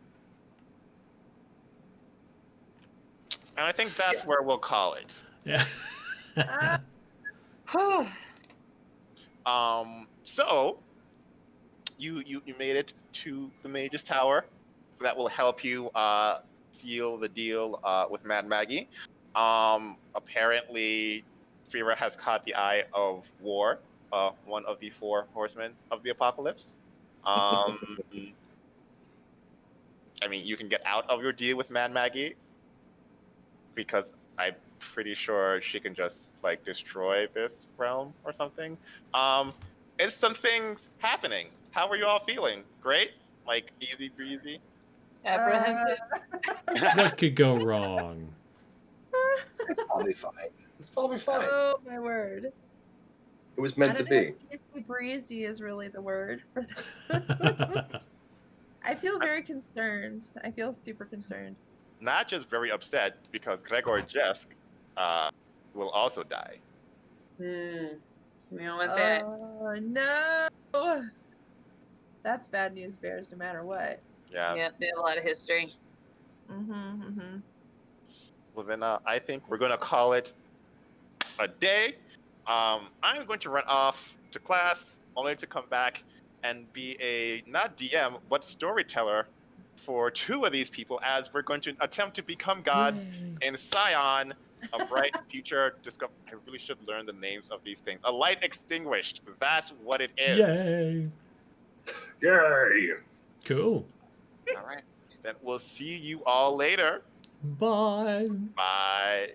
[SPEAKER 2] And I think that's where we'll call it.
[SPEAKER 1] Yeah.
[SPEAKER 2] So you made it to the Mage's Tower. That will help you seal the deal with Mad Maggie. Apparently, Fyra has caught the eye of War, one of the 4 horsemen of the apocalypse. I mean, you can get out of your deal with Mad Maggie because I'm pretty sure she can just like destroy this realm or something. It's some things happening. How are you all feeling? Great? Like easy breezy?
[SPEAKER 3] Apprehensive.
[SPEAKER 1] What could go wrong?
[SPEAKER 5] It's probably fine. It's probably fine.
[SPEAKER 4] Oh my word!
[SPEAKER 5] It was meant to be.
[SPEAKER 4] Easy breezy is really the word for that. I feel very concerned. I feel super concerned.
[SPEAKER 2] Not just very upset because Gregor Jesk will also die.
[SPEAKER 3] We don't want that.
[SPEAKER 4] Oh no! That's bad news bears no matter what.
[SPEAKER 2] Yeah.
[SPEAKER 3] Yep, they have a lot of history.
[SPEAKER 2] Well, then I think we're going to call it a day. I'm going to run off to class, only to come back and be a, not DM, but storyteller for 2 of these people as we're going to attempt to become gods in Scion, a bright future. I really should learn the names of these things. A light extinguished. That's what it is.
[SPEAKER 1] Yay.
[SPEAKER 5] Yay!
[SPEAKER 1] Cool.
[SPEAKER 2] All right. Then we'll see you all later.
[SPEAKER 1] Bye.
[SPEAKER 2] Bye.